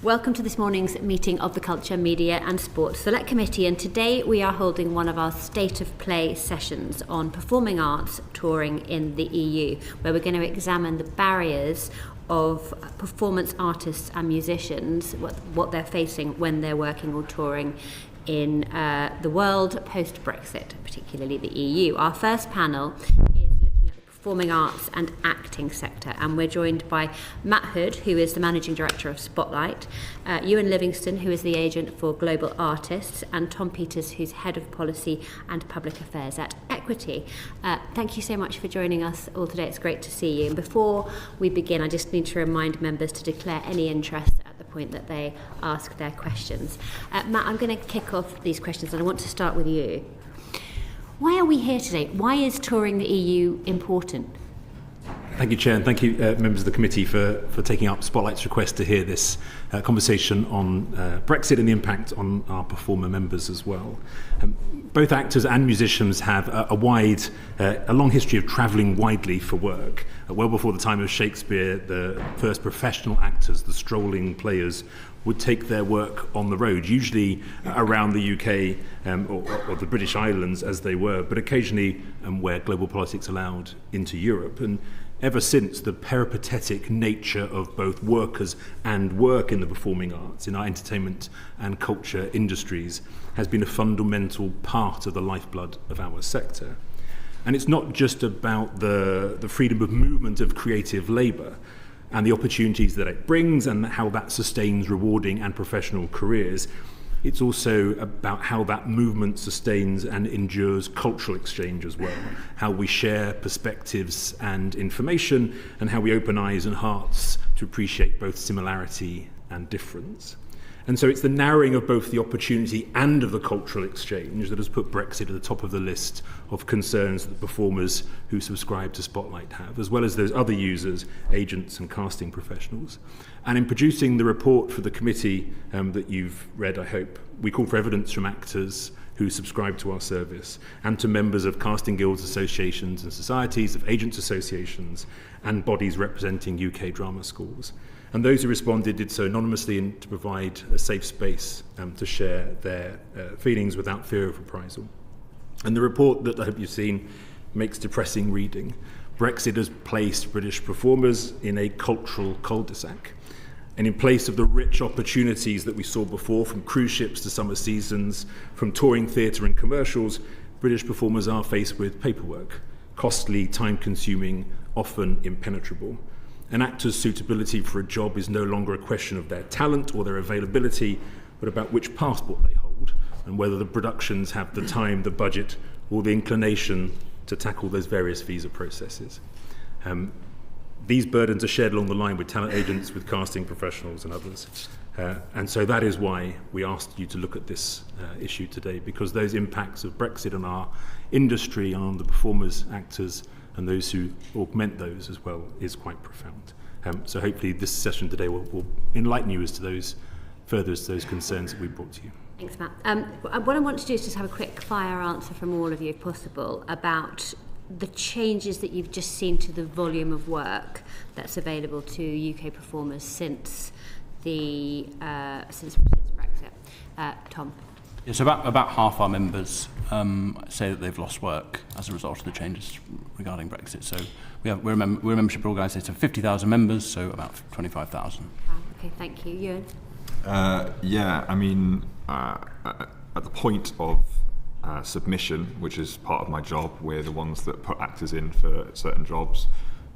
Welcome to this morning's meeting of the Culture, Media and Sport Select Committee, and today we are holding one of our State of Play sessions on performing arts touring in the EU, where we're going to examine the barriers of performance artists and musicians, what they're facing when they're working or touring in the world post-Brexit, particularly the EU. Our first panel is looking at the performing arts and acting sector, and we're joined by Matt Hood, who is the Managing Director of Spotlight, Euan Livingstone, who is the agent for Global Artists, and Tom Peters, who's Head of Policy and Public Affairs at Equity. Thank you so much for joining us all today. It's great to see you. And before we begin, I just need to remind members to declare any interest at the point that they ask their questions. Matt, I'm going to kick off these questions, and I want to start with you. Why are we here today? Why is touring the EU important? Thank you, Chair, and thank you, members of the committee, for taking up Spotlight's request to hear this conversation on Brexit and the impact on our performer members as well. Both actors and musicians have a long history of travelling widely for work. Well before the time of Shakespeare, the first professional actors, the strolling players, would take their work on the road, usually around the UK or the British Islands as they were, but occasionally where global politics allowed, into Europe. And ever since, the peripatetic nature of both workers and work in the performing arts, in our entertainment and culture industries, has been a fundamental part of the lifeblood of our sector. And it's not just about the freedom of movement of creative labour and the opportunities that it brings and how that sustains rewarding and professional careers. It's also about how that movement sustains and endures cultural exchange as well, how we share perspectives and information, and how we open eyes and hearts to appreciate both similarity and difference. And so it's the narrowing of both the opportunity and of the cultural exchange that has put Brexit at the top of the list of concerns that performers who subscribe to Spotlight have, as well as those other users, agents and casting professionals. And in producing the report for the committee that you've read, I hope, we call for evidence from actors who subscribe to our service and to members of casting guilds, associations and societies, of agents associations and bodies representing UK drama schools. And those who responded did so anonymously and to provide a safe space to share their feelings without fear of reprisal. And the report that I hope you've seen makes depressing reading. Brexit has placed British performers in a cultural cul-de-sac. And in place of the rich opportunities that we saw before, from cruise ships to summer seasons, from touring theatre and commercials, British performers are faced with paperwork, costly, time-consuming, often impenetrable. An actor's suitability for a job is no longer a question of their talent or their availability, but about which passport they hold and whether the productions have the time, the budget, or the inclination to tackle those various visa processes. These burdens are shared along the line with talent agents, with casting professionals and others. And so that is why we asked you to look at this issue today, because those impacts of Brexit on our industry and on the performers, actors, and those who augment those as well is quite profound. So hopefully this session today will enlighten you as to those concerns that we brought to you. Thanks, Matt. What I want to do is just have a quick fire answer from all of you, if possible, about the changes that you've just seen to the volume of work that's available to UK performers since Brexit. Tom. Yes, about half our members say that they've lost work as a result of the changes regarding Brexit. So we're a membership organisation of 50,000 members, so about 25,000. Wow, okay, thank you. Euan? At the point of submission, which is part of my job, we're the ones that put actors in for certain jobs.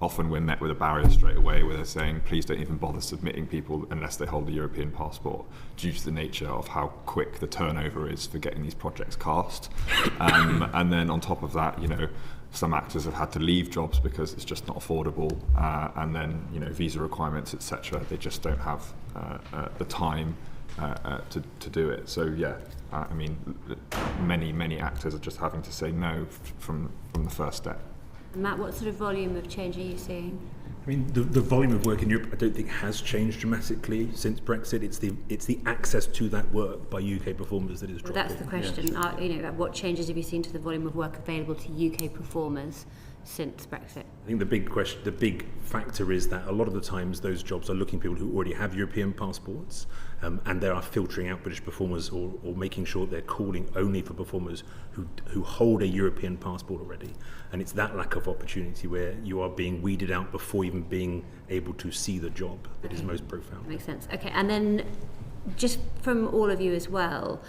Often we're met with a barrier straight away where they're saying, please don't even bother submitting people unless they hold a European passport, due to the nature of how quick the turnover is for getting these projects cast. And then on top of that, some actors have had to leave jobs because it's just not affordable. And then, visa requirements, etc. They just don't have the time to do it. So many actors are just having to say no from the first step. Matt, what sort of volume of change are you seeing? I mean, the volume of work in Europe, I don't think has changed dramatically since Brexit. It's the access to that work by UK performers that is dropping. Well, that's the question. Yeah. What changes have you seen to the volume of work available to UK performers since Brexit? I think the big factor is that a lot of the times those jobs are looking for people who already have European passports, and they are filtering out British performers or making sure they're calling only for performers who hold a European passport already. And it's that lack of opportunity where you are being weeded out before even being able to see the job that is most profound. Makes sense. Okay, and then just from all of you as well,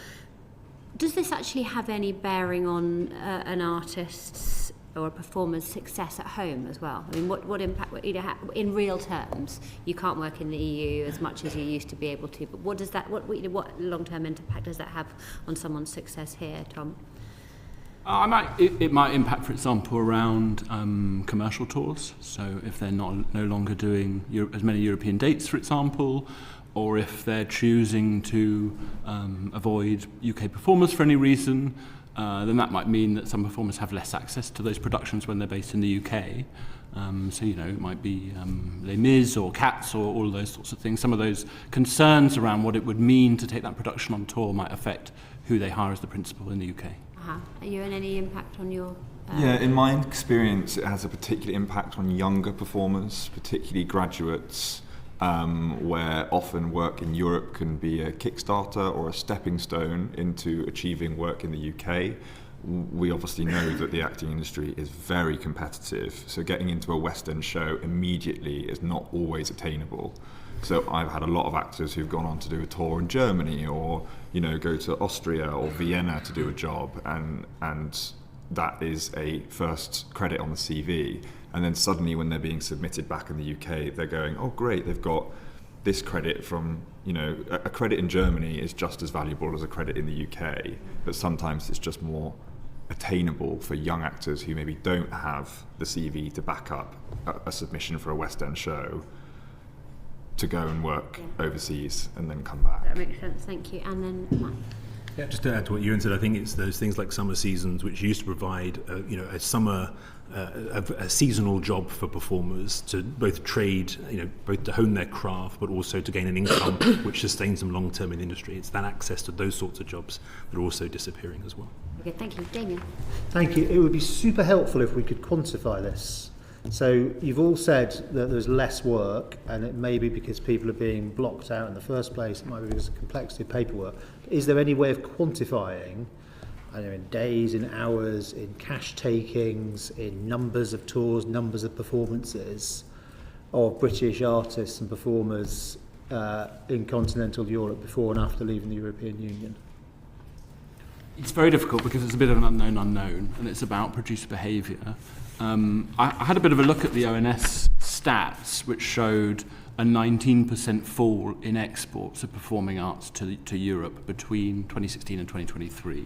does this actually have any bearing on an artist's or a performer's success at home as well? I mean, what impact, in real terms, you can't work in the EU as much as you used to be able to, but what long-term impact does that have on someone's success here, Tom? It might impact, for example, around commercial tours. So if they're no longer doing as many European dates, for example, or if they're choosing to avoid UK performers for any reason, then that might mean that some performers have less access to those productions when they're based in the UK. So, it might be Les Mis or Cats or all of those sorts of things. Some of those concerns around what it would mean to take that production on tour might affect who they hire as the principal in the UK. Are you in any impact on your... Yeah, in my experience, it has a particular impact on younger performers, particularly graduates, where often work in Europe can be a Kickstarter or a stepping stone into achieving work in the UK. We obviously know that the acting industry is very competitive, so getting into a West End show immediately is not always attainable. So I've had a lot of actors who've gone on to do a tour in Germany or, go to Austria or Vienna to do a job, and that is a first credit on the CV. And then suddenly when they're being submitted back in the UK, they're going, oh great, they've got this credit from, a credit in Germany is just as valuable as a credit in the UK, but sometimes it's just more attainable for young actors who maybe don't have the CV to back up a submission for a West End show to go and work overseas and then come back. That makes sense, thank you. And then Matt? Yeah, just to add to what Euan said, I think it's those things like summer seasons, which used to provide, a summer, a seasonal job for performers to both trade, both to hone their craft, but also to gain an income which sustains them long term in the industry. It's that access to those sorts of jobs that are also disappearing as well. Okay, thank you. Damien? Thank you. It would be super helpful if we could quantify this. So you've all said that there's less work, and it may be because people are being blocked out in the first place. It might be because of complexity of paperwork. Is there any way of quantifying, either in days, in hours, in cash takings, in numbers of tours, numbers of performances of British artists and performers in continental Europe before and after leaving the European Union? It's very difficult because it's a bit of an unknown, and it's about producer behaviour. I had a bit of a look at the ONS stats, which showed a 19% fall in exports of performing arts to Europe between 2016 and 2023.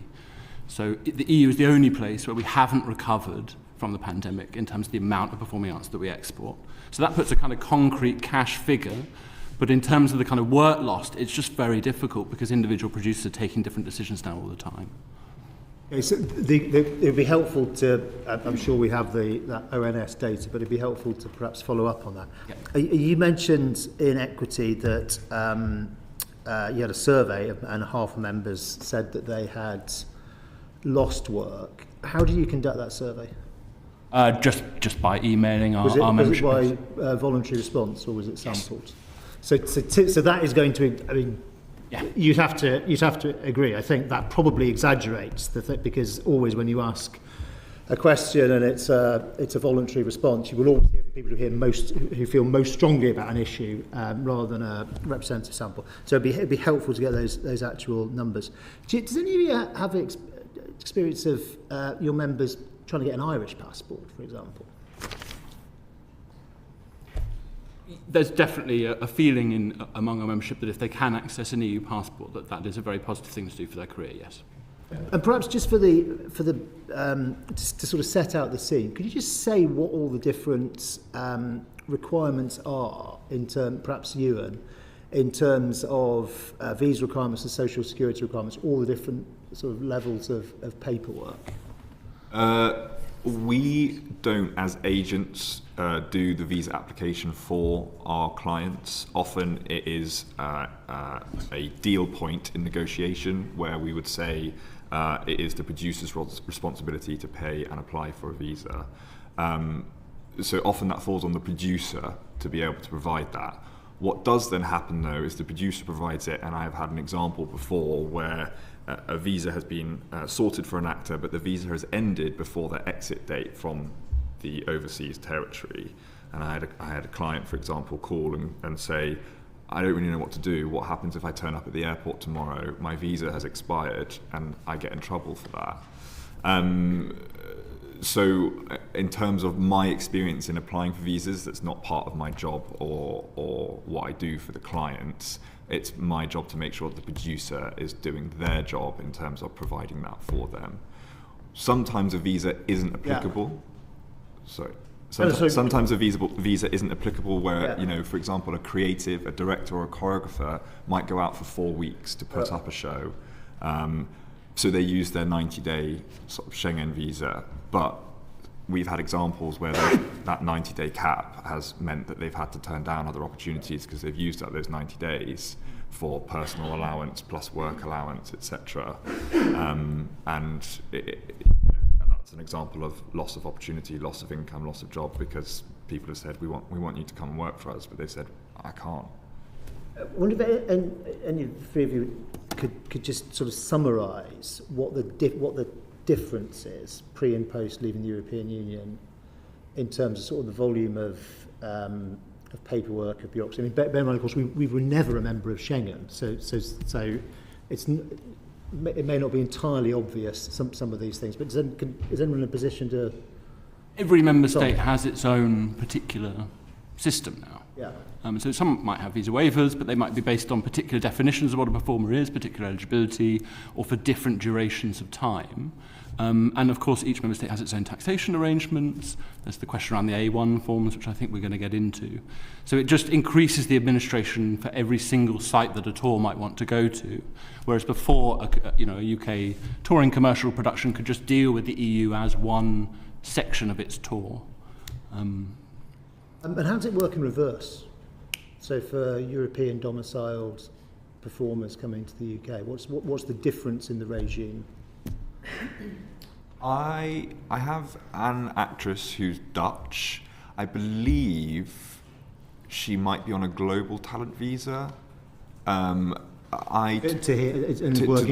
So the EU is the only place where we haven't recovered from the pandemic in terms of the amount of performing arts that we export. So that puts a kind of concrete cash figure, but in terms of the kind of work lost, it's just very difficult because individual producers are taking different decisions now all the time. Okay, so it would be helpful to, I'm sure we have that ONS data, but it'd be helpful to perhaps follow up on that. Yeah. You mentioned in Equity that you had a survey and half members said that they had lost work. How do you conduct that survey? Just by emailing our membership. Was it by voluntary response, or was it sampled? Yes. So that is going to, yeah. You'd have to agree. I think that probably exaggerates because always when you ask a question and it's a voluntary response, you will always hear from people who feel most strongly about an issue rather than a representative sample. So it'd be helpful to get those actual numbers. Does any of you have experience of your members trying to get an Irish passport, for example? There's definitely a feeling among our membership that if they can access an EU passport, that is a very positive thing to do for their career, yes. And perhaps just for the to sort of set out the scene, could you just say what all the different requirements are perhaps Euan, in terms of visa requirements and social security requirements, all the different sort of levels of paperwork? We don't, as agents, do the visa application for our clients. Often it is a deal point in negotiation where we would say it is the producer's responsibility to pay and apply for a visa. So often that falls on the producer to be able to provide that. What does then happen though is the producer provides it, and I have had an example before where a visa has been sorted for an actor, but the visa has ended before their exit date from the overseas territory. And I had a client, for example, call and say, I don't really know what to do. What happens if I turn up at the airport tomorrow? My visa has expired and I get in trouble for that. So in terms of my experience in applying for visas, that's not part of my job or what I do for the clients. It's my job to make sure that the producer is doing their job in terms of providing that for them. Sometimes a visa isn't applicable. Yeah. Sometimes a visa isn't applicable where, you know, for example, a creative, a director or a choreographer might go out for 4 weeks to put up a show. So they use their 90-day sort of Schengen visa, but we've had examples where that 90-day cap has meant that they've had to turn down other opportunities because they've used up those 90 days for personal allowance plus work allowance, etc. And that's an example of loss of opportunity, loss of income, loss of job, because people have said, we want you to come and work for us, but they said, I can't. I wonder if any of the three of you could just sort of summarise what the difference is pre and post leaving the European Union in terms of sort of the volume of paperwork, of bureaucracy. I mean, bear in mind, of course, we were never a member of Schengen, so it may not be entirely obvious some of these things. But is anyone in a position to? Every member state has its own particular system now. Yeah. So some might have visa waivers, but they might be based on particular definitions of what a performer is, particular eligibility, or for different durations of time. And of course, each member state has its own taxation arrangements. There's the question around the A1 forms, which I think we're going to get into. So it just increases the administration for every single site that a tour might want to go to. Whereas before, a UK touring commercial production could just deal with the EU as one section of its tour. And how does it work in reverse? So for European domiciled performers coming to the UK, what's the difference in the regime? I have an actress who's Dutch. I believe she might be on a global talent visa. Working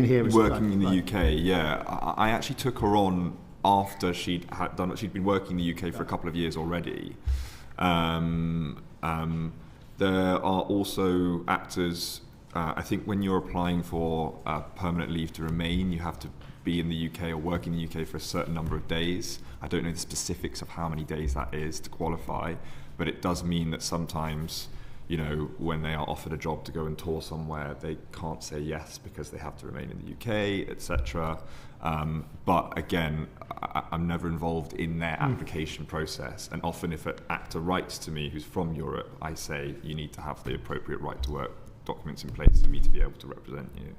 here, working in the UK. Yeah, I actually took her on after she'd been working in the UK for a couple of years already. There are also actors, I think when you're applying for permanent leave to remain, you have to be in the UK or work in the UK for a certain number of days. I don't know the specifics of how many days that is to qualify, but it does mean that sometimes, you know, when they are offered a job to go and tour somewhere, they can't say yes because they have to remain in the UK, etc. But again, I'm never involved in their application process, and often if an actor writes to me who's from Europe, I say you need to have the appropriate right to work documents in place for me to be able to represent you.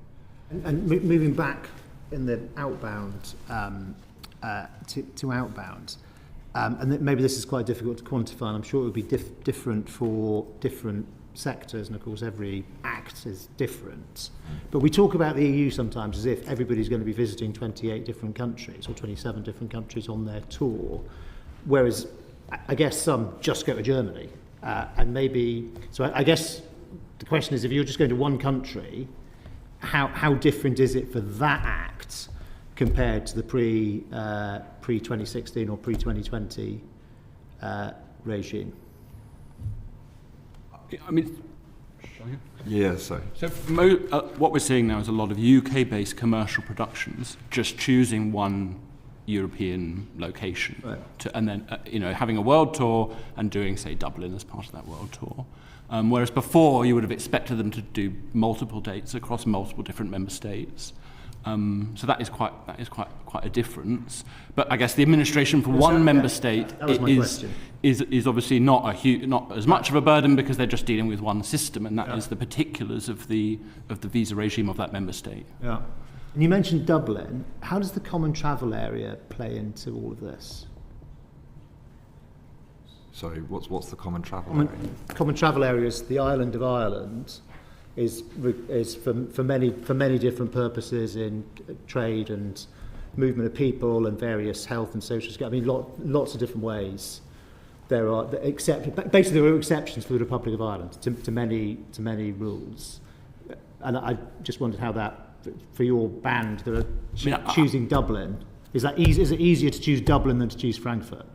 And moving back in the outbound to outbound, and maybe this is quite difficult to quantify, and I'm sure it would be different for different sectors, and of course every act is different. But we talk about the EU sometimes as if everybody's going to be visiting 28 different countries or 27 different countries on their tour, whereas I guess some just go to Germany, and maybe. So I guess the question is, if you're just going to one country, how different is it for that act compared to the pre-2016 or pre-2020 regime? I mean, yeah, so what we're seeing now is a lot of UK-based commercial productions just choosing one European location, right, and then having a world tour and doing, say, Dublin as part of that world tour. Whereas before, you would have expected them to do multiple dates across multiple different member states. So that is quite a difference. But I guess the administration for one member state is obviously not as much of a burden because they're just dealing with one system, and that is the particulars of the visa regime of that member state. Yeah. And you mentioned Dublin. How does the common travel area play into all of this? Sorry, what's the common travel area? Common travel area is the island of Ireland. Is for many different purposes in trade and movement of people and various health and social. I mean, lots of different ways. There are basically there are exceptions for the Republic of Ireland to many rules, and I just wondered how that for your band. There are choosing Dublin. Is it easier to choose Dublin than to choose Frankfurt?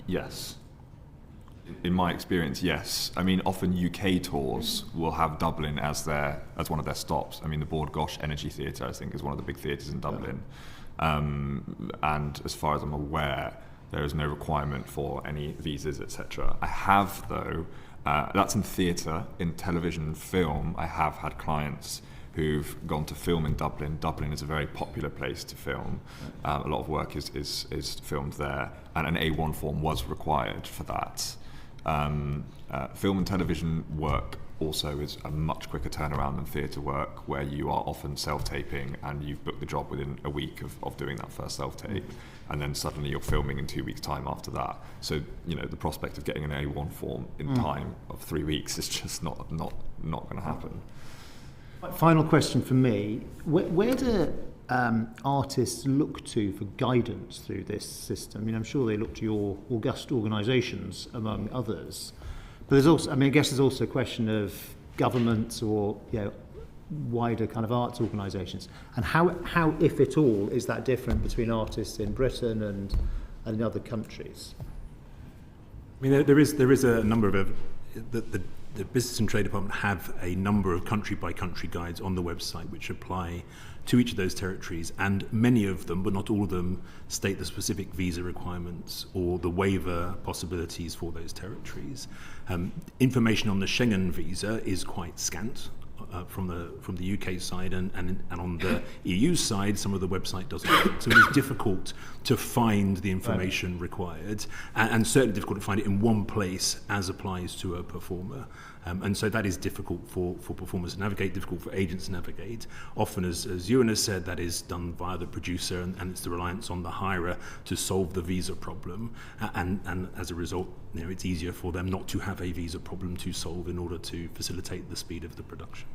Yes. In my experience, yes. I mean, often UK tours will have Dublin as one of their stops. I mean, the Bord Gáis Energy Theatre, I think, is one of the big theatres in Dublin. And as far as I'm aware, there is no requirement for any visas, etc. I have, though, that's in theatre. In television and film, I have had clients who've gone to film in Dublin. Dublin is a very popular place to film. A lot of work is filmed there, and an A1 form was required for that. Film and television work also is a much quicker turnaround than theatre work, where you are often self-taping and you've booked the job within a week of doing that first self-tape, and then suddenly you're filming in 2 weeks' time after that. So, the prospect of getting an A1 form in time of 3 weeks is just not going to happen. Final question for me: where do artists look to for guidance through this system? I mean, I'm sure they look to your august organisations, among others. But there's also, I guess there's also a question of governments or wider kind of arts organisations, and how, if at all, is that different between artists in Britain and in other countries? I mean, there is a number of the Business and Trade Department have a number of country-by-country guides on the website which apply to each of those territories, and many of them, but not all of them, state the specific visa requirements or the waiver possibilities for those territories. Information on the Schengen visa is quite scant from the UK side, and on the EU side, some of the website doesn't work. So it is difficult to find the information required, and certainly difficult to find it in one place as applies to a performer. And so that is difficult for performers to navigate, difficult for agents to navigate. Often, as Euan has said, that is done via the producer, and it's the reliance on the hirer to solve the visa problem. And as a result, it's easier for them not to have a visa problem to solve in order to facilitate the speed of the production.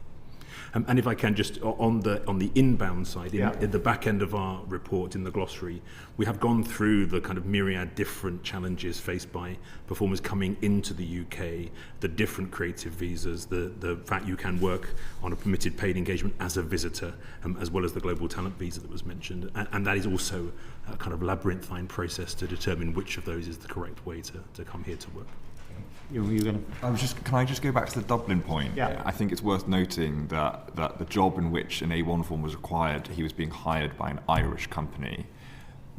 And if I can, just on the inbound side, in the back end of our report, in the glossary, we have gone through the kind of myriad different challenges faced by performers coming into the UK, the different creative visas, the fact you can work on a permitted paid engagement as a visitor, as well as the global talent visa that was mentioned. And that is also a kind of labyrinthine process to determine which of those is the correct way to come here to work. Can I just go back to the Dublin point? Yeah. I think it's worth noting that the job in which an A1 form was required, he was being hired by an Irish company.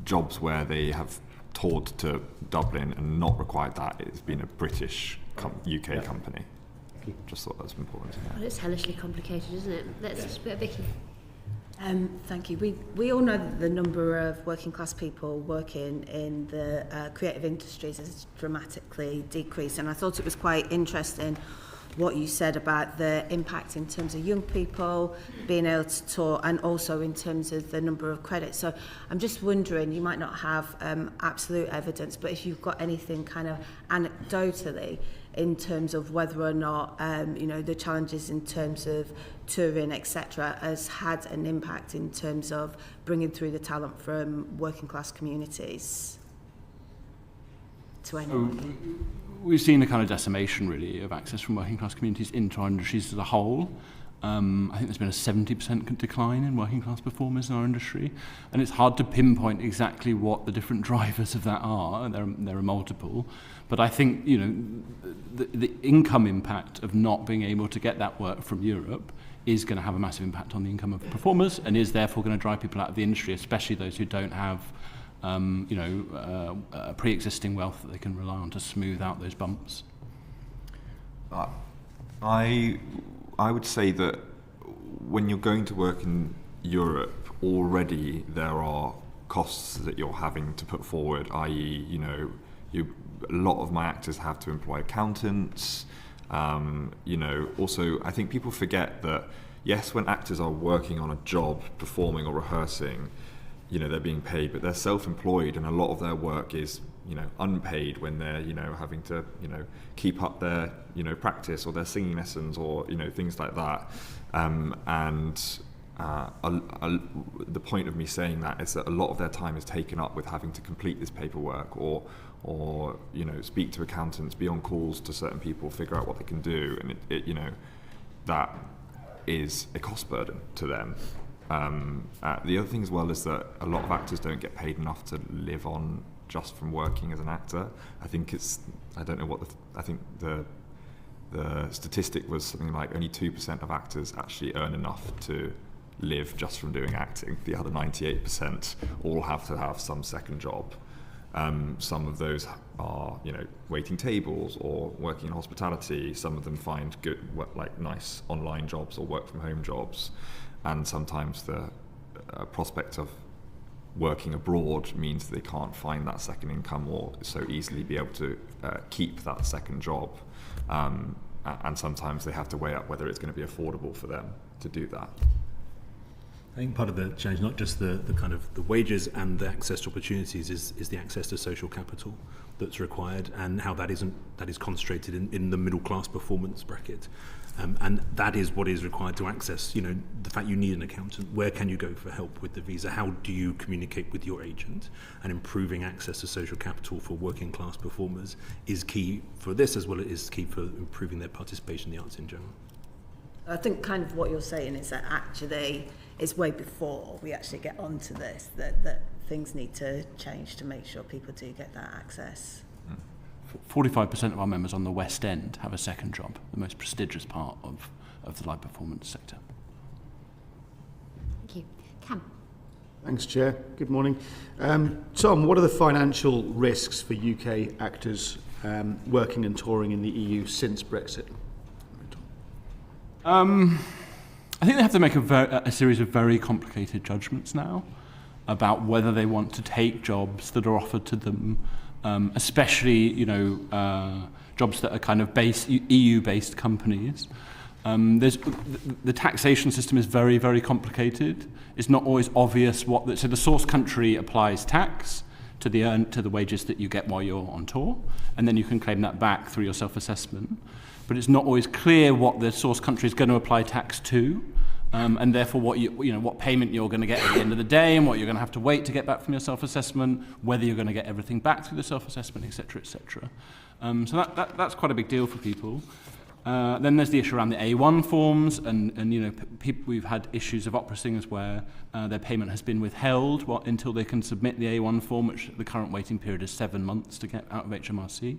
Jobs where they have toured to Dublin and not required that, it's been a British UK company. Just thought that was important. Well, it's hellishly complicated, isn't it? Let's just put Vicky. Thank you. We all know that the number of working class people working in the creative industries has dramatically decreased, and I thought it was quite interesting what you said about the impact in terms of young people being able to tour, and also in terms of the number of credits. So I'm just wondering, you might not have absolute evidence, but if you've got anything kind of anecdotally in terms of whether or not the challenges in terms of touring, etc., has had an impact in terms of bringing through the talent from working class communities to anyone. We've seen a kind of decimation, really, of access from working class communities into our industries as a whole. I think there's been a 70% decline in working class performers in our industry, and it's hard to pinpoint exactly what the different drivers of that are. There are multiple, but I think the income impact of not being able to get that work from Europe is going to have a massive impact on the income of performers, and is therefore going to drive people out of the industry, especially those who don't have pre-existing wealth that they can rely on to smooth out those bumps. I would say that when you're going to work in Europe, already there are costs that you're having to put forward, i.e., a lot of my actors have to employ accountants. Also, I think people forget that, yes, when actors are working on a job, performing or rehearsing, they're being paid, but they're self-employed, and a lot of their work is unpaid when they're having to keep up their practice or their singing lessons or things like that, and the point of me saying that is that a lot of their time is taken up with having to complete this paperwork or speak to accountants, be on calls to certain people, figure out what they can do, and that is a cost burden to them. The other thing as well is that a lot of actors don't get paid enough to live on just from working as an actor. I think the statistic was something like only 2% of actors actually earn enough to live just from doing acting. The other 98% all have to have some second job. Some of those are, waiting tables or working in hospitality. Some of them find good, nice online jobs or work from home jobs. And sometimes the prospect of working abroad means they can't find that second income or so easily be able to keep that second job. And sometimes they have to weigh up whether it's going to be affordable for them to do that. I think part of the challenge, not just the kind of the wages and the access to opportunities, is the access to social capital that's required, and how that is concentrated in the middle class performance bracket, and that is what is required to access. The fact you need an accountant. Where can you go for help with the visa? How do you communicate with your agent? And improving access to social capital for working class performers is key for this, as well as it is key for improving their participation in the arts in general. I think kind of what you're saying is that actually it's way before we actually get onto this that things need to change to make sure people do get that access. 45% of our members on the West End have a second job, the most prestigious part of the live performance sector. Thank you. Cam. Thanks, Chair. Good morning. Tom, what are the financial risks for UK actors working and touring in the EU since Brexit? I think they have to make a series of very complicated judgments now about whether they want to take jobs that are offered to them, especially jobs that are kind of EU-based companies. The taxation system is very, very complicated. It's not always obvious so the source country applies tax to the wages that you get while you're on tour, and then you can claim that back through your self-assessment. But it's not always clear what the source country is going to apply tax to, and therefore what payment you're going to get at the end of the day, and what you're going to have to wait to get back from your self-assessment, whether you're going to get everything back through the self-assessment, etc., etc. So that's quite a big deal for people. Then there's the issue around the A1 forms, and people, we've had issues of opera singers where their payment has been withheld until they can submit the A1 form, which the current waiting period is 7 months to get out of HMRC.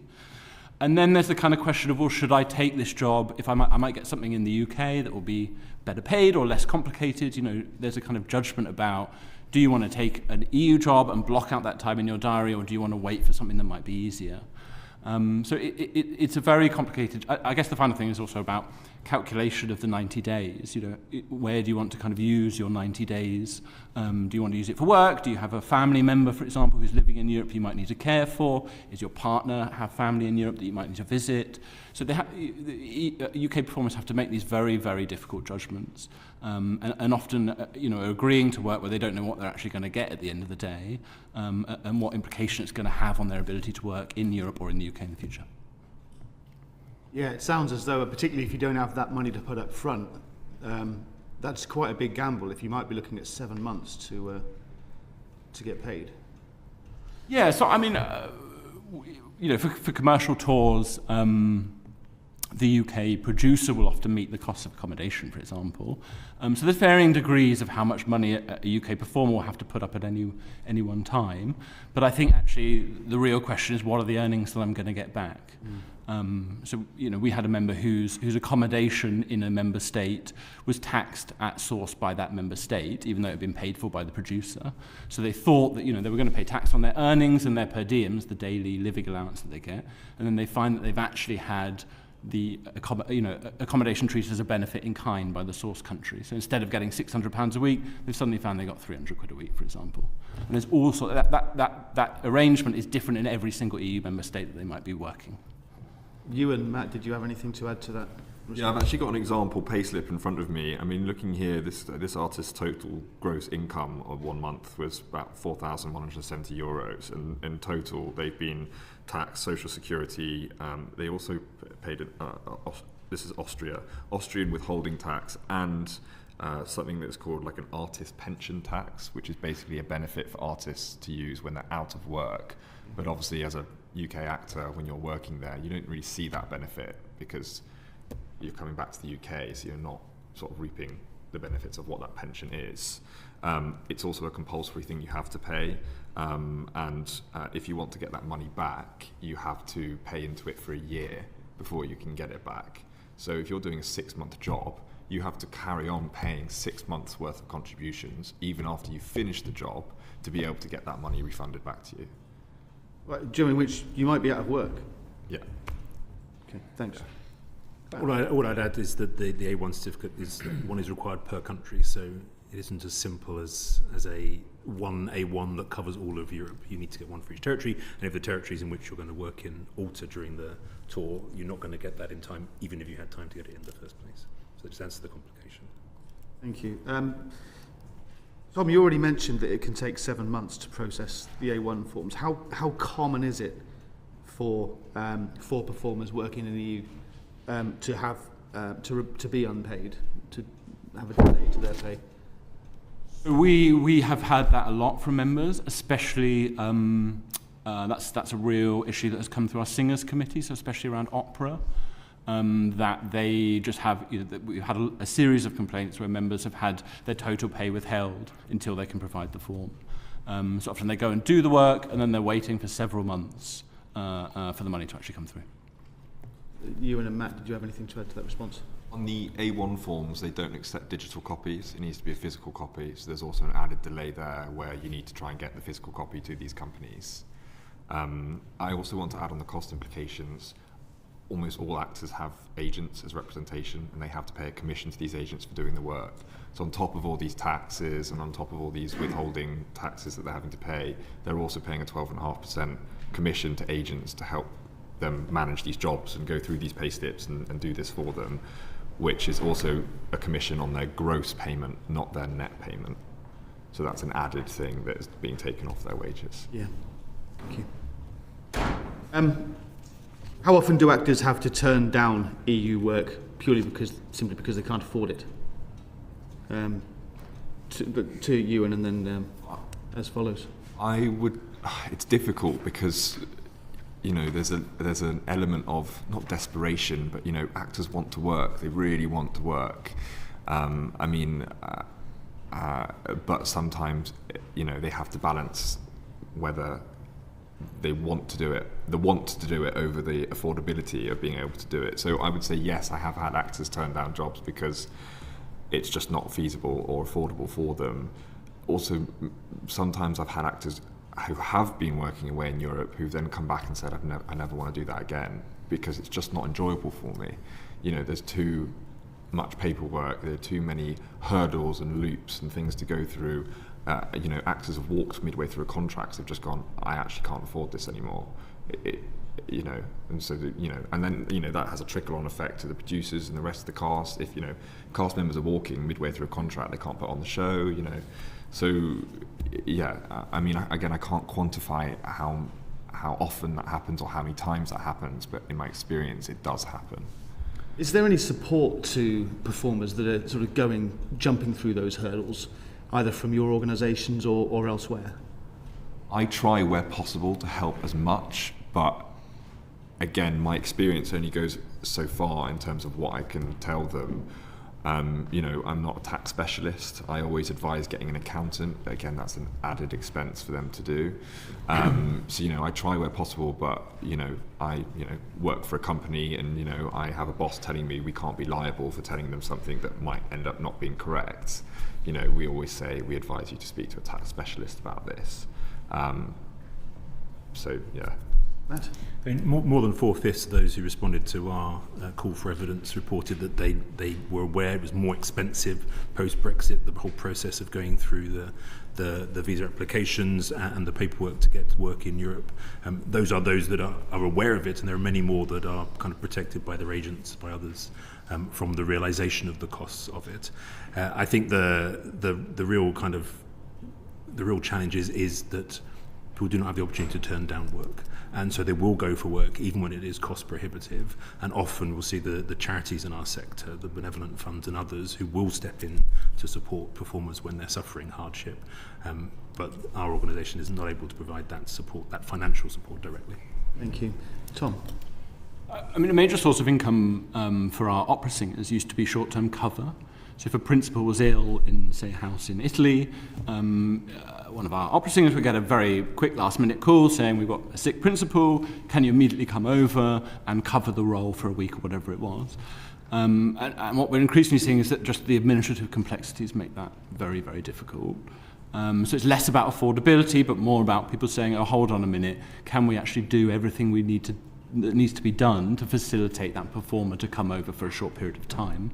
And then there's the kind of question of, well, should I take this job if I might get something in the UK that will be better paid or less complicated? There's a kind of judgment about, do you want to take an EU job and block out that time in your diary, or do you want to wait for something that might be easier? So it's a very complicated. I guess the final thing is also about calculation of the 90 days. Where do you want to kind of use your 90 days? Do you want to use it for work? Do you have a family member, for example, who's living in Europe you might need to care for? Is your partner have family in Europe that you might need to visit? So UK performers have to make these very, very difficult judgments, and often agreeing to work where they don't know what they're actually going to get at the end of the day, and what implication it's going to have on their ability to work in Europe or in the UK in the future. Yeah, it sounds as though, particularly if you don't have that money to put up front, that's quite a big gamble if you might be looking at 7 months to get paid. Yeah, so I mean, for commercial tours, the UK producer will often meet the cost of accommodation, for example. So there's varying degrees of how much money a UK performer will have to put up at any one time. But I think actually the real question is, what are the earnings that I'm going to get back? So we had a member whose accommodation in a member state was taxed at source by that member state, even though it had been paid for by the producer. So they thought that they were going to pay tax on their earnings and their per diems, the daily living allowance that they get, and then they find that they've actually had the accommodation treated as a benefit in kind by the source country. So instead of getting £600 a week, they've suddenly found they got £300 a week, for example. And there's also that arrangement is different in every single EU member state that they might be working. Euan, Matt, did you have anything to add to that? Yeah, I've actually got an example payslip in front of me. I mean, looking here, this artist's total gross income of 1 month was about €4,170, and in total they've been taxed, social security. They also paid this is Austrian withholding tax and something that's called like an artist pension tax, which is basically a benefit for artists to use when they're out of work. But obviously as a UK actor, when you're working there, you don't really see that benefit because you're coming back to the UK, so you're not sort of reaping the benefits of what that pension is. It's also a compulsory thing you have to pay, and if you want to get that money back, you have to pay into it for a year before you can get it back. So if you're doing a 6-month job, you have to carry on paying 6 months worth of contributions even after you finish the job to be able to get that money refunded back to you. Right, during which you might be out of work. Yeah. Okay, thanks. All I'd add is that the A1 certificate is required per country, so it isn't as simple as a one A1 that covers all of Europe. You need to get one for each territory, and if the territories in which you're going to work in alter during the tour, you're not going to get that in time, even if you had time to get it in the first place. So just answer the complication. Thank you. Tom, you already mentioned that it can take 7 months to process the A1 forms. How common is it for performers working in the EU to have to be unpaid, to have a delay to their pay? We have had that a lot from members, especially that's a real issue that has come through our singers committee, so especially around opera. That they just have, we've had a series of complaints where members have had their total pay withheld until they can provide the form. So often they go and do the work and then they're waiting for several months for the money to actually come through. Euan and Matt, did you have anything to add to that response? On the A1 forms, they don't accept digital copies. It needs to be a physical copy, so there's also an added delay there where you need to try and get the physical copy to these companies. I also want to add on the cost implications. Almost all actors have agents as representation, and they have to pay a commission to these agents for doing the work. So on top of all these taxes and on top of all these withholding taxes that they're having to pay, they're also paying a 12.5% commission to agents to help them manage these jobs and go through these pay slips and do this for them, which is also a commission on their gross payment, not their net payment. So that's an added thing that is being taken off their wages. Yeah. Thank you. How often do actors have to turn down EU work simply because they can't afford it? To Euan, and then as follows. It's difficult because there's an element of not desperation, but actors want to work. They really want to work. But sometimes they have to balance whether they want to do it over the affordability of being able to do it. So I would say yes, I have had actors turn down jobs because it's just not feasible or affordable for them. Also, sometimes I've had actors who have been working away in Europe who've then come back and said, I never want to do that again because it's just not enjoyable for me. There's too much paperwork, there are too many hurdles and loops and things to go through. Actors have walked midway through a contract, they've just gone, I actually can't afford this anymore. And so, and then, that has a trickle-on effect to the producers and the rest of the cast. If, cast members are walking midway through a contract, they can't put on the show, So, yeah, again, I can't quantify how often that happens or how many times that happens, but in my experience, it does happen. Is there any support to performers that are sort of jumping through those hurdles, either from your organisations or elsewhere? I try where possible to help as much, but again, my experience only goes so far in terms of what I can tell them. I'm not a tax specialist. I always advise getting an accountant, but again, that's an added expense for them to do. So, I try where possible, but, I work for a company and, I have a boss telling me we can't be liable for telling them something that might end up not being correct. We always say we advise you to speak to a tax specialist about this. So, yeah. Matt? More than 4/5 of those who responded to our call for evidence reported that they were aware it was more expensive post-Brexit, the whole process of going through the visa applications and the paperwork to get to work in Europe. Those are those that are aware of it, and there are many more that are kind of protected by their agents, by others, from the realisation of the costs of it. I think the real challenge is that who do not have the opportunity to turn down work. And so they will go for work even when it is cost prohibitive. And often we'll see the charities in our sector, the benevolent funds and others who will step in to support performers when they're suffering hardship. But our organisation is not able to provide that support, that financial support directly. Thank you. Tom? I mean, a major source of income for our opera singers used to be short-term cover. So if a principal was ill in, say, a house in Italy, one of our opera singers would get a very quick last-minute call saying, we've got a sick principal, can you immediately come over and cover the role for a week or whatever it was? And what we're increasingly seeing is that just the administrative complexities make that very, very difficult. So it's less about affordability, but more about people saying, oh, hold on a minute, can we actually do everything that needs to be done to facilitate that performer to come over for a short period of time?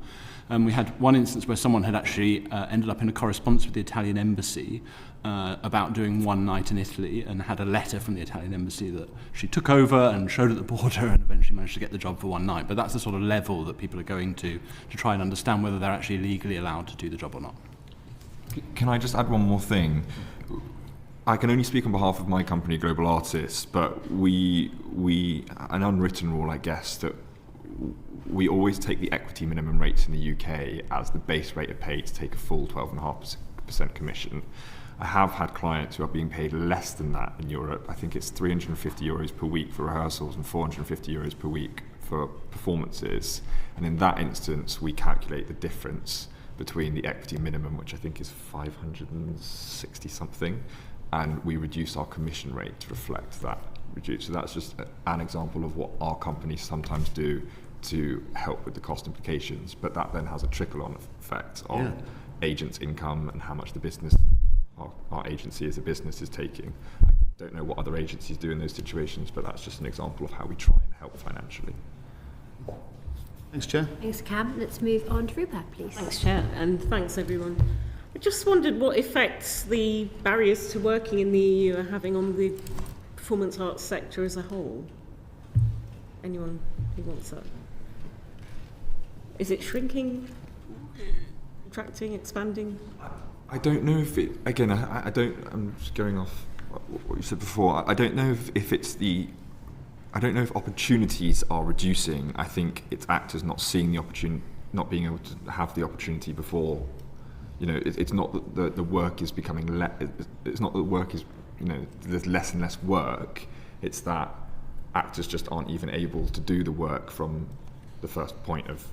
We had one instance where someone had actually ended up in a correspondence with the Italian embassy about doing one night in Italy, and had a letter from the Italian embassy that she took over and showed at the border and eventually managed to get the job for one night. But that's the sort of level that people are going to try and understand whether they're actually legally allowed to do the job or not. Can I just add one more thing? I can only speak on behalf of my company, Global Artists, but we an unwritten rule, I guess, that we always take the equity minimum rates in the UK as the base rate of pay to take a full 12.5% commission. I have had clients who are being paid less than that in Europe. I think it's €350 per week for rehearsals and €450 per week for performances. And in that instance, we calculate the difference between the equity minimum, which I think is 560 something, and we reduce our commission rate to reflect that reduce. So that's just an example of what our companies sometimes do to help with the cost implications, but that then has a trickle-on effect on agents' income and how much the business, our agency as a business, is taking. I don't know what other agencies do in those situations, but that's just an example of how we try and help financially. Thanks, Chair. Thanks, Cam. Let's move on to Rupert, please. Thanks, Chair, and thanks, everyone. I just wondered what effects the barriers to working in the EU are having on the performance arts sector as a whole. Anyone who wants that? Is it shrinking, contracting, expanding? I don't know if it, again, I don't, I'm just going off what you said before. I don't know if it's the, I don't know if opportunities are reducing. I think it's actors not seeing the opportunity, not being able to have the opportunity before. You know, it's not that the work is becoming it's not that the work is, you know, there's less and less work. It's that actors just aren't even able to do the work from the first point of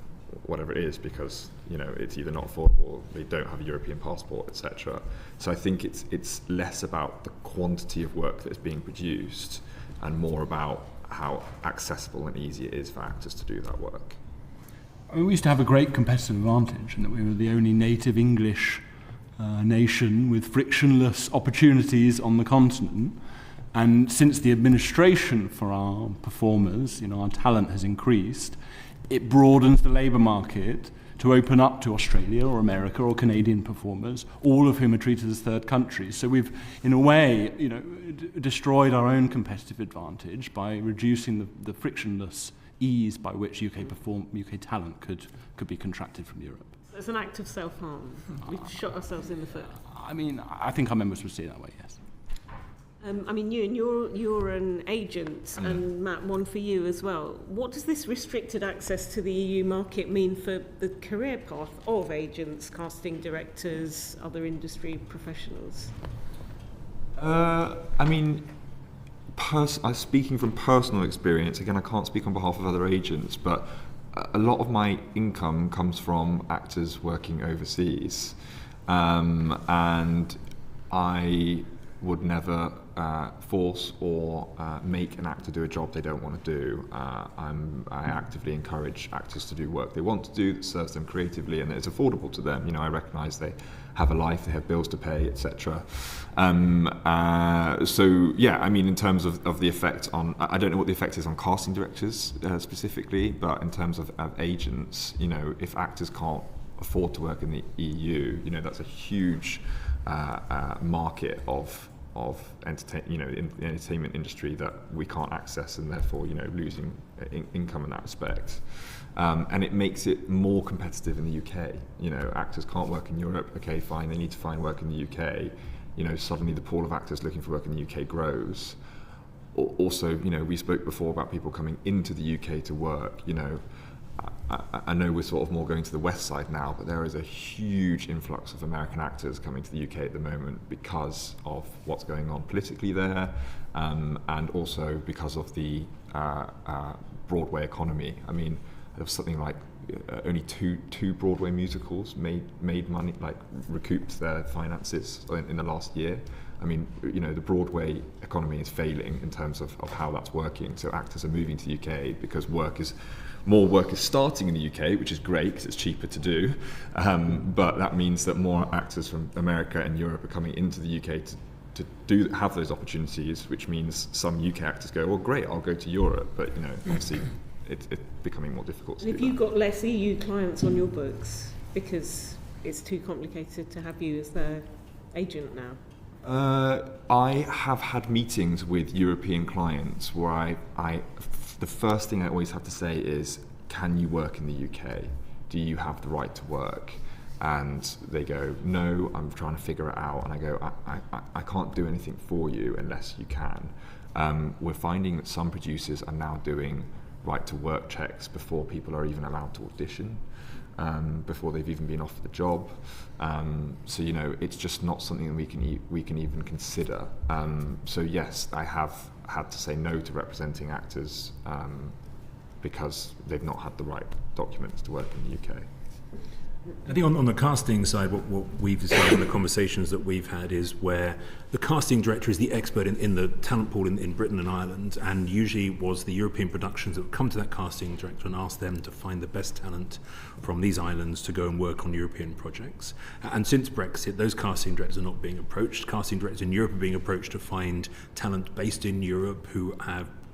whatever it is, because, you know, it's either not affordable, they don't have a European passport, etc. So I think it's less about the quantity of work that is being produced and more about how accessible and easy it is for actors to do that work. I mean, we used to have a great competitive advantage in that we were the only native English nation with frictionless opportunities on the continent. And since the administration for our performers, you know, our talent has increased, it broadens the labour market to open up to Australia or America or Canadian performers, all of whom are treated as third countries. So we've, in a way, you know, destroyed our own competitive advantage by reducing the frictionless ease by which UK talent could be contracted from Europe. So it's an act of self-harm. We've shot ourselves in the foot. I mean, I think our members would see it that way, yes. I mean, you're an agent, and Matt, one for you as well. What does this restricted access to the EU market mean for the career path of agents, casting directors, other industry professionals? I mean, speaking from personal experience, again, I can't speak on behalf of other agents, but a lot of my income comes from actors working overseas, and I would never force or make an actor do a job they don't want to do. I actively encourage actors to do work they want to do that serves them creatively and that is affordable to them. You know, I recognise they have a life, they have bills to pay, etc. So yeah, I mean, in terms of the effect on, I don't know what the effect is on casting directors specifically, but in terms of agents, you know, if actors can't afford to work in the EU, you know, that's a huge market of in the entertainment industry that we can't access, and therefore, you know, losing income in that respect. And it makes it more competitive in the UK. You know, actors can't work in Europe. Okay, fine, they need to find work in the UK. suddenly the pool of actors looking for work in the UK grows. Also, we spoke before about people coming into the UK to work. I know we're sort of more going to the west side now, but there is a huge influx of American actors coming to the UK at the moment because of what's going on politically there, and also because of the Broadway economy. I mean, there was something like only two Broadway musicals made money, like recouped their finances in the last year. I mean, the Broadway economy is failing in terms of how that's working. So actors are moving to the UK because more work is starting in the UK, which is great because it's cheaper to do. But that means that more actors from America and Europe are coming into the UK to have those opportunities, which means some UK actors go, well, great, I'll go to Europe. But, obviously it's becoming more difficult to do that. Have you got less EU clients on your books because it's too complicated to have you as their agent now? I have had meetings with European clients where the first thing I always have to say is, can you work in the UK? Do you have the right to work? And they go, no, I'm trying to figure it out. And I go, I can't do anything for you unless you can. We're finding that some producers are now doing right to work checks before people are even allowed to audition. Before they've even been offered the job, so it's just not something that we can even consider. So yes, I have had to say no to representing actors because they've not had the right documents to work in the UK. I think on the casting side, what we've decided in the conversations that we've had is where the casting director is the expert in the talent pool in Britain and Ireland, and usually was the European productions that would come to that casting director and ask them to find the best talent from these islands to go and work on European projects. And since Brexit, those casting directors are not being approached. Casting directors in Europe are being approached to find talent based in Europe who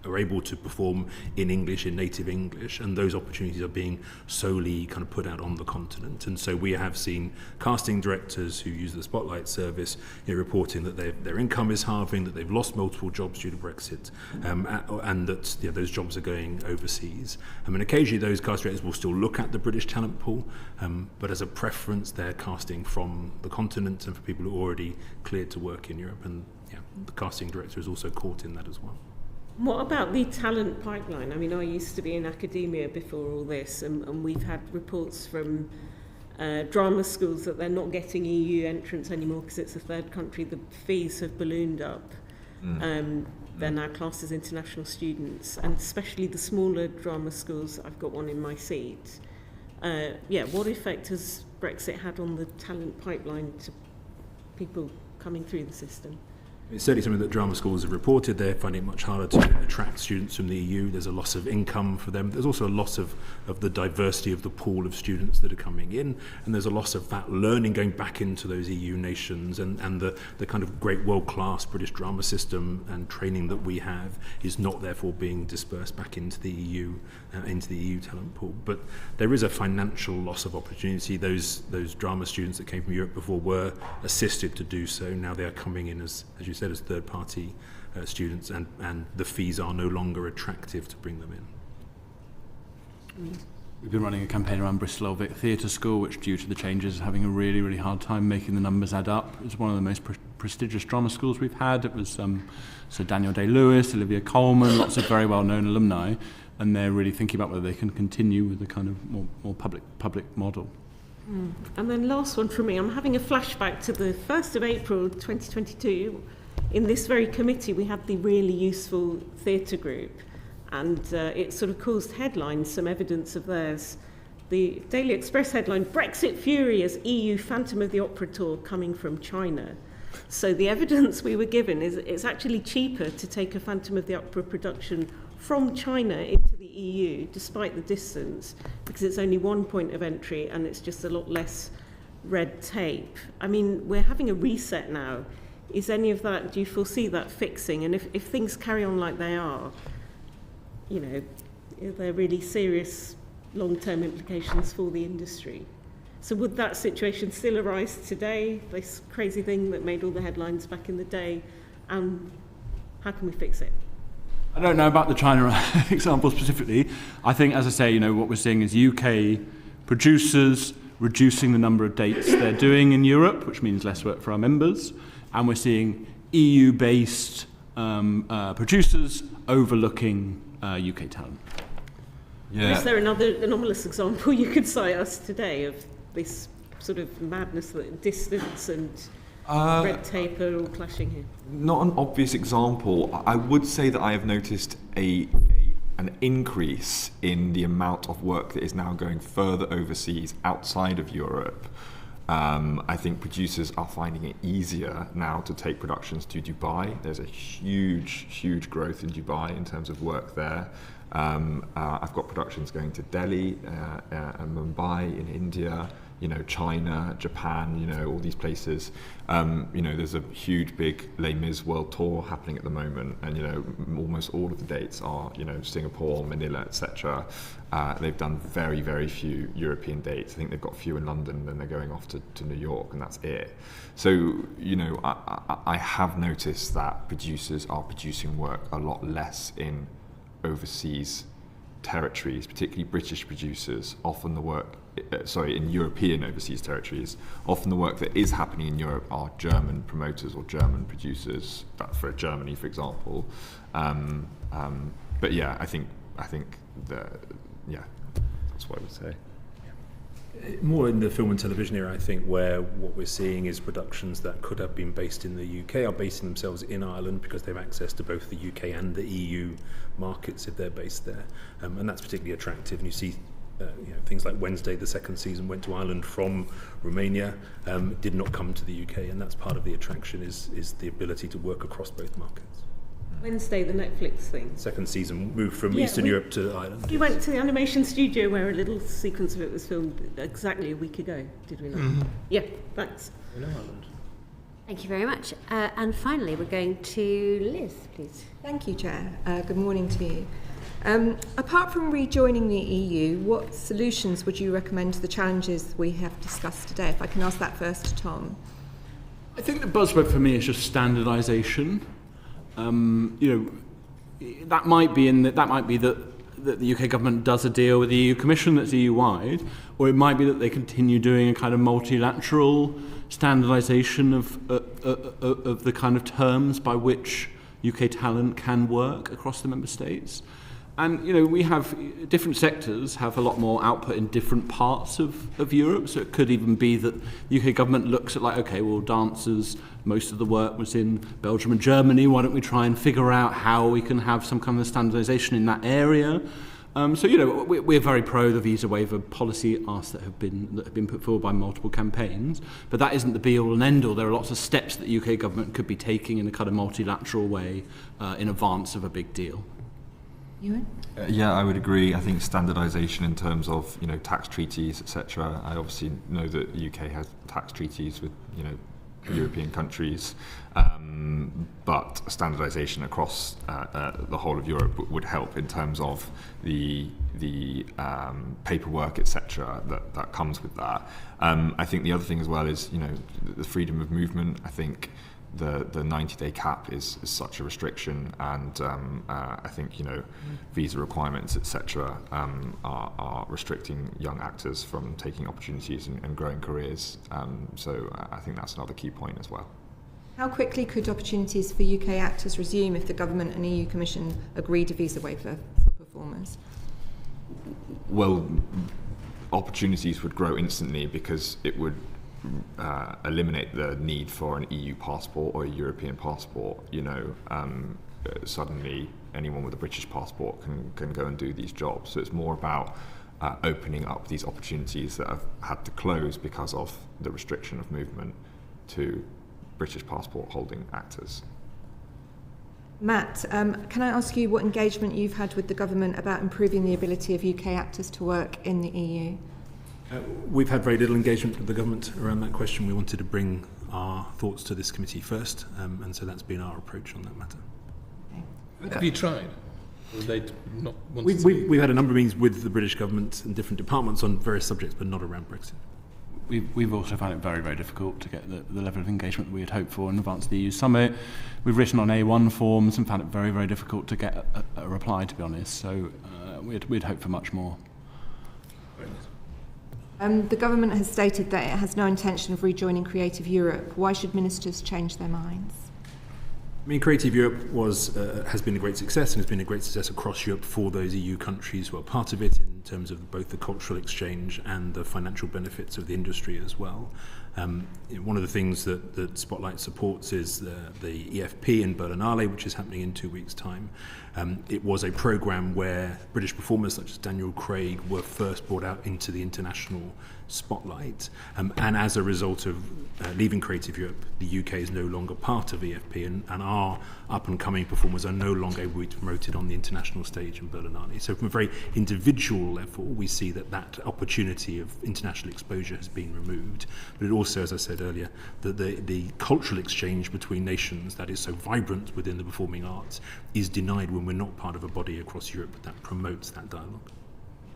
are able to perform in English, in native English, and those opportunities are being solely kind of put out on the continent. And so we have seen casting directors who use the Spotlight service reporting that their income is halving, that they've lost multiple jobs due to Brexit, and that those jobs are going overseas. I mean, occasionally those casting directors will still look at the British talent pool, but as a preference they're casting from the continent and for people who are already cleared to work in Europe, and the casting director is also caught in that as well. What about the talent pipeline? I mean, I used to be in academia before all this, and we've had reports from drama schools that they're not getting EU entrance anymore because it's a third country. The fees have ballooned up. They're now classed as international students, and especially the smaller drama schools. I've got one in my seat. What effect has Brexit had on the talent pipeline to people coming through the system? It's certainly something that drama schools have reported. They're finding it much harder to attract students from the EU. There's a loss of income for them. There's also a loss of the diversity of the pool of students that are coming in, and there's a loss of that learning going back into those EU nations, and the kind of great world-class British drama system and training that we have is not therefore being dispersed back into the EU talent pool. But there is a financial loss of opportunity. Those drama students that came from Europe before were assisted to do so. Now they are coming in as you said, as third-party students, and the fees are no longer attractive to bring them in. We've been running a campaign around Bristol Theatre School, which, due to the changes, is having a really, really hard time making the numbers add up. It's one of the most prestigious drama schools we've had. It was Sir Daniel Day-Lewis, Olivia Colman, lots of very well-known alumni, and they're really thinking about whether they can continue with the kind of more public model. And then last one from me, I'm having a flashback to the 1st of April 2022. In this very committee we had the really useful theatre group, and it sort of caused headlines, some evidence of theirs. The Daily Express headline, Brexit fury as EU Phantom of the Opera tour coming from China. So the evidence we were given is it's actually cheaper to take a Phantom of the Opera production from China into the EU, despite the distance, because it's only one point of entry and it's just a lot less red tape. I mean, we're having a reset now. Is any of that, do you foresee that fixing? And if things carry on like they are, are there really serious long-term implications for the industry? So would that situation still arise today, this crazy thing that made all the headlines back in the day? And how can we fix it? I don't know about the China example specifically. I think, as I say, what we're seeing is UK producers reducing the number of dates they're doing in Europe, which means less work for our members. and we're seeing EU-based producers overlooking UK talent. Yeah. Is there another anomalous example you could cite us today of this sort of madness, that distance and red tape are all clashing here? Not an obvious example. I would say that I have noticed an increase in the amount of work that is now going further overseas outside of Europe. I think producers are finding it easier now to take productions to Dubai. There's a huge growth in Dubai in terms of work there. I've got productions going to Delhi and Mumbai in India, China, Japan, all these places. There's a huge big Les Mis world tour happening at the moment, and almost all of the dates are Singapore, Manila, etc. They've done very few European dates. I think they've got a few in London, then they're going off to New York, and that's it. So I have noticed that producers are producing work a lot less in overseas territories, particularly British producers. Often the work, in European overseas territories, often the work that is happening in Europe are German promoters or German producers. That's for Germany, for example. But yeah, I think that's what I would say. More in the film and television era, I think, where what we're seeing is productions that could have been based in the UK are basing themselves in Ireland because they have access to both the UK and the EU markets if they're based there, and that's particularly attractive. And you see things like Wednesday, the second season, went to Ireland from Romania, did not come to the UK, and that's part of the attraction is the ability to work across both markets. Wednesday, the Netflix thing. Second season moved from Eastern Europe to Ireland. We went to the animation studio where a little sequence of it was filmed exactly a week ago, did we not? Mm-hmm. Yeah, thanks. In Ireland. Thank you very much. And finally, we're going to Liz, please. Thank you, Chair. Good morning to you. Apart from rejoining the EU, what solutions would you recommend to the challenges we have discussed today? If I can ask that first to Tom. I think the buzzword for me is just standardisation. That might be that the UK government does a deal with the EU Commission that's EU-wide, or it might be that they continue doing a kind of multilateral standardisation of the kind of terms by which UK talent can work across the member states. And, we have different sectors have a lot more output in different parts of Europe. So it could even be that the UK government looks at dancers, most of the work was in Belgium and Germany. Why don't we try and figure out how we can have some kind of standardisation in that area? We're very pro the visa waiver policy asks that have been put forward by multiple campaigns. But that isn't the be-all and end-all. There are lots of steps that the UK government could be taking in a kind of multilateral way in advance of a big deal. Euan? Yeah, I would agree. I think standardisation in terms of tax treaties, etc. I obviously know that the UK has tax treaties with European countries, but standardisation across the whole of Europe would help in terms of the paperwork, etc. that comes with that. I think the other thing as well is the freedom of movement. I think the 90-day cap is such a restriction, and I think visa requirements, etc. Are restricting young actors from taking opportunities and growing careers. So I think that's another key point as well. How quickly could opportunities for UK actors resume if the government and EU Commission agreed a visa waiver for performers? Well, opportunities would grow instantly because it would eliminate the need for an EU passport or a European passport. Suddenly anyone with a British passport can go and do these jobs. So it's more about opening up these opportunities that have had to close because of the restriction of movement to British passport holding actors. Matt, can I ask you what engagement you've had with the government about improving the ability of UK actors to work in the EU? We've had very little engagement with the government around that question. We wanted to bring our thoughts to this committee first, and so that's been our approach on that matter. Have you tried? Or they not want We've had a number of meetings with the British government and different departments on various subjects, but not around Brexit. We've also found it very, very difficult to get the level of engagement that we had hoped for in advance of the EU summit. We've written on A1 forms and found it very, very difficult to get a reply, to be honest. So we'd hoped for much more. The government has stated that it has no intention of rejoining Creative Europe. Why should ministers change their minds? I mean, Creative Europe has been a great success and has been a great success across Europe for those EU countries who are part of it in terms of both the cultural exchange and the financial benefits of the industry as well. One of the things that Spotlight supports is the EFP in Berlinale, which is happening in 2 weeks' time. It was a programme where British performers such as Daniel Craig were first brought out into the international spotlight. And as a result of leaving Creative Europe, the UK is no longer part of EFP, and our up-and-coming performers are no longer able to be promoted on the international stage in Berlinale. So from a very individual level, we see that opportunity of international exposure has been removed. But it also, as I said earlier, the cultural exchange between nations that is so vibrant within the performing arts is denied when we're not part of a body across Europe that promotes that dialogue.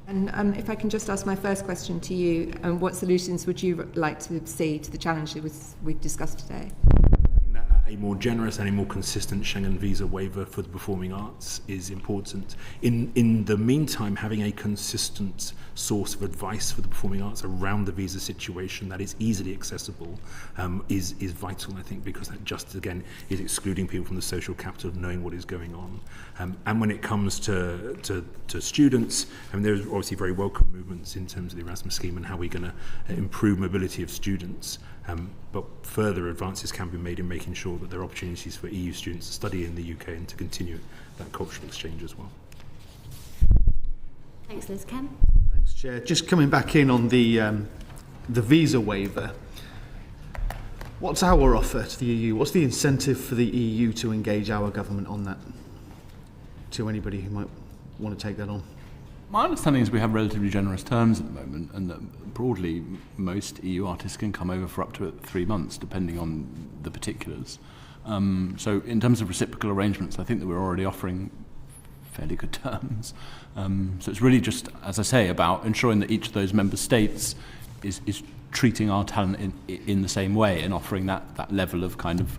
And if I can just ask my first question to you, what solutions would you like to see to the challenges we've discussed today? A more generous and a more consistent Schengen visa waiver for the performing arts is important. In the meantime, having a consistent source of advice for the performing arts around the visa situation that is easily accessible is vital, I think, because that just, again, is excluding people from the social capital of knowing what is going on. And when it comes to students, I mean, there's obviously very welcome movements in terms of the Erasmus scheme and how we're going to improve mobility of students. But further advances can be made in making sure that there are opportunities for EU students to study in the UK and to continue that cultural exchange as well. Thanks, Liz. Ken? Thanks, Chair. Just coming back in on the visa waiver. What's our offer to the EU? What's the incentive for the EU to engage our government on that? To anybody who might want to take that on. My understanding is we have relatively generous terms at the moment, and that broadly most EU artists can come over for up to 3 months, depending on the particulars. So in terms of reciprocal arrangements, I think that we're already offering fairly good terms. So it's really just, as I say, about ensuring that each of those member states is treating our talent in the same way and offering that level of kind of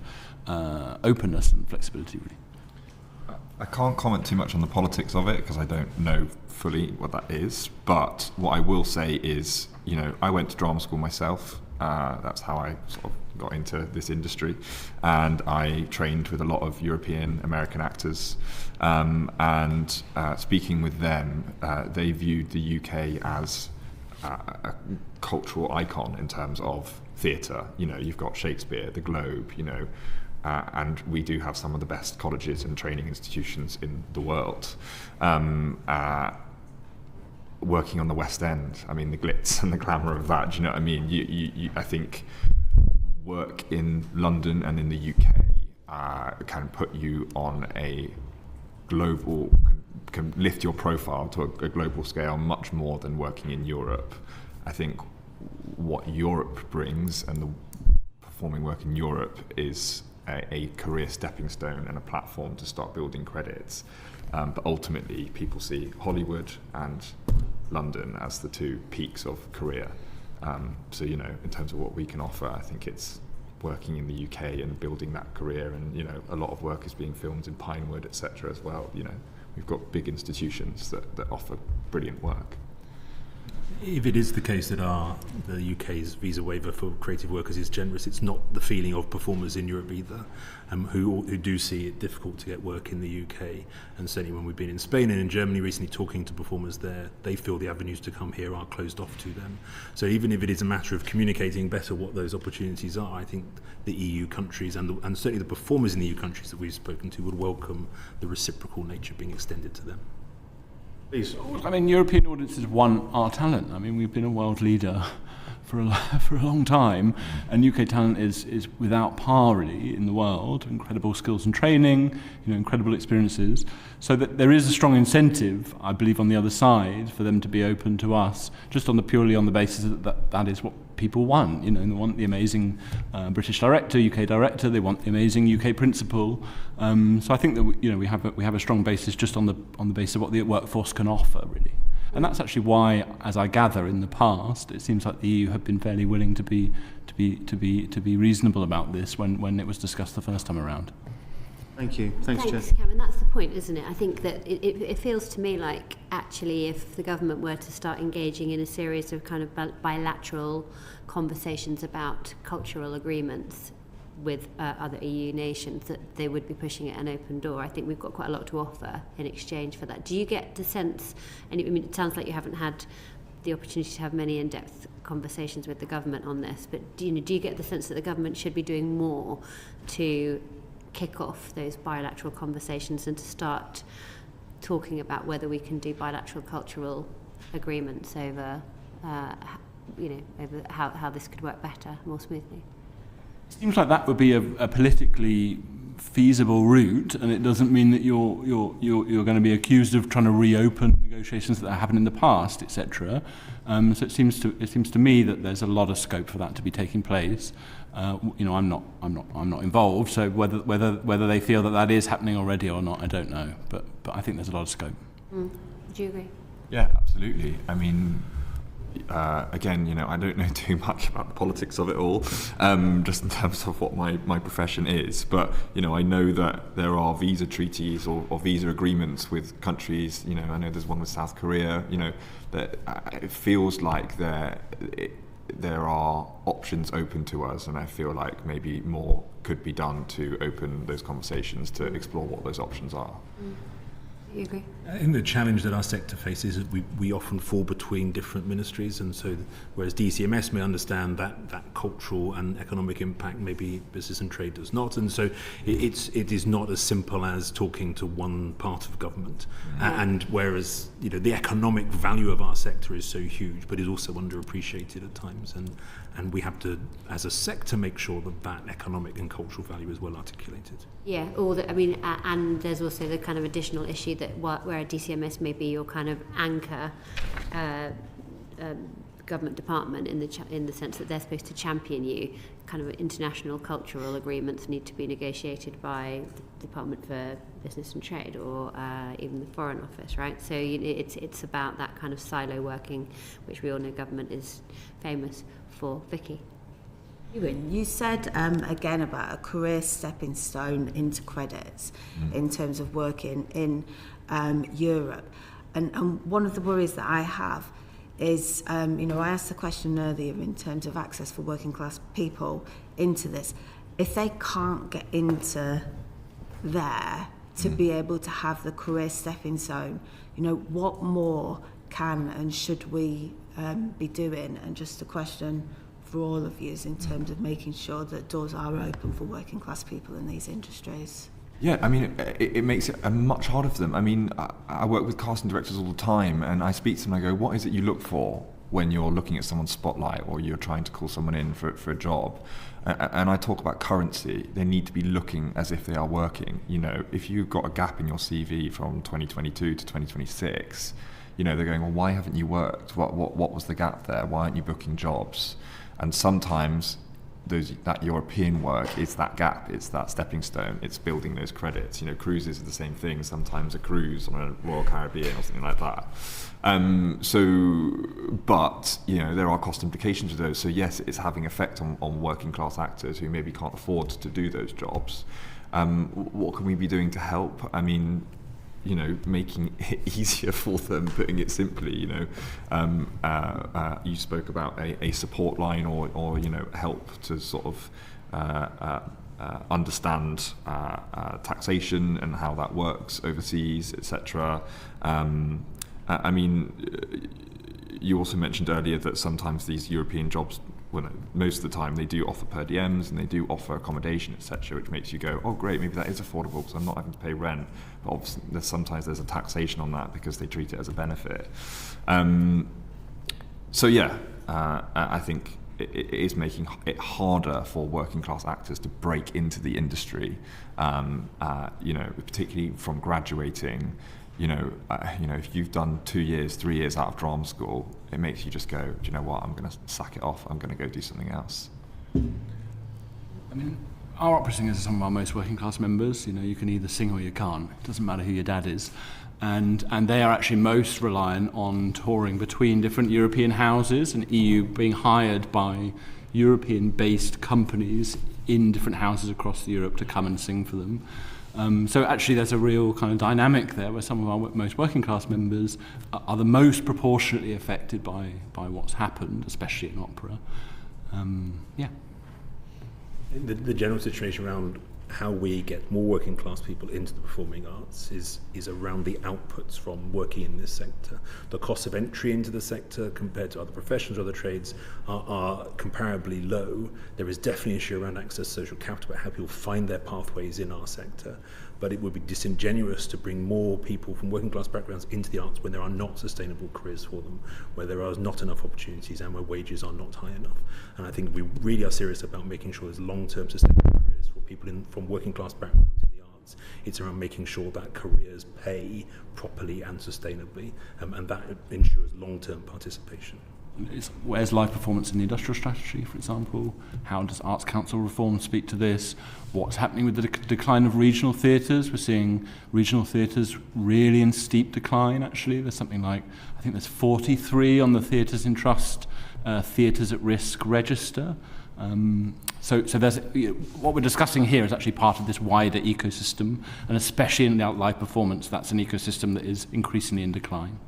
openness and flexibility, really. I can't comment too much on the politics of it because I don't know fully what that is. But what I will say is, you know, I went to drama school myself. That's how I sort of got into this industry. And I trained with a lot of European American actors. And speaking with them, they viewed the UK as a cultural icon in terms of theatre. You know, you've got Shakespeare, the Globe, you know, and we do have some of the best colleges and training institutions in the world. Working on the West End, I mean, the glitz and the glamour of that, do you know what I mean? You, I think work in London and in the UK can put you on a global, can lift your profile to a global scale much more than working in Europe. I think what Europe brings and the performing work in Europe is a career stepping stone and a platform to start building credits. But ultimately, people see Hollywood and London as the two peaks of career. So, you know, in terms of what we can offer, I think it's working in the UK and building that career. And, you know, a lot of work is being filmed in Pinewood, etc. as well. You know, we've got big institutions that offer brilliant work. If it is the case that the UK's visa waiver for creative workers is generous, it's not the feeling of performers in Europe either, who do see it difficult to get work in the UK. And certainly when we've been in Spain and in Germany recently talking to performers there, they feel the avenues to come here are closed off to them. So even if it is a matter of communicating better what those opportunities are, I think the EU countries and certainly the performers in the EU countries that we've spoken to would welcome the reciprocal nature being extended to them. Please. I mean, European audiences want our talent. I mean, we've been a world leader for a long time, and UK talent is without par really in the world. Incredible skills and training, you know, incredible experiences. So that there is a strong incentive, I believe, on the other side for them to be open to us, just purely on the basis that is what people want. You know, they want the amazing British director, UK director. They want the amazing UK principal. So I think that we have a strong basis just on the basis of what the workforce can offer, really. And that's actually why, as I gather, in the past, it seems like the EU have been fairly willing to be reasonable about this when it was discussed the first time around. Thank you. Thanks, Chair. Cameron. That's the point, isn't it? I think that it feels to me like actually if the government were to start engaging in a series of kind of bilateral conversations about cultural agreements with other EU nations, that they would be pushing at an open door. I think we've got quite a lot to offer in exchange for that. Do you get the sense, and I mean, it sounds like you haven't had the opportunity to have many in-depth conversations with the government on this, but do you get the sense that the government should be doing more to kick off those bilateral conversations and to start talking about whether we can do bilateral cultural agreements over, over how this could work better, more smoothly? It seems like that would be a politically feasible route, and it doesn't mean that you're going to be accused of trying to reopen negotiations that happened in the past, etc. So it seems to me that there's a lot of scope for that to be taking place. I'm not involved, so whether they feel that is happening already or not, I don't know. But I think there's a lot of scope. Do you agree? Yeah, absolutely. I mean, again, I don't know too much about the politics of it all, just in terms of what my profession is. But, I know that there are visa treaties or visa agreements with countries. I know there's one with South Korea, that it feels like there are options open to us, and I feel like maybe more could be done to open those conversations to explore what those options are. You agree? I think the challenge that our sector faces is we often fall between different ministries, and so whereas DCMS may understand that cultural and economic impact, maybe business and trade does not, and so it is not as simple as talking to one part of government. And whereas the economic value of our sector is so huge, but is also underappreciated at times, and we have to, as a sector, make sure that economic and cultural value is well articulated. Yeah, and there's also the kind of additional issue that where a DCMS may be your kind of anchor government department in the sense that they're supposed to champion you. Kind of international cultural agreements need to be negotiated by the Department for Business and Trade or even the Foreign Office, right? So it's about that kind of silo working, which we all know government is famous for. Vicky? Euan, you said again about a career stepping stone into credits in terms of working in Europe. And one of the worries that I have is, I asked the question earlier in terms of access for working class people into this. If they can't get into there to be able to have the career stepping stone, what more can and should we be doing? And just a question for all of you is in terms of making sure that doors are open for working class people in these industries. Yeah, I mean, it makes it much harder for them. I mean, I work with casting directors all the time, and I speak to them and I go, what is it you look for when you're looking at someone's spotlight or you're trying to call someone in for a job? And I talk about currency. They need to be looking as if they are working. If you've got a gap in your CV from 2022 to 2026, they're going, well, why haven't you worked? What was the gap there? Why aren't you booking jobs? And sometimes that European work is that gap, it's that stepping stone, it's building those credits. Cruises are the same thing. Sometimes a cruise on a Royal Caribbean or something like that. But there are cost implications of those. So yes, it's having effect on working class actors who maybe can't afford to do those jobs. What can we be doing to help? I mean, making it easier for them, putting it simply, you spoke about a support line or help to sort of understand taxation and how that works overseas, etc. I mean, you also mentioned earlier that sometimes these European jobs, most of the time they do offer per diems and they do offer accommodation, etc., which makes you go, oh great, maybe that is affordable because I'm not having to pay rent. But obviously sometimes there's a taxation on that because they treat it as a benefit. I think it is making it harder for working class actors to break into the industry, particularly from graduating. If you've done 2 years, 3 years out of drama school, it makes you just go, do you know what, I'm going to sack it off, I'm going to go do something else. I mean, our opera singers are some of our most working class members. You can either sing or you can't. It doesn't matter who your dad is. And they are actually most reliant on touring between different European houses and EU being hired by European-based companies in different houses across Europe to come and sing for them. So actually there's a real kind of dynamic there where some of our most working class members are the most proportionately affected by what's happened, especially in opera. Yeah. The general situation around how we get more working class people into the performing arts is around the outputs from working in this sector. The cost of entry into the sector compared to other professions or other trades are comparably low. There is definitely an issue around access to social capital, about how people find their pathways in our sector. But it would be disingenuous to bring more people from working class backgrounds into the arts when there are not sustainable careers for them, where there are not enough opportunities and where wages are not high enough. And I think we really are serious about making sure there's long-term sustainable careers for people from working class backgrounds in the arts. It's around making sure that careers pay properly and sustainably, and that ensures long-term participation. Where's live performance in the industrial strategy, for example? How does Arts Council reform speak to this? What's happening with the decline of regional theatres? We're seeing regional theatres really in steep decline, actually. There's something like, I think there's 43 on the Theatres in Trust, Theatres at Risk register. So there's, what we're discussing here is actually part of this wider ecosystem, and especially in the live performance, that's an ecosystem that is increasingly in decline.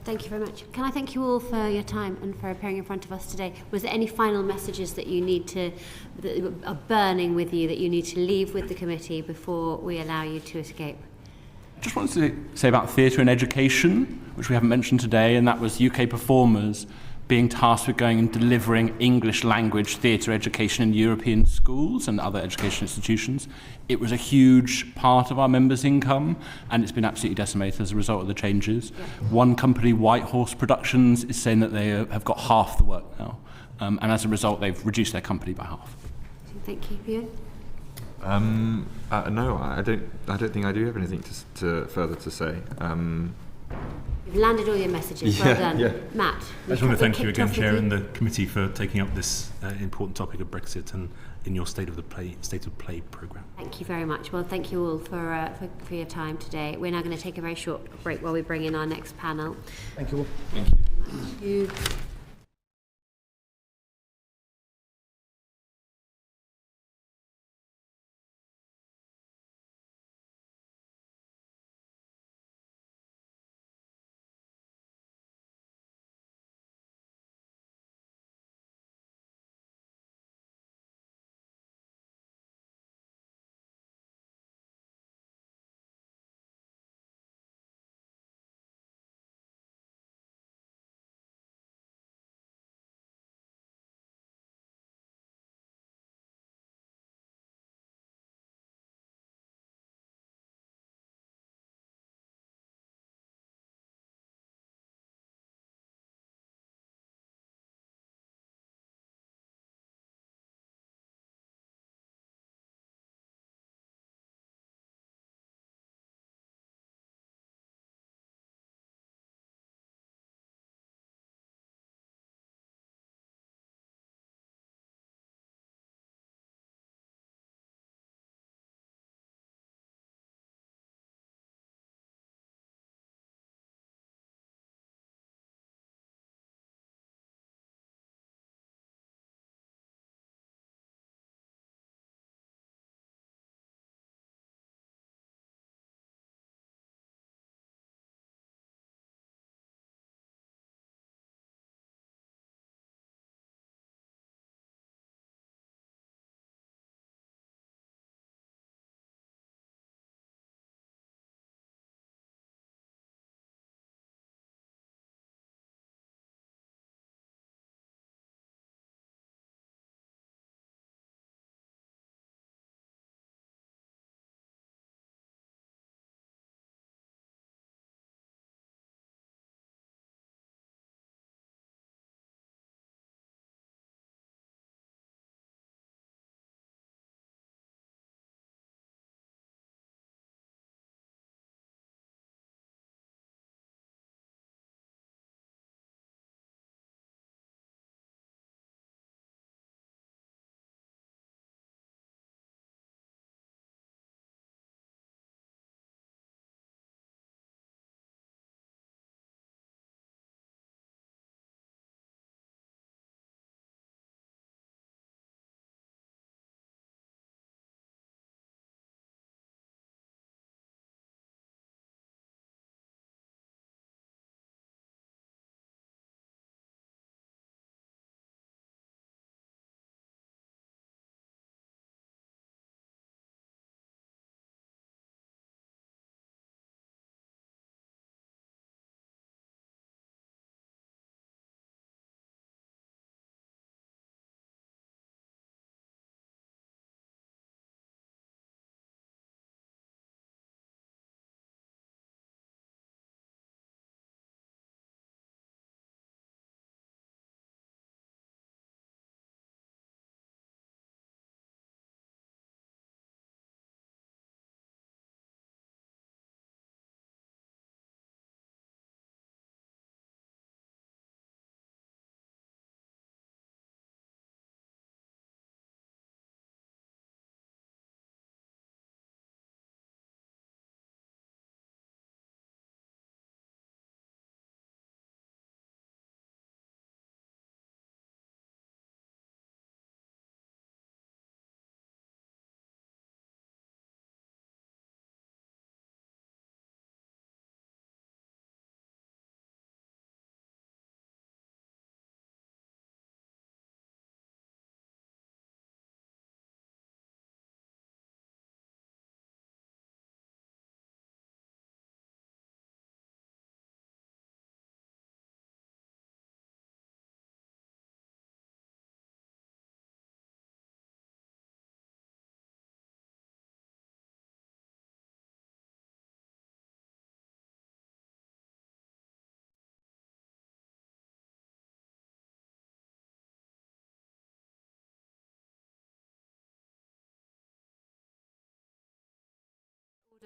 Thank you very much. Can I thank you all for your time and for appearing in front of us today? Was there any final messages that you need that are burning with you, that you need to leave with the committee before we allow you to escape? I just wanted to say about theatre and education, which we haven't mentioned today, and that was UK performers being tasked with going and delivering English language theatre education in European schools and other education institutions. It was a huge part of our members' income, and it's been absolutely decimated as a result of the changes. Yeah. One company, Whitehorse Productions, is saying that they have got half the work now, and as a result they've reduced their company by half. Thank you. Euan? No, I don't think I do have anything to further to say. You've landed all your messages. Well done. Yeah. Matt. I just want to thank you again, Chair, and the committee for taking up this important topic of Brexit and in your State of Play programme. Thank you very much. Well, thank you all for your time today. We're now going to take a very short break while we bring in our next panel. Thank you all. Thank you.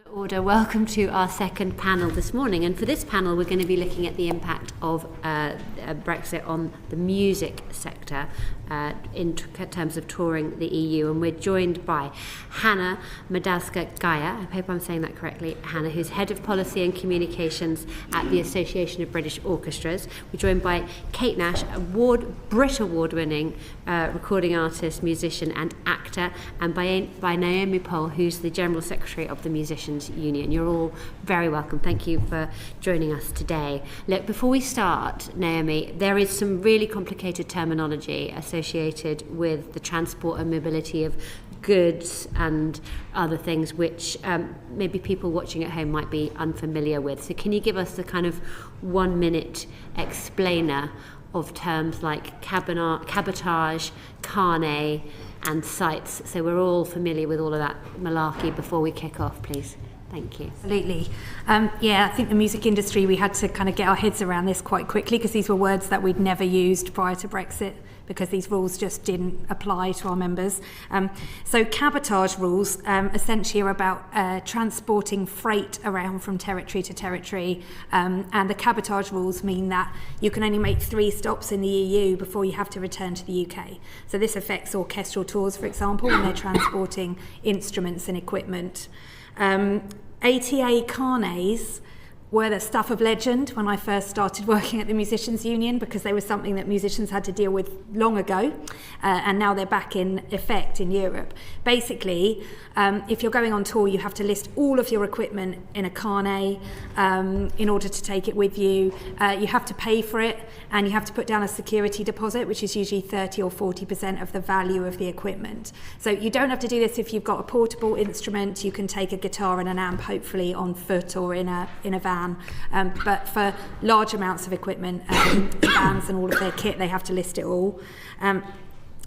Order. Welcome to our second panel this morning, and for this panel we're going to be looking at the impact of Brexit on the music sector in terms of touring the EU, and we're joined by Hanna Madalska-Gayer, I hope I'm saying that correctly, Hanna, who's Head of Policy and Communications at the Association of British Orchestras. We're joined by Kate Nash, Brit Award-winning recording artist, musician and actor, and by Naomi Pohl, who's the General Secretary of the Musicians Union. You're all very welcome. Thank you for joining us today. Look, before we start, Naomi, there is some really complicated terminology associated with the transport and mobility of goods and other things which maybe people watching at home might be unfamiliar with. So can you give us the kind of 1-minute explainer of terms like cabotage, carnet and sites, so we're all familiar with all of that malarkey before we kick off, please? Thank you. Absolutely. I think the music industry, we had to kind of get our heads around this quite quickly because these were words that we'd never used prior to Brexit because these rules just didn't apply to our members. So cabotage rules essentially are about transporting freight around from territory to territory, and the cabotage rules mean that you can only make 3 stops in the EU before you have to return to the UK. So this affects orchestral tours, for example, when they're transporting instruments and equipment. ATA carnets were the stuff of legend when I first started working at the Musicians Union because they were something that musicians had to deal with long ago, and now they're back in effect in Europe. Basically, if you're going on tour, you have to list all of your equipment in a carnet in order to take it with you. You have to pay for it, and you have to put down a security deposit, which is usually 30 or 40% of the value of the equipment. So you don't have to do this if you've got a portable instrument. You can take a guitar and an amp, hopefully on foot or in a van. But for large amounts of equipment, bands and all of their kit, they have to list it all.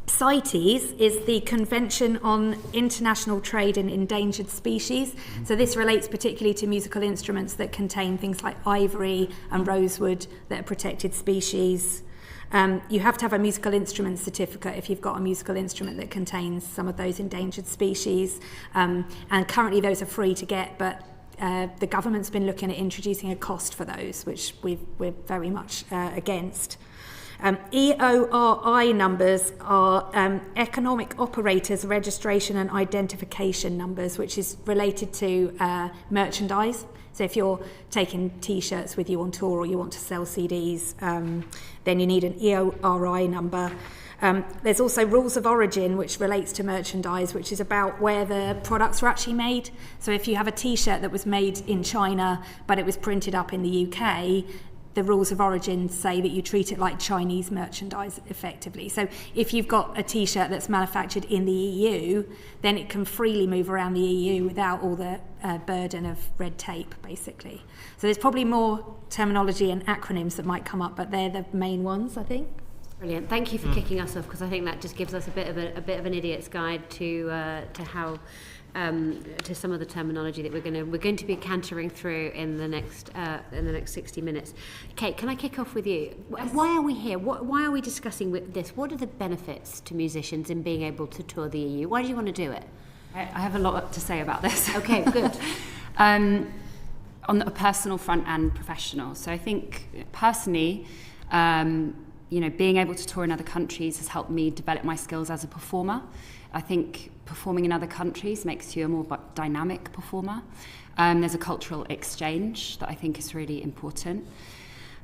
CITES is the Convention on International Trade in Endangered Species. So this relates particularly to musical instruments that contain things like ivory and rosewood that are protected species. You have to have a musical instrument certificate if you've got a musical instrument that contains some of those endangered species. And currently those are free to get, but the government's been looking at introducing a cost for those, which we're very much against. EORI numbers are Economic Operators Registration and Identification numbers, which is related to merchandise. So if you're taking T-shirts with you on tour or you want to sell CDs, then you need an EORI number. There's also rules of origin, which relates to merchandise, which is about where the products were actually made. So if you have a T-shirt that was made in China, but it was printed up in the UK, the rules of origin say that you treat it like Chinese merchandise effectively. So if you've got a T-shirt that's manufactured in the EU, then it can freely move around the EU without all the burden of red tape, basically. So there's probably more terminology and acronyms that might come up, but they're the main ones, I think. Brilliant. Thank you for kicking us off, because I think that just gives us a bit of an idiot's guide to how to some of the terminology that we're going to be cantering through in the next 60 minutes. Kate, can I kick off with you? Why are we here? Why are we discussing this? What are the benefits to musicians in being able to tour the EU? Why do you want to do it? I have a lot to say about this. Okay, good. On a personal front and professional. So I think personally, being able to tour in other countries has helped me develop my skills as a performer. I think performing in other countries makes you a more dynamic performer. There's a cultural exchange that I think is really important.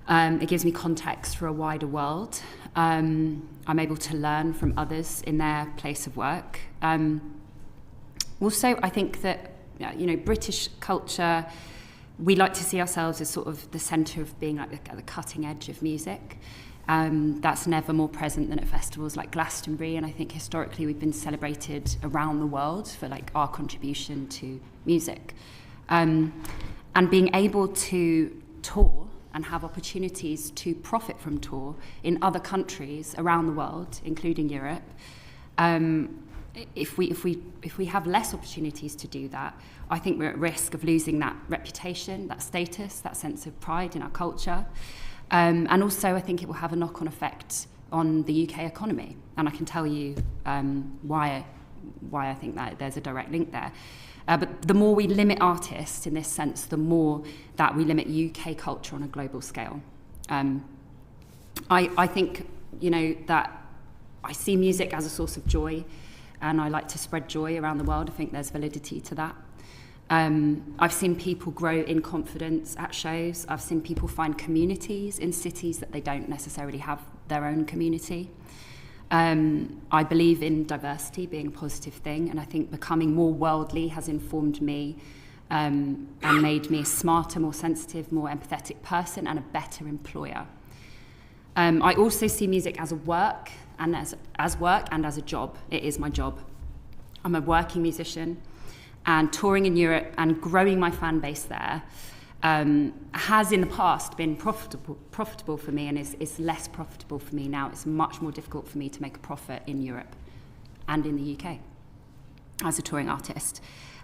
It gives me context for a wider world. I'm able to learn from others in their place of work. Also, I think that British culture, we like to see ourselves as sort of the centre of being like at the cutting edge of music. That's never more present than at festivals like Glastonbury, and I think historically we've been celebrated around the world for like our contribution to music. And being able to tour and have opportunities to profit from tour in other countries around the world, including Europe, if we have less opportunities to do that, I think we're at risk of losing that reputation, that status, that sense of pride in our culture. And also, I think it will have a knock-on effect on the UK economy. And I can tell you why I think that there's a direct link there. But the more we limit artists in this sense, the more that we limit UK culture on a global scale. I think, that I see music as a source of joy, and I like to spread joy around the world. I think there's validity to that. I've seen people grow in confidence at shows. I've seen people find communities in cities that they don't necessarily have their own community. I believe in diversity being a positive thing, and I think becoming more worldly has informed me and made me a smarter, more sensitive, more empathetic person and a better employer. I also see music as a work and as work and as a job. It is my job. I'm a working musician, and touring in Europe and growing my fan base there has in the past been profitable for me, and is less profitable for me now. It's much more difficult for me to make a profit in Europe and in the UK as a touring artist.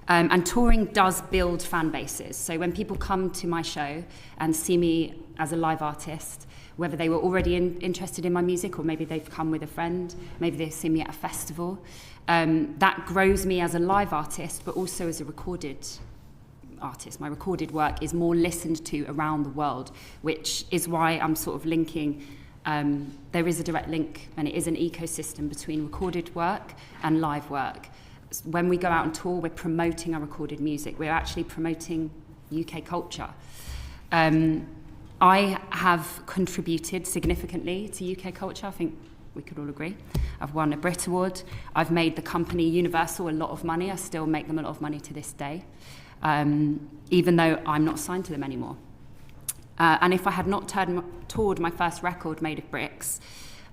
And touring does build fan bases. So when people come to my show and see me as a live artist, whether they were already interested in my music, or maybe they've come with a friend, maybe they've seen me at a festival, that grows me as a live artist, but also as a recorded artist. My recorded work is more listened to around the world, which is why I'm sort of linking, there is a direct link, and it is an ecosystem between recorded work and live work. When we go out and tour, we're promoting our recorded music. We're actually promoting UK culture. I have contributed significantly to UK culture. I think we could all agree. I've won a Brit Award. I've made the company Universal a lot of money. I still make them a lot of money to this day, even though I'm not signed to them anymore. And if I had not toured my first record, Made of Bricks,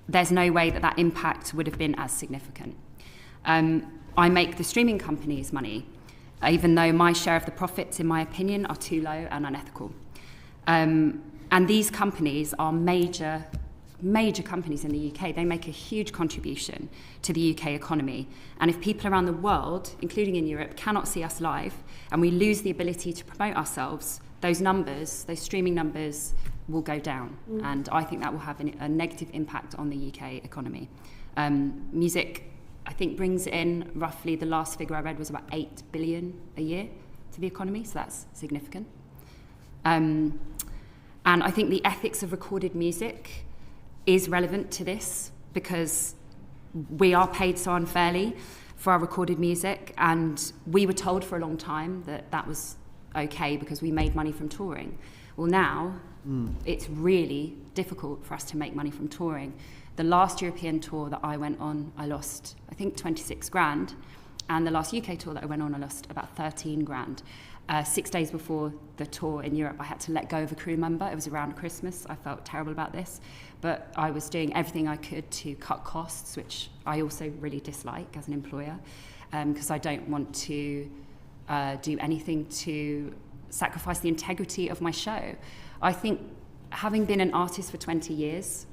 there's no way that impact would have been as significant. I make the streaming companies money, even though my share of the profits, in my opinion, are too low and unethical. And these companies are major companies in the UK. They make a huge contribution to the UK economy. And if people around the world, including in Europe, cannot see us live, and we lose the ability to promote ourselves, those numbers, those streaming numbers, will go down. And I think that will have a negative impact on the UK economy. Music, I think, brings in roughly, the last figure I read was about 8 billion a year to the economy, so that's significant. And I think the ethics of recorded music is relevant to this, because we are paid so unfairly for our recorded music, and we were told for a long time that was okay because we made money from touring. Well, now it's really difficult for us to make money from touring. The last European tour that I went on, I lost, I think, 26 grand. And the last UK tour that I went on, I lost about 13 grand. 6 days before the tour in Europe, I had to let go of a crew member. It was around Christmas. I felt terrible about this. But I was doing everything I could to cut costs, which I also really dislike as an employer, because I don't want to do anything to sacrifice the integrity of my show. I think, having been an artist for 20 years,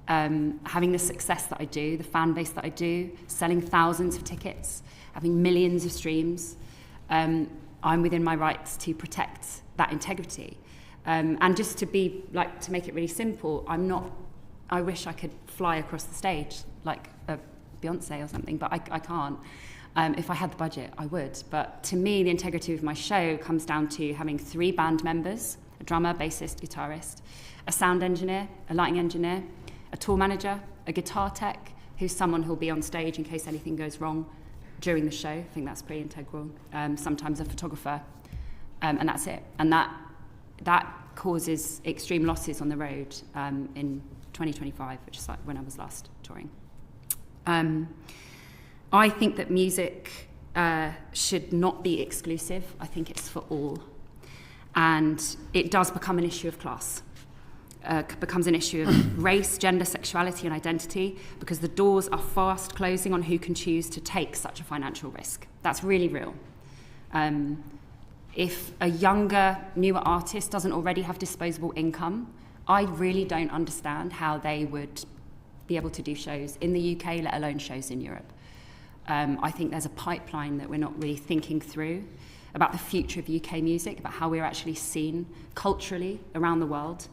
having the success that I do, the fan base that I do, selling thousands of tickets, having millions of streams, I'm within my rights to protect that integrity. And just to make it really simple, I wish I could fly across the stage like a Beyonce or something, but I can't. If I had the budget, I would. But to me, the integrity of my show comes down to having 3 band members, a drummer, bassist, guitarist, a sound engineer, a lighting engineer, a tour manager, a guitar tech, who's someone who'll be on stage in case anything goes wrong during the show. I think that's pretty integral. Sometimes a photographer, and that's it. And that causes extreme losses on the road in 2025, which is like when I was last touring. I think that music should not be exclusive. I think it's for all. And it does become an issue of class. Becomes an issue of race, gender, sexuality and identity, because the doors are fast closing on who can choose to take such a financial risk. That's really real. If a younger, newer artist doesn't already have disposable income, I really don't understand how they would be able to do shows in the UK, let alone shows in Europe. I think there's a pipeline that we're not really thinking through about the future of UK music, about how we're actually seen culturally around the world.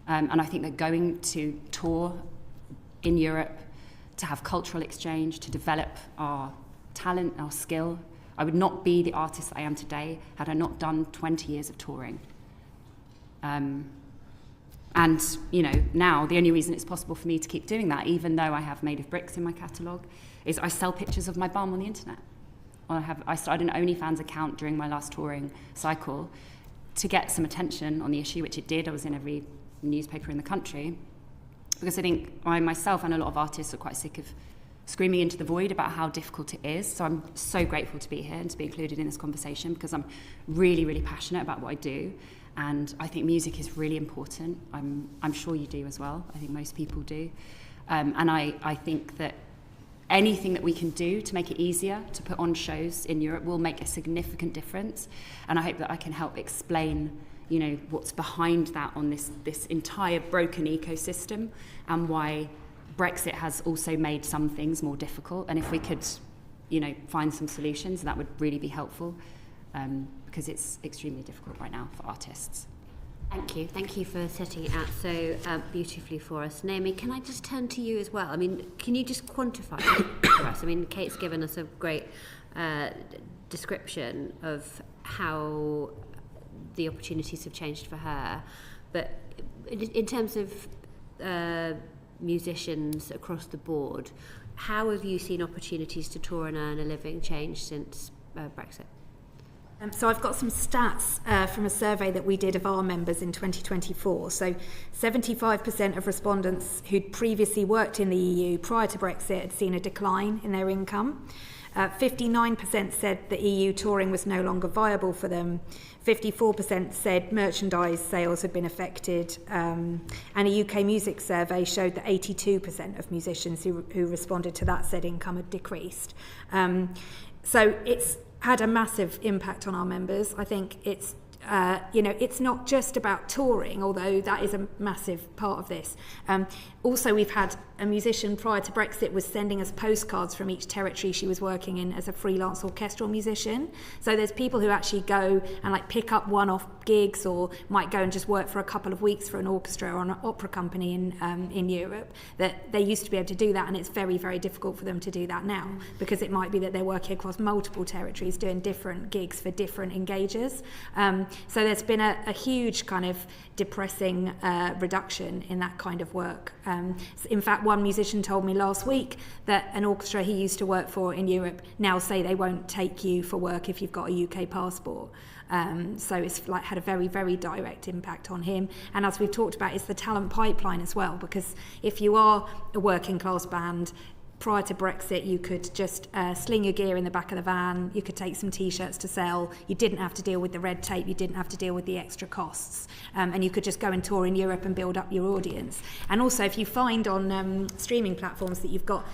And I think that going to tour in Europe, to have cultural exchange, to develop our talent, our skill, I would not be the artist that I am today had I not done 20 years of touring. And, you know, now the only reason it's possible for me to keep doing that, even though I have Made of Bricks in my catalogue, is I sell pictures of my bum on the internet. I started an OnlyFans account during my last touring cycle to get some attention on the issue, which it did. I was in every newspaper in the country, because I think I myself and a lot of artists are quite sick of screaming into the void about how difficult it is. So I'm so grateful to be here and to be included in this conversation, because I'm really, really passionate about what I do. And I think music is really important. I'm sure you do as well. I think most people do. And I think that anything that we can do to make it easier to put on shows in Europe will make a significant difference. And I hope that I can help explain, you know, what's behind that on this entire broken ecosystem, and why Brexit has also made some things more difficult. And if we could, you know, find some solutions, that would really be helpful, because it's extremely difficult right now for artists. Thank you for setting it out so beautifully for us. Naomi, can I just turn to you as well? I mean, can you just quantify it for us? I mean, Kate's given us a great description of how the opportunities have changed for her, but in terms of musicians across the board, how have you seen opportunities to tour and earn a living change since Brexit? So I've got some stats from a survey that we did of our members in 2024. So 75% of respondents who'd previously worked in the EU prior to Brexit had seen a decline in their income. 59% said the EU touring was no longer viable for them. 54% said merchandise sales had been affected. And a UK music survey showed that 82% of musicians who responded to that said income had decreased. So it's had a massive impact on our members. I think it's it's not just about touring, although that is a massive part of this. Also, we've had a musician prior to Brexit was sending us postcards from each territory she was working in as a freelance orchestral musician. So there's people who actually go and like pick up one-off gigs, or might go and just work for a couple of weeks for an orchestra or an opera company in Europe. That they used to be able to do that, and it's very, very difficult for them to do that now, because it might be that they're working across multiple territories doing different gigs for different engagers. So there's been a huge kind of depressing reduction in that kind of work. In fact, one musician told me last week that an orchestra he used to work for in Europe now say they won't take you for work if you've got a UK passport. So it's like had a very, very direct impact on him. And as we've talked about, it's the talent pipeline as well, because if you are a working class band, prior to Brexit, you could just sling your gear in the back of the van, you could take some t-shirts to sell, you didn't have to deal with the red tape, you didn't have to deal with the extra costs, and you could just go and tour in Europe and build up your audience. And also, if you find on streaming platforms that you've got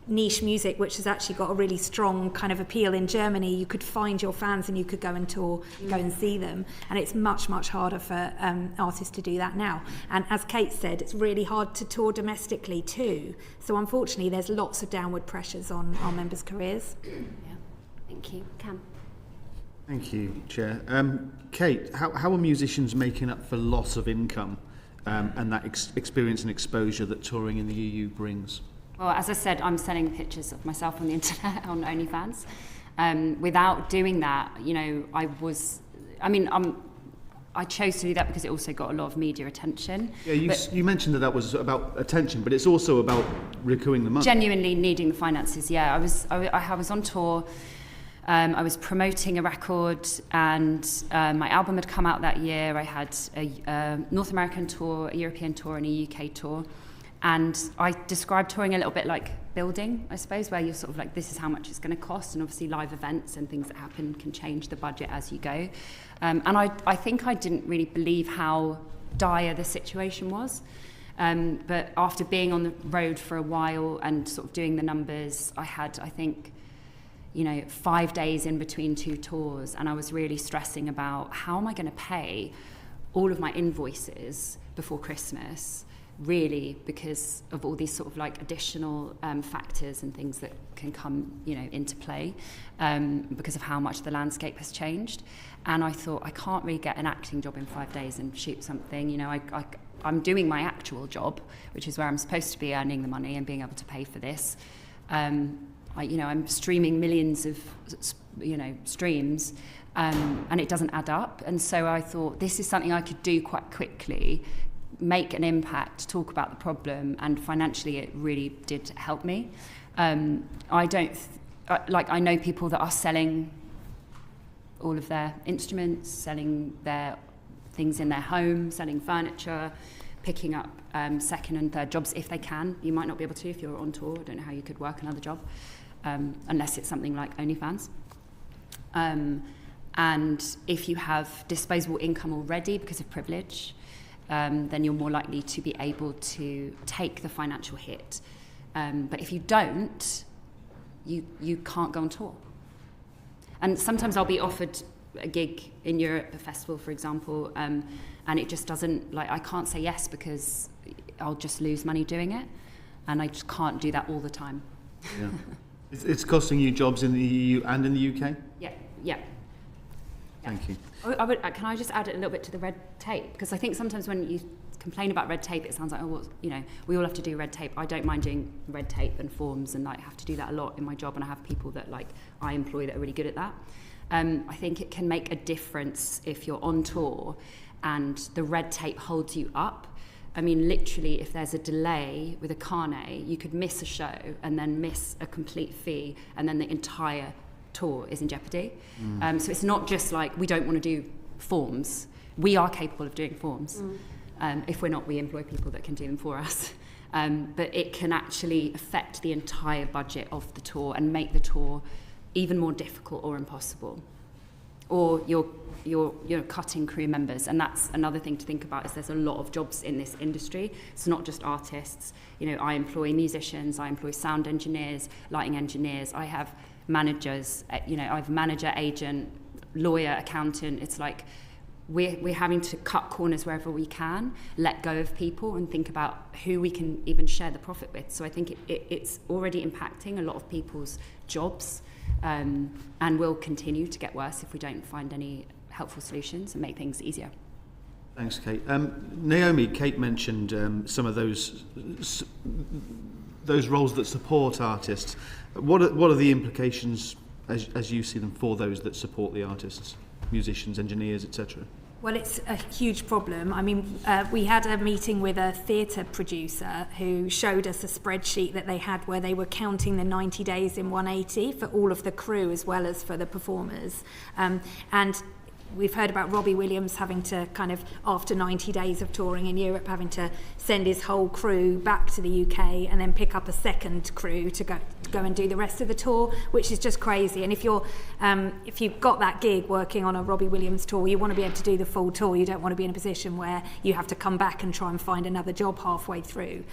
niche music which has actually got a really strong kind of appeal in Germany, you could find your fans and you could go and tour, go and see them. And it's much, much harder for artists to do that now. And as Kate said, it's really hard to tour domestically too. So unfortunately, there's lots of downward pressures on our members' careers. Yeah. Thank you. Cam. Thank you, Chair. Kate, how are musicians making up for loss of income and that experience and exposure that touring in the EU brings? Well, as I said, I'm selling pictures of myself on the internet on OnlyFans. Without doing that, I chose to do that because it also got a lot of media attention. Yeah, you mentioned that was about attention, but it's also about recouping the money. Genuinely needing the finances, yeah. I was on tour. I was promoting a record, and my album had come out that year. I had a North American tour, a European tour, and a UK tour. And I described touring a little bit like building, I suppose, where you're sort of like, this is how much it's going to cost. And obviously live events and things that happen can change the budget as you go. And I think I didn't really believe how dire the situation was. But after being on the road for a while and sort of doing the numbers, I had, I think, 5 days in between two tours. And I was really stressing about how am I going to pay all of my invoices before Christmas, really, because of all these sort of like additional factors and things that can come into play because of how much the landscape has changed. And I thought, I can't really get an acting job in 5 days and shoot something. I'm doing my actual job, which is where I'm supposed to be earning the money and being able to pay for this. I'm streaming millions of streams, and it doesn't add up. And so I thought this is something I could do quite quickly, make an impact, talk about the problem, and financially it really did help me. I know people that are selling all of their instruments, selling their things in their home, selling furniture, picking up second and third jobs if they can. You might not be able to if you're on tour. I don't know how you could work another job, unless it's something like OnlyFans. And if you have disposable income already because of privilege, then you're more likely to be able to take the financial hit. But if you don't, you can't go on tour. And sometimes I'll be offered a gig in Europe, a festival, for example, and it just doesn't, I can't say yes because I'll just lose money doing it, and I just can't do that all the time. Yeah. It's costing you jobs in the EU and in the UK? Yeah. Thank you. Can I just add a little bit to the red tape? Because I think sometimes when you complain about red tape, it sounds like, we all have to do red tape. I don't mind doing red tape and forms, and I have to do that a lot in my job, and I have people that I employ that are really good at that. I think it can make a difference if you're on tour and the red tape holds you up. I mean, literally, if there's a delay with a carnet, you could miss a show and then miss a complete fee, and then the entire tour is in jeopardy. So it's not just we don't want to do forms. We are capable of doing forms. If we're not, we employ people that can do them for us. But it can actually affect the entire budget of the tour and make the tour even more difficult or impossible. Or you're cutting crew members, and that's another thing to think about. Is there's a lot of jobs in this industry. It's not just artists. I employ musicians, I employ sound engineers, lighting engineers. I have managers. I have a manager, agent, lawyer, accountant. It's we're having to cut corners wherever we can, let go of people, and think about who we can even share the profit with. So I think it's already impacting a lot of people's jobs, and will continue to get worse if we don't find any helpful solutions and make things easier. Thanks, Kate. Naomi, Kate mentioned some of those roles that support artists. What are the implications, as you see them, for those that support the artists? Musicians, engineers, etc.? Well, it's a huge problem. I mean, we had a meeting with a theatre producer who showed us a spreadsheet that they had where they were counting the 90 days in 180 for all of the crew as well as for the performers. And we've heard about Robbie Williams having to after 90 days of touring in Europe, having to send his whole crew back to the UK and then pick up a second crew to go and do the rest of the tour, which is just crazy. And if you've got that gig working on a Robbie Williams tour, you want to be able to do the full tour. You don't want to be in a position where you have to come back and try and find another job halfway through.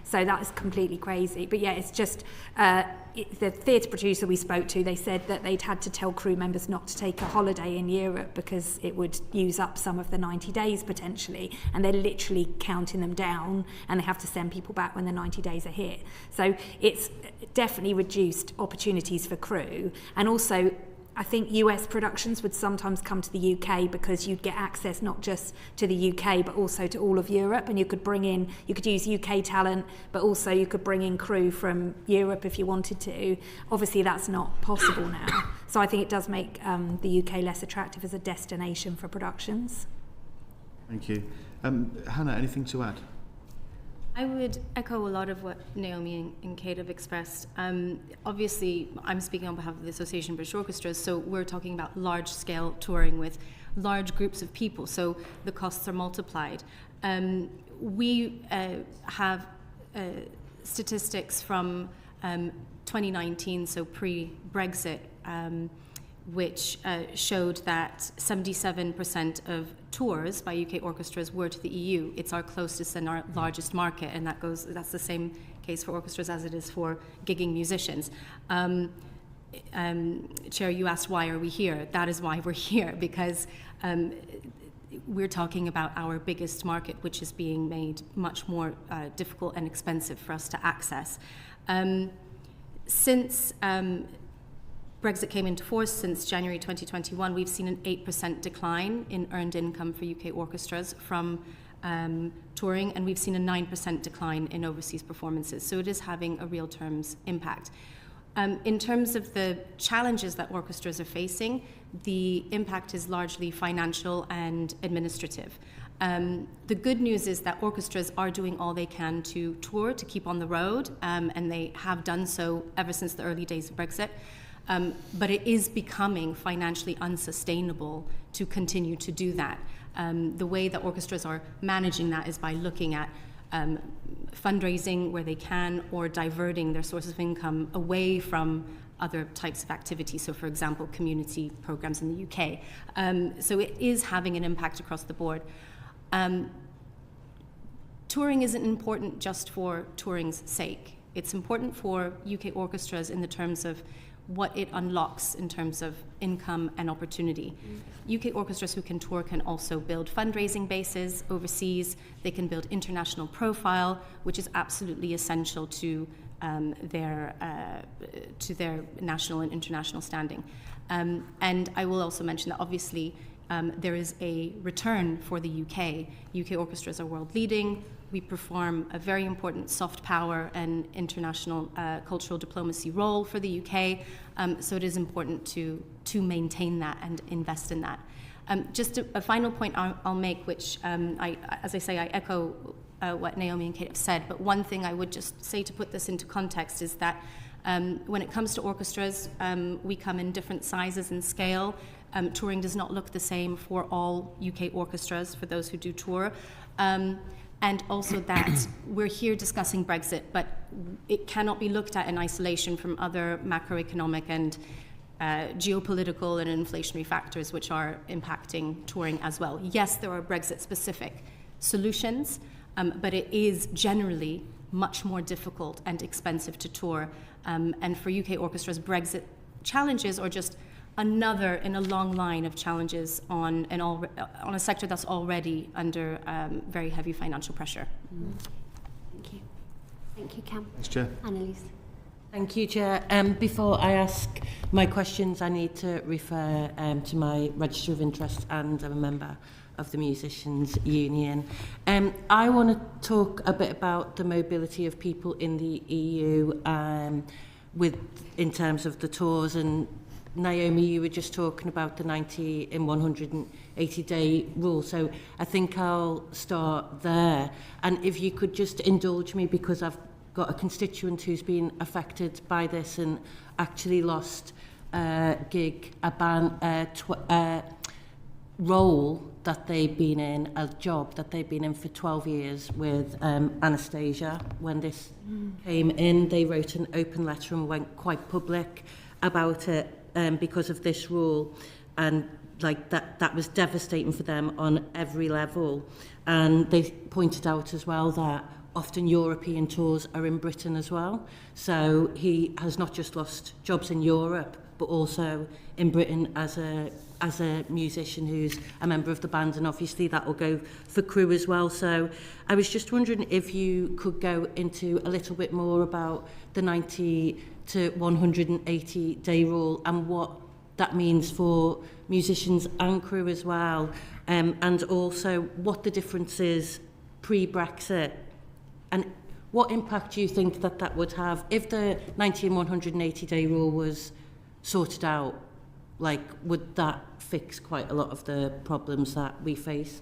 So that is completely crazy. But yeah, it's just the theatre producer we spoke to, they said that they'd had to tell crew members not to take a holiday in Europe because it would use up some of the 90 days potentially, and they're literally counting them down, and they have to send people back when the 90 days are hit. So it's definitely reduced opportunities for crew. And also, I think US productions would sometimes come to the UK because you'd get access not just to the UK but also to all of Europe, and you could use UK talent, but also you could bring in crew from Europe if you wanted to. Obviously that's not possible now. So I think it does make the UK less attractive as a destination for productions. Thank you. Hanna, anything to add? I would echo a lot of what Naomi and Kate have expressed. Obviously, I'm speaking on behalf of the Association of British Orchestras, so we're talking about large-scale touring with large groups of people, so the costs are multiplied. We have statistics from 2019, so pre-Brexit, which showed that 77% of tours by UK orchestras were to the EU. It's our closest and our largest market, and that's the same case for orchestras as it is for gigging musicians. Chair, you asked why are we here? That is why we're here, because we're talking about our biggest market, which is being made much more difficult and expensive for us to access. Since Brexit came into force, since January 2021, we've seen an 8% decline in earned income for UK orchestras from touring, and we've seen a 9% decline in overseas performances. So it is having a real terms impact. In terms of the challenges that orchestras are facing, the impact is largely financial and administrative. The good news is that orchestras are doing all they can to tour, to keep on the road, and they have done so ever since the early days of Brexit. But it is becoming financially unsustainable to continue to do that. The way that orchestras are managing that is by looking at fundraising where they can, or diverting their sources of income away from other types of activities. So, for example, community programs in the UK. So it is having an impact across the board. Touring isn't important just for touring's sake. It's important for UK orchestras in the terms of what it unlocks in terms of income and opportunity. UK orchestras who can tour can also build fundraising bases overseas. They can build international profile, which is absolutely essential to their national and international standing. And I will also mention that obviously there is a return for the UK. UK orchestras are world leading. We perform a very important soft power and international cultural diplomacy role for the UK. So it is important to maintain that and invest in that. Just a final point I'll make, which as I say, I echo what Naomi and Kate have said, but one thing I would just say to put this into context is that when it comes to orchestras, we come in different sizes and scale. Touring does not look the same for all UK orchestras, for those who do tour. And also that we're here discussing Brexit, but it cannot be looked at in isolation from other macroeconomic and geopolitical and inflationary factors which are impacting touring as well. Yes, there are Brexit-specific solutions, but it is generally much more difficult and expensive to tour. And for UK orchestras, Brexit challenges are just another in a long line of challenges on a sector that's already under very heavy financial pressure. Thank you. Thank you, Cam. Thanks, Chair. Annalise. Thank you, Chair. Before I ask my questions, I need to refer to my register of interest, and I'm a member of the Musicians' Union. I want to talk a bit about the mobility of people in the EU in terms of the tours. And Naomi, you were just talking about the 90 in 180-day rule, so I think I'll start there. And if you could just indulge me, because I've got a constituent who's been affected by this and actually lost a gig, role that they've been in, a job that they've been in for 12 years with Anastasia. When this came in, they wrote an open letter and went quite public about it. Because of this rule, and like that was devastating for them on every level. And they pointed out as well that often European tours are in Britain as well. So he has not just lost jobs in Europe, but also in Britain as a musician who's a member of the band, and obviously that will go for crew as well. So I was just wondering if you could go into a little bit more about the 90 to 180-day rule and what that means for musicians and crew as well, and also what the difference is pre-Brexit, and what impact do you think that would have if the 90 and 180-day rule was sorted out? Like, would that fix quite a lot of the problems that we face?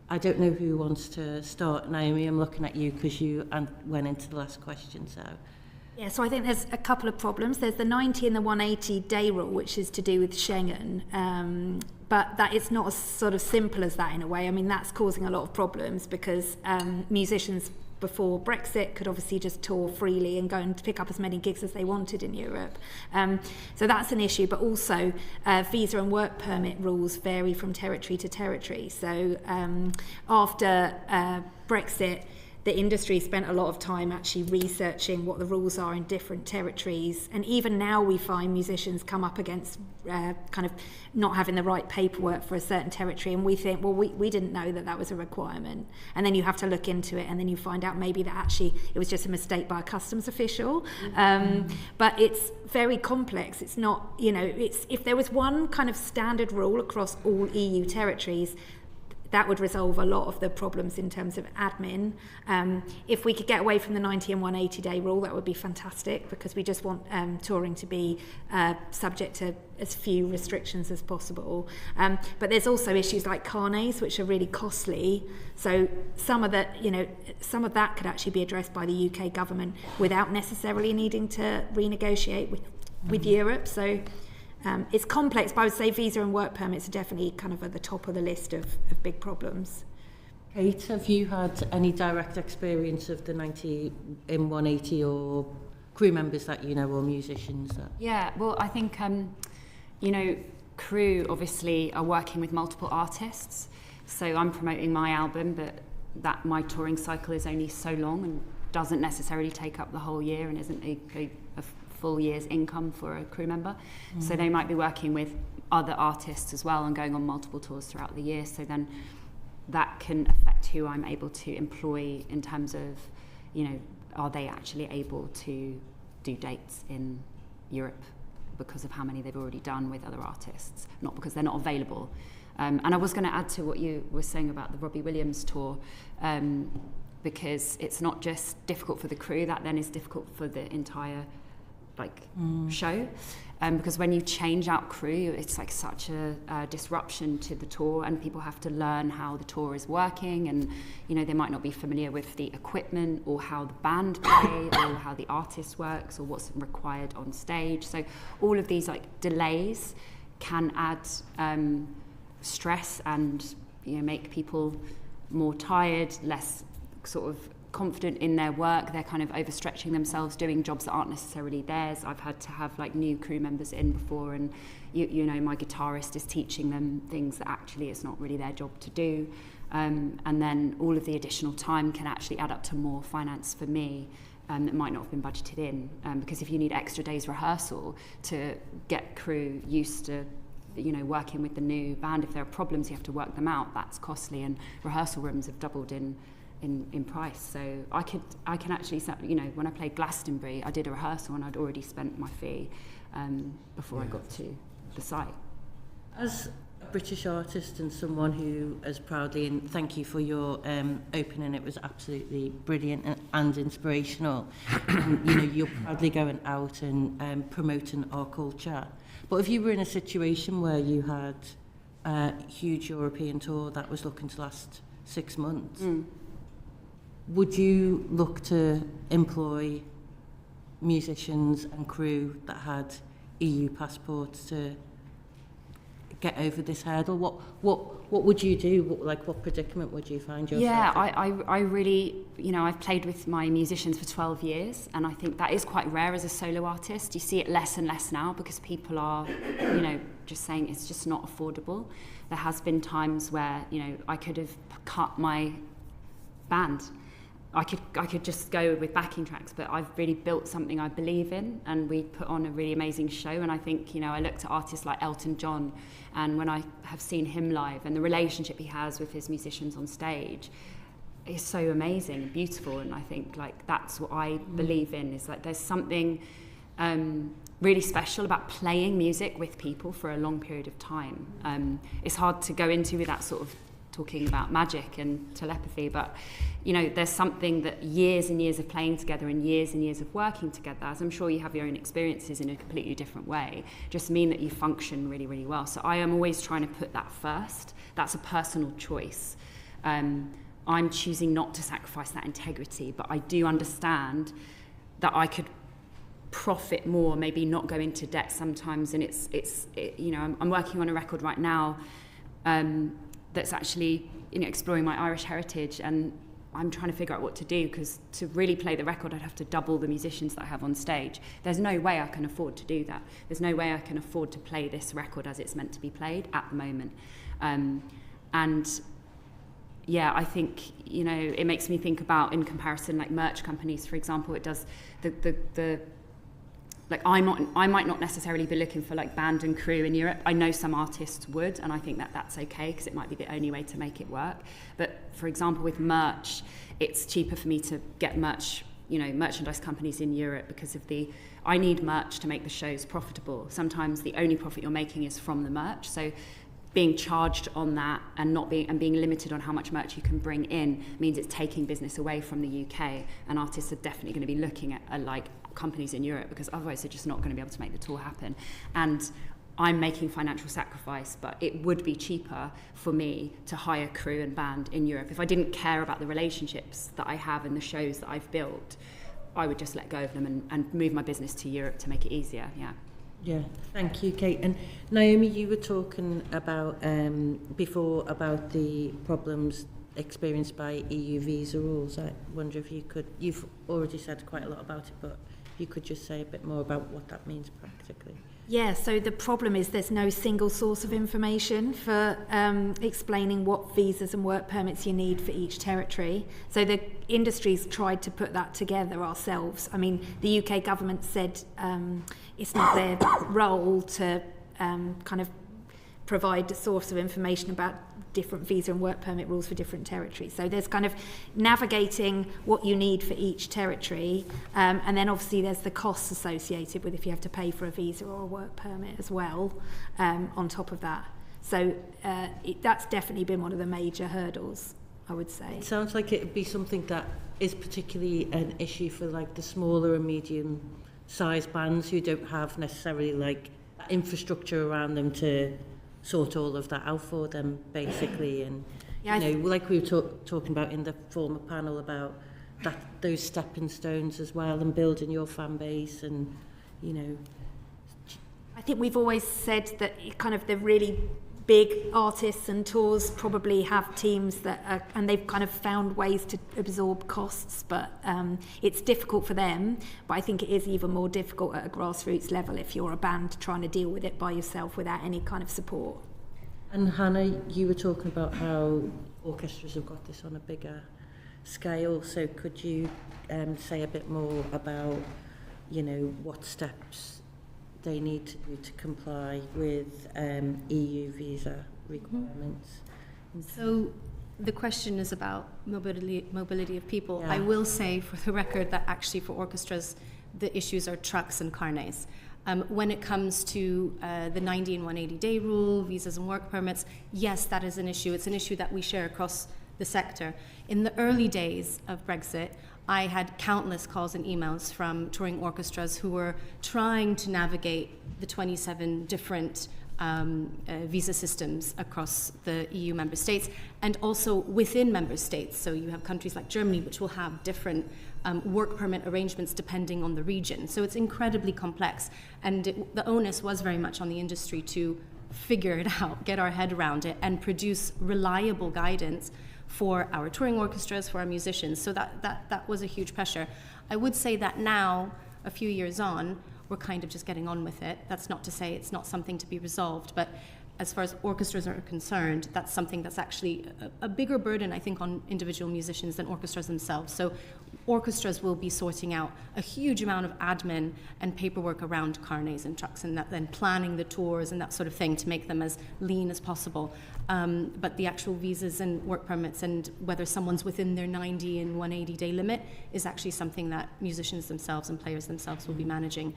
I don't know who wants to start. Naomi, I'm looking at you because you went into the last question, so... Yeah, so I think there's a couple of problems. There's the 90 and the 180-day rule, which is to do with Schengen, but that it's not as sort of simple as that in a way. I mean, that's causing a lot of problems because musicians before Brexit could obviously just tour freely and go and pick up as many gigs as they wanted in Europe. So that's an issue, but also visa and work permit rules vary from territory to territory. So after Brexit, the industry spent a lot of time actually researching what the rules are in different territories, and even now we find musicians come up against kind of not having the right paperwork for a certain territory, and we think, well, we didn't know that was a requirement, and then you have to look into it, and then you find out maybe that actually it was just a mistake by a customs official. But it's very complex. It's not, it's if there was one kind of standard rule across all EU territories, that would resolve a lot of the problems in terms of admin. If we could get away from the 90 and 180 day rule, that would be fantastic, because we just want touring to be subject to as few restrictions as possible. But there's also issues like carnets, which are really costly. So some of that could actually be addressed by the UK government without necessarily needing to renegotiate with Europe. So it's complex, but I would say visa and work permits are definitely kind of at the top of the list of big problems. Kate, have you had any direct experience of the 90 in 180 or crew members that you know, or musicians? Yeah, well, I think, crew obviously are working with multiple artists. So I'm promoting my album, but that my touring cycle is only so long and doesn't necessarily take up the whole year and isn't a full year's income for a crew member. So they might be working with other artists as well and going on multiple tours throughout the year. So then that can affect who I'm able to employ in terms of, are they actually able to do dates in Europe because of how many they've already done with other artists, not because they're not available. And I was going to add to what you were saying about the Robbie Williams tour, because it's not just difficult for the crew, that then is difficult for the entire show, because when you change out crew, it's like such a disruption to the tour, and people have to learn how the tour is working, and they might not be familiar with the equipment or how the band play or how the artist works or what's required on stage. So all of these delays can add stress and make people more tired, less sort of confident in their work. They're kind of overstretching themselves, doing jobs that aren't necessarily theirs. I've had to have new crew members in before, and my guitarist is teaching them things that actually it's not really their job to do, and then all of the additional time can actually add up to more finance for me that might not have been budgeted in, because if you need extra days rehearsal to get crew used to working with the new band, if there are problems you have to work them out, that's costly, and rehearsal rooms have doubled in price. So I can actually, when I played Glastonbury, I did a rehearsal and I'd already spent my fee before I got to the site. As a British artist and someone who has proudly, and thank you for your opening, it was absolutely brilliant and inspirational. You're proudly going out and promoting our culture. But if you were in a situation where you had a huge European tour that was looking to last 6 months, would you look to employ musicians and crew that had EU passports to get over this hurdle? What would you do? What predicament would you find yourself in? I really, I've played with my musicians for 12 years, and I think that is quite rare as a solo artist. You see it less and less now because people are, just saying it's just not affordable. There has been times where, I could have cut my band. I could just go with backing tracks, but I've really built something I believe in, and we put on a really amazing show. And I think, I looked at artists like Elton John, and when I have seen him live and the relationship he has with his musicians on stage is so amazing and beautiful. And I think that's what I believe in, is there's something really special about playing music with people for a long period of time. It's hard to go into with that sort of talking about magic and telepathy, but there's something that years and years of playing together and years of working together, as I'm sure you have your own experiences in a completely different way, just mean that you function really, really well. So I am always trying to put that first. That's a personal choice. I'm choosing not to sacrifice that integrity, but I do understand that I could profit more, maybe not go into debt sometimes. And I'm working on a record right now that's actually exploring my Irish heritage, and I'm trying to figure out what to do, because to really play the record I'd have to double the musicians that I have on stage. There's no way I can afford to do that. There's no way I can afford to play this record as it's meant to be played at the moment. I think it makes me think about, in comparison, merch companies, for example. It does I might not necessarily be looking for band and crew in Europe. I know some artists would, and I think that's okay, because it might be the only way to make it work. But for example, with merch, it's cheaper for me to get merch, merchandise companies in Europe, because I need merch to make the shows profitable. Sometimes the only profit you're making is from the merch. So being charged on that and being limited on how much merch you can bring in means it's taking business away from the UK, and artists are definitely going to be looking at like companies in Europe, because otherwise they're just not going to be able to make the tour happen. And I'm making financial sacrifice, but it would be cheaper for me to hire crew and band in Europe. If I didn't care about the relationships that I have and the shows that I've built, I would just let go of them and move my business to Europe to make it easier. Yeah, thank you, Kate. And Naomi, you were talking about before about the problems experienced by EU visa rules. I wonder if you've already said quite a lot about it, but if you could just say a bit more about what that means practically. Yeah, so the problem is there's no single source of information for explaining what visas and work permits you need for each territory. So the industry's tried to put that together ourselves. I mean, the UK government said it's not their role to kind of provide a source of information about different visa and work permit rules for different territories. So there's kind of navigating what you need for each territory, and then obviously there's the costs associated with if you have to pay for a visa or a work permit as well, on top of that. So that's definitely been one of the major hurdles, I would say. It sounds like it would be something that is particularly an issue for like the smaller and medium sized bands who don't have necessarily like infrastructure around them to sort all of that out for them, basically. And you know, like we were talking about in the former panel about those stepping stones as well, and building your fan base, and you know. I think we've always said that kind of the really big artists and tours probably have teams that are, and they've kind of found ways to absorb costs, but it's difficult for them. But I think it is even more difficult at a grassroots level if you're a band trying to deal with it by yourself without any kind of support. And Hanna, you were talking about how orchestras have got this on a bigger scale, so could you say a bit more about, you know, what steps they need to do to comply with EU visa requirements? So the question is about mobility of people. Yeah. I will say for the record that actually for orchestras, the issues are trucks and carnets. When it comes to the 90 and 180 day rule, visas and work permits, yes, that is an issue. It's an issue that we share across the sector. In the early days of Brexit, I had countless calls and emails from touring orchestras who were trying to navigate the 27 different visa systems across the EU member states, and also within member states. So you have countries like Germany, which will have different work permit arrangements depending on the region. So it's incredibly complex, and the onus was very much on the industry to figure it out, get our head around it, and produce reliable guidance for our touring orchestras, for our musicians. So that was a huge pressure. I would say that now, a few years on, we're kind of just getting on with it. That's not to say it's not something to be resolved, but as far as orchestras are concerned, that's something that's actually a bigger burden, I think, on individual musicians than orchestras themselves. So orchestras will be sorting out a huge amount of admin and paperwork around carnets and trucks, and then planning the tours and that sort of thing to make them as lean as possible. But the actual visas and work permits, and whether someone's within their 90 and 180 day limit, is actually something that musicians themselves and players themselves will be managing.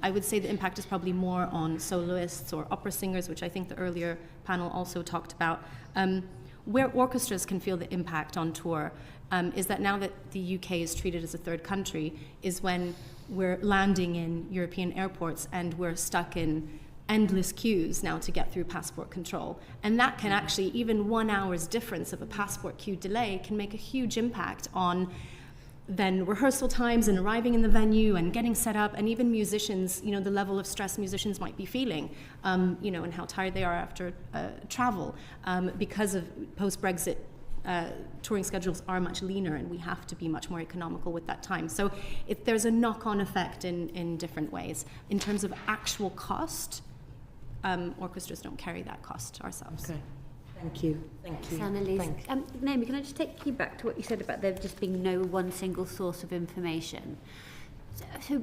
I would say the impact is probably more on soloists or opera singers, which I think the earlier panel also talked about. Where orchestras can feel the impact on tour is that now that the UK is treated as a third country, is when we're landing in European airports and we're stuck in endless queues now to get through passport control. And that can actually, even 1 hour's difference of a passport queue delay can make a huge impact on then rehearsal times and arriving in the venue and getting set up, and even musicians, you know, the level of stress musicians might be feeling, you know, and how tired they are after travel. Because of post-Brexit, touring schedules are much leaner, and we have to be much more economical with that time. So there's a knock-on effect in different ways. In terms of actual cost, orchestras don't carry that cost ourselves. Okay. Thank you. Naomi, can I just take you back to what you said about there just being no one single source of information? So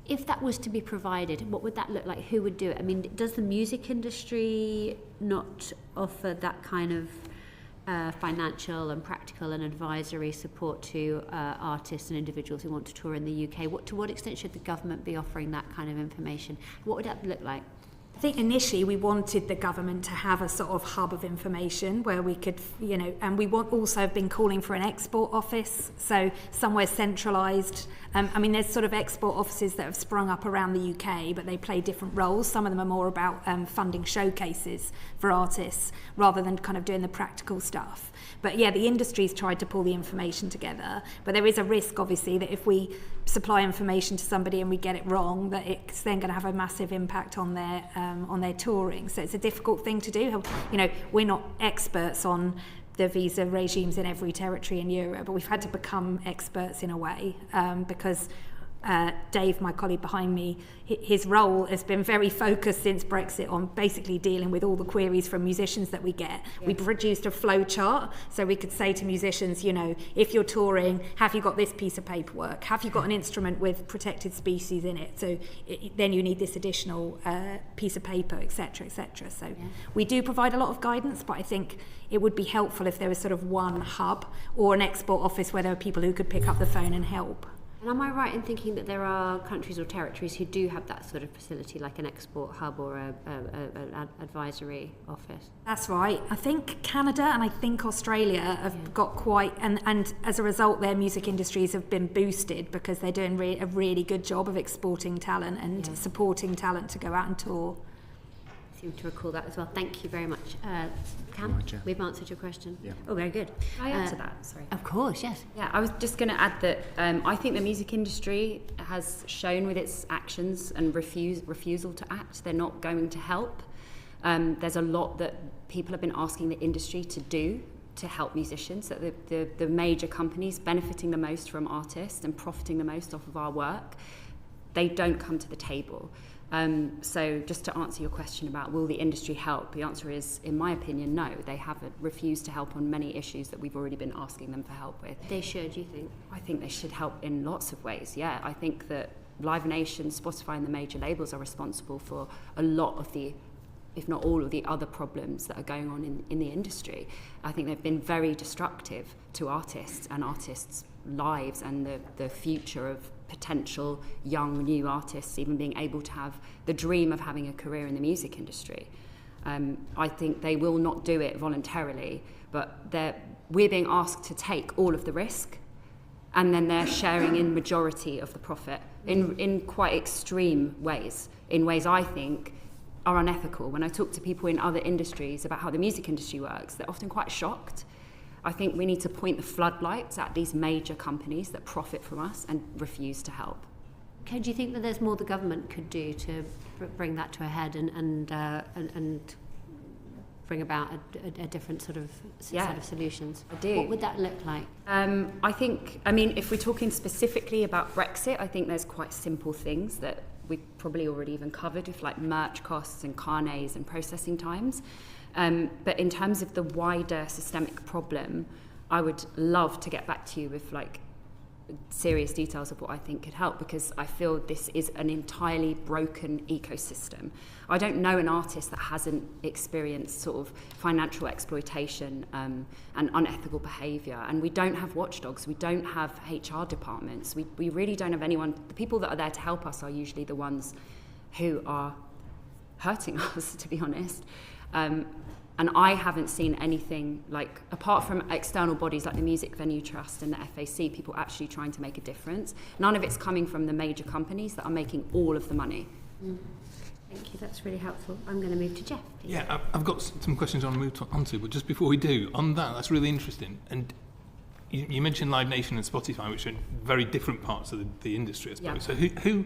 if that was to be provided, what would that look like? Who would do it? I mean, does the music industry not offer that kind of financial and practical and advisory support to artists and individuals who want to tour in the UK? To what extent should the government be offering that kind of information? What would that look like? I think initially we wanted the government to have a sort of hub of information where we could, and we also have been calling for an export office, so somewhere centralised. There's sort of export offices that have sprung up around the UK, but they play different roles. Some of them are more about funding showcases for artists rather than kind of doing the practical stuff. But yeah, the industry's tried to pull the information together, but there is a risk, obviously, that if we supply information to somebody and we get it wrong, that it's then going to have a massive impact on their touring. So it's a difficult thing to do. We're not experts on the visa regimes in every territory in Europe, but we've had to become experts in a way because Dave, my colleague behind me, his role has been very focused since Brexit on basically dealing with all the queries from musicians that we get. Yeah. We produced a flow chart so we could say to musicians, if you're touring, have you got this piece of paperwork? Have you got an instrument with protected species in it? So then you need this additional piece of paper, etc., etc. So we do provide a lot of guidance, but I think it would be helpful if there was sort of one hub or an export office where there are people who could pick up the phone and help. And am I right in thinking that there are countries or territories who do have that sort of facility, like an export hub or an advisory office? That's right. I think Canada and I think Australia have got quite, and as a result their music industries have been boosted because they're doing a really good job of exporting talent and supporting talent to go out and tour. I seem to recall that as well. Thank you very much. Cam, we've answered your question. Yeah. Oh, very good. Can I add to that? Sorry. Of course, yes. Yeah, I was just going to add that I think the music industry has shown with its actions and refusal to act, they're not going to help. There's a lot that people have been asking the industry to do to help musicians, that the major companies benefiting the most from artists and profiting the most off of our work, they don't come to the table. So just to answer your question about will the industry help, the answer is, in my opinion, no. They haven't refused to help on many issues that we've already been asking them for help with. They should, you think? I think they should help in lots of ways, yeah. I think that Live Nation, Spotify and the major labels are responsible for a lot of the, if not all of the other problems that are going on in the industry. I think they've been very destructive to artists and artists' lives and the future of potential young new artists even being able to have the dream of having a career in the music industry. I think they will not do it voluntarily, but we're being asked to take all of the risk, and then they're sharing in majority of the profit in quite extreme ways, in ways I think are unethical. When I talk to people in other industries about how the music industry works, they're often quite shocked. I think we need to point the floodlights at these major companies that profit from us and refuse to help. Okay, do you think that there's more the government could do to bring that to a head and bring about a different sort of set of solutions? I do. What would that look like? I think, if we're talking specifically about Brexit, I think there's quite simple things that we've probably already even covered with like merch costs and carnets and processing times. But in terms of the wider systemic problem, I would love to get back to you with like serious details of what I think could help, because I feel this is an entirely broken ecosystem. I don't know an artist that hasn't experienced sort of financial exploitation and unethical behaviour, and we don't have watchdogs, we don't have HR departments, we really don't have anyone. The people that are there to help us are usually the ones who are hurting us, to be honest. And I haven't seen anything like, apart from external bodies like the Music Venue Trust and the FAC, people actually trying to make a difference. None of it's coming from the major companies that are making all of the money. Thank you, that's really helpful. I'm going to move to Jeff, please. Yeah, I've got some questions I want to move on to, but just before we do, on that's really interesting. And you mentioned Live Nation and Spotify, which are very different parts of the industry, I suppose. Yeah. So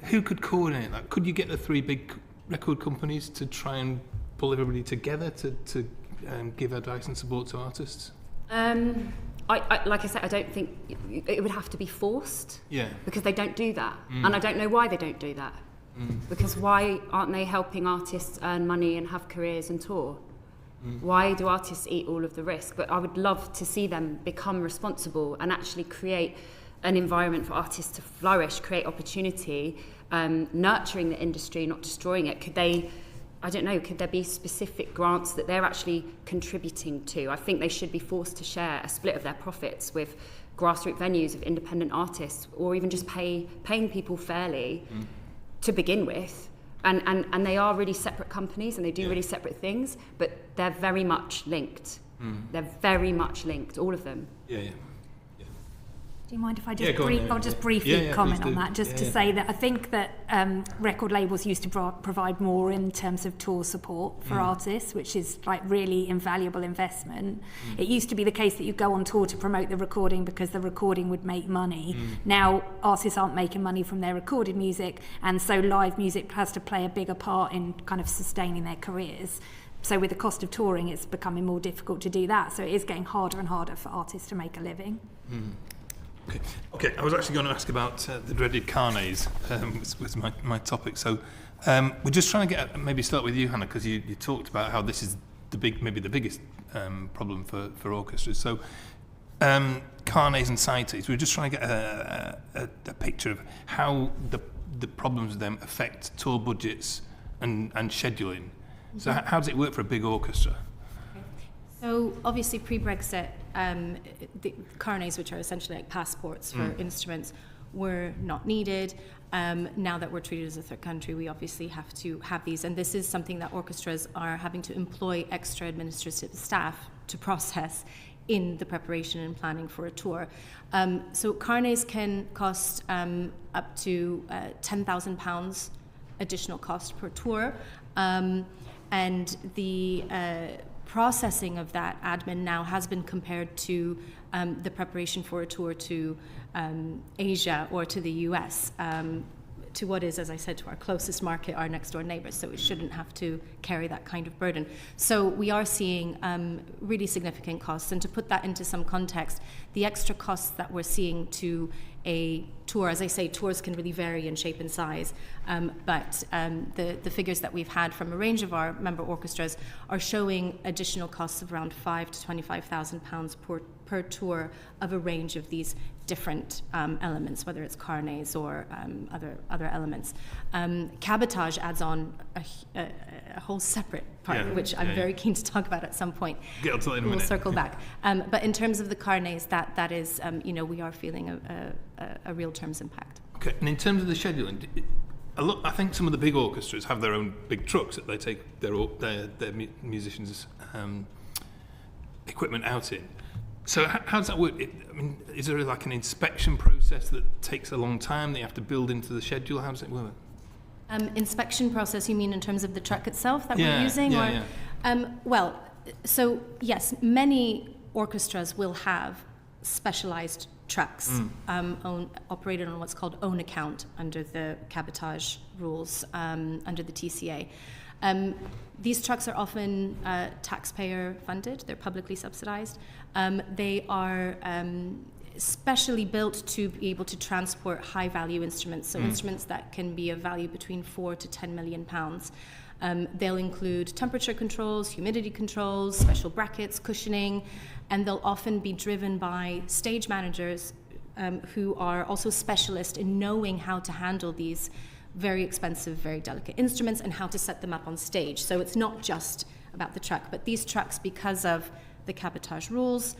who could coordinate that? Could you get the three big record companies to try and pull everybody together to give advice and support to artists? Like I said, I don't think it would have to be forced. Yeah. Because they don't do that. And I don't know why they don't do that. Because why aren't they helping artists earn money and have careers and tour? Why do artists eat all of the risk? But I would love to see them become responsible and actually create an environment for artists to flourish, create opportunity, nurturing the industry, not destroying it. Could there be specific grants that they're actually contributing to? I think they should be forced to share a split of their profits with grassroots venues of independent artists, or even just paying people fairly to begin with, and they are really separate companies and they do really separate things, but they're very much linked. They're very much linked, all of them. Do you mind if I just briefly comment on that, just to say that I think that record labels used to provide more in terms of tour support for artists, which is like really invaluable investment. It used to be the case that you go on tour to promote the recording because the recording would make money. Now artists aren't making money from their recorded music, and so live music has to play a bigger part in kind of sustaining their careers. So with the cost of touring, it's becoming more difficult to do that. So it is getting harder and harder for artists to make a living. Okay. I was actually going to ask about the dreaded carnets, was my topic. So we're just trying to get, maybe start with you, Hanna, because you talked about how this is maybe the biggest problem for orchestras. So carnets and cites, we're just trying to get a picture of how the problems with them affect tour budgets and scheduling. So how does it work for a big orchestra? So obviously pre-Brexit, the carnets, which are essentially like passports for instruments, were not needed. Now that we're treated as a third country, we obviously have to have these. And this is something that orchestras are having to employ extra administrative staff to process in the preparation and planning for a tour. So carnets can cost up to £10,000 additional cost per tour. And the processing of that admin now has been compared to the preparation for a tour to Asia or to the US, to what is, as I said, to our closest market, our next door neighbors, so it shouldn't have to carry that kind of burden. So we are seeing really significant costs, and to put that into some context, the extra costs that we're seeing to a tour, as I say, tours can really vary in shape and size, but the figures that we've had from a range of our member orchestras are showing additional costs of around £5,000 to £25,000 per tour of a range of these different elements, whether it's carnets or other elements. Cabotage adds on a whole separate part, which I'm very keen to talk about at some point. Get onto that in a minute. We'll circle back. But in terms of the carnets, that is, we are feeling a real terms impact. Okay, and in terms of the scheduling, I think some of the big orchestras have their own big trucks that they take their musicians' equipment out in. So how does that work? Is there like an inspection process that takes a long time that you have to build into the schedule? How does it work? Inspection process, you mean in terms of the truck itself that we're using? Well, so yes, many orchestras will have specialized trucks operated on what's called own account under the cabotage rules, under the TCA. These trucks are often taxpayer funded, they're publicly subsidized. They are specially built to be able to transport high value instruments, so instruments that can be of value between £4 to £10 million. They'll include temperature controls, humidity controls, special brackets, cushioning, and they'll often be driven by stage managers who are also specialists in knowing how to handle these very expensive, very delicate instruments and how to set them up on stage. So it's not just about the truck, but these trucks, because of the cabotage rules,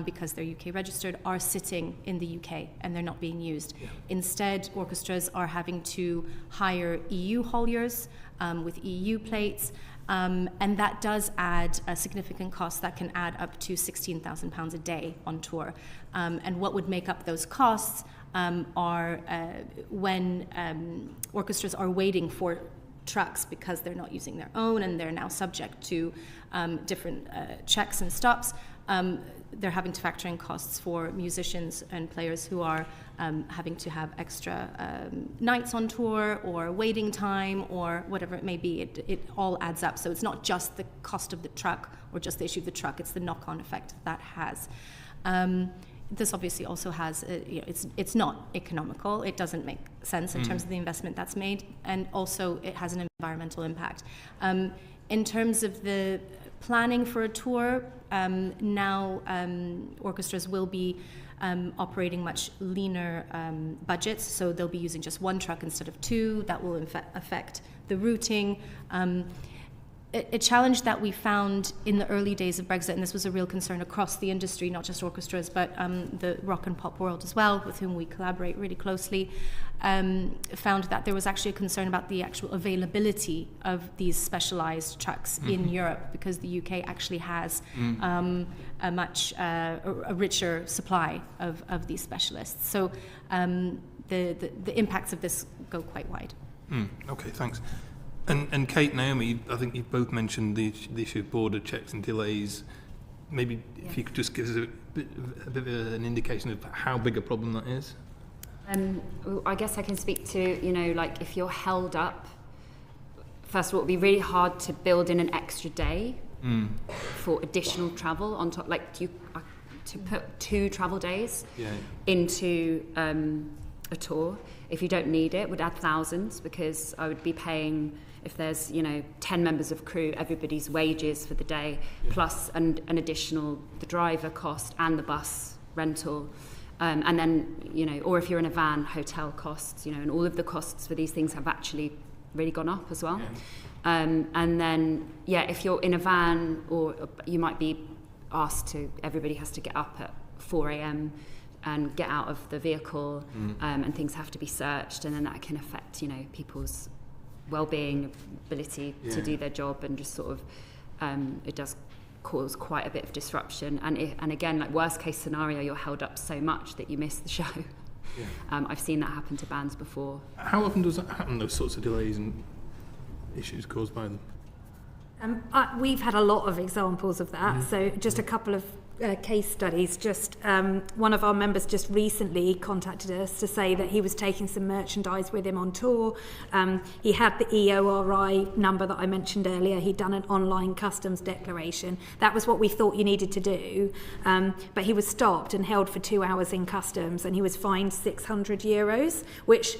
because they're UK registered, are sitting in the UK and they're not being used. Instead, orchestras are having to hire EU hauliers with EU plates, and that does add a significant cost that can add up to £16,000 a day on tour. And what would make up those costs are when orchestras are waiting for trucks because they're not using their own and they're now subject to different checks and stops. They're having to factor in costs for musicians and players who are having to have extra nights on tour or waiting time or whatever it may be. It all adds up. So it's not just the cost of the truck or just the issue of the truck, it's the knock-on effect that has. This obviously also has, it's not economical. It doesn't make sense in terms of the investment that's made, and also it has an environmental impact. In terms of the planning for a tour, now orchestras will be operating much leaner budgets, so they'll be using just one truck instead of two. That will affect the routing. a challenge that we found in the early days of Brexit, and this was a real concern across the industry, not just orchestras, but the rock and pop world as well, with whom we collaborate really closely, found that there was actually a concern about the actual availability of these specialised trucks in Europe, because the UK actually has a much a richer supply of these specialists. So the impacts of this go quite wide. Okay, thanks. And Kate, Naomi, I think you've both mentioned the issue of border checks and delays. Maybe if you could just give us a bit of an indication of how big a problem that is. I guess I can speak to, like if you're held up, first of all, it would be really hard to build in an extra day for additional travel on top, to put 2 travel days into a tour. If you don't need it, would add thousands, because I would be paying, if there's 10 members of crew, everybody's wages for the day, plus an additional the driver cost and the bus rental, and then or if you're in a van, hotel costs, and all of the costs for these things have actually really gone up as well. And then if you're in a van, or you might be asked to, everybody has to get up at 4 a.m. and get out of the vehicle, and things have to be searched, and then that can affect people's well-being, ability to do their job, and just sort of it does cause quite a bit of disruption. And again, like worst case scenario, you're held up so much that you miss the show. I've seen that happen to bands before. How often does that happen, those sorts of delays and issues caused by them? We've had a lot of examples of that. So just a couple of case studies. Just one of our members just recently contacted us to say that he was taking some merchandise with him on tour. He had the EORI number that I mentioned earlier. He'd done an online customs declaration. That was what we thought you needed to do. But he was stopped and held for 2 hours in customs, and he was fined €600, which,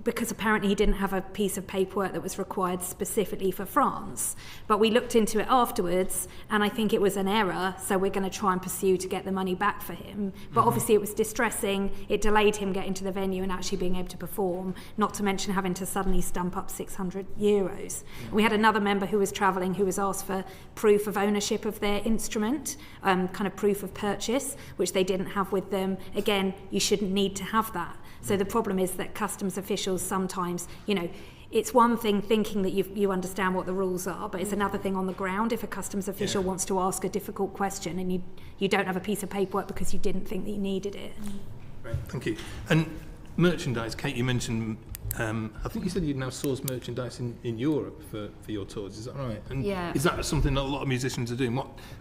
because apparently he didn't have a piece of paperwork that was required specifically for France. But we looked into it afterwards, and I think it was an error, so we're going to try and pursue to get the money back for him. But obviously it was distressing. It delayed him getting to the venue and actually being able to perform, not to mention having to suddenly stump up €600. We had another member who was travelling who was asked for proof of ownership of their instrument, kind of proof of purchase, which they didn't have with them. Again, you shouldn't need to have that. So the problem is that customs officials sometimes, it's one thing thinking that you understand what the rules are, but it's another thing on the ground if a customs official wants to ask a difficult question and you don't have a piece of paperwork because you didn't think that you needed it. Right, thank you. And merchandise, Kate, you mentioned, I think you said you'd now source merchandise in Europe for your tours, is that right? And is that something that a lot of musicians are doing?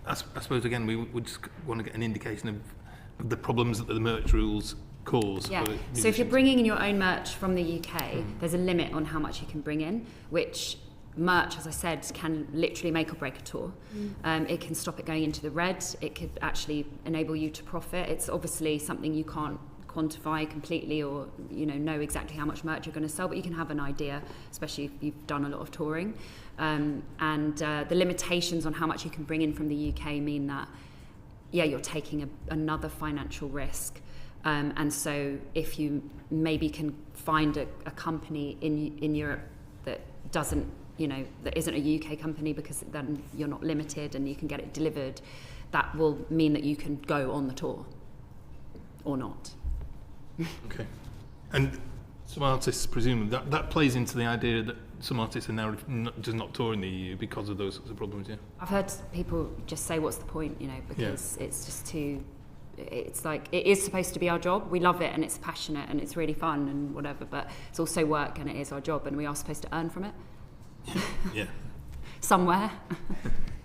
I suppose, again, we would just want to get an indication of the problems that the merch rules cause. So if you're bringing in your own merch from the UK, there's a limit on how much you can bring in, which merch, as I said, can literally make or break a tour. It can stop it going into the red. It could actually enable you to profit. It's obviously something you can't quantify completely or know exactly how much merch you're going to sell, but you can have an idea, especially if you've done a lot of touring. And the limitations on how much you can bring in from the UK mean that you're taking another financial risk. And so if you maybe can find a company in Europe that doesn't, that isn't a UK company, because then you're not limited and you can get it delivered, that will mean that you can go on the tour or not. Okay. And some artists, presumably, that plays into the idea that some artists are now just not touring the EU because of those sorts of problems, I've heard people just say, what's the point, because it's just too... It's like, it is supposed to be our job. We love it and it's passionate and it's really fun and whatever, but it's also work and it is our job and we are supposed to earn from it. Somewhere.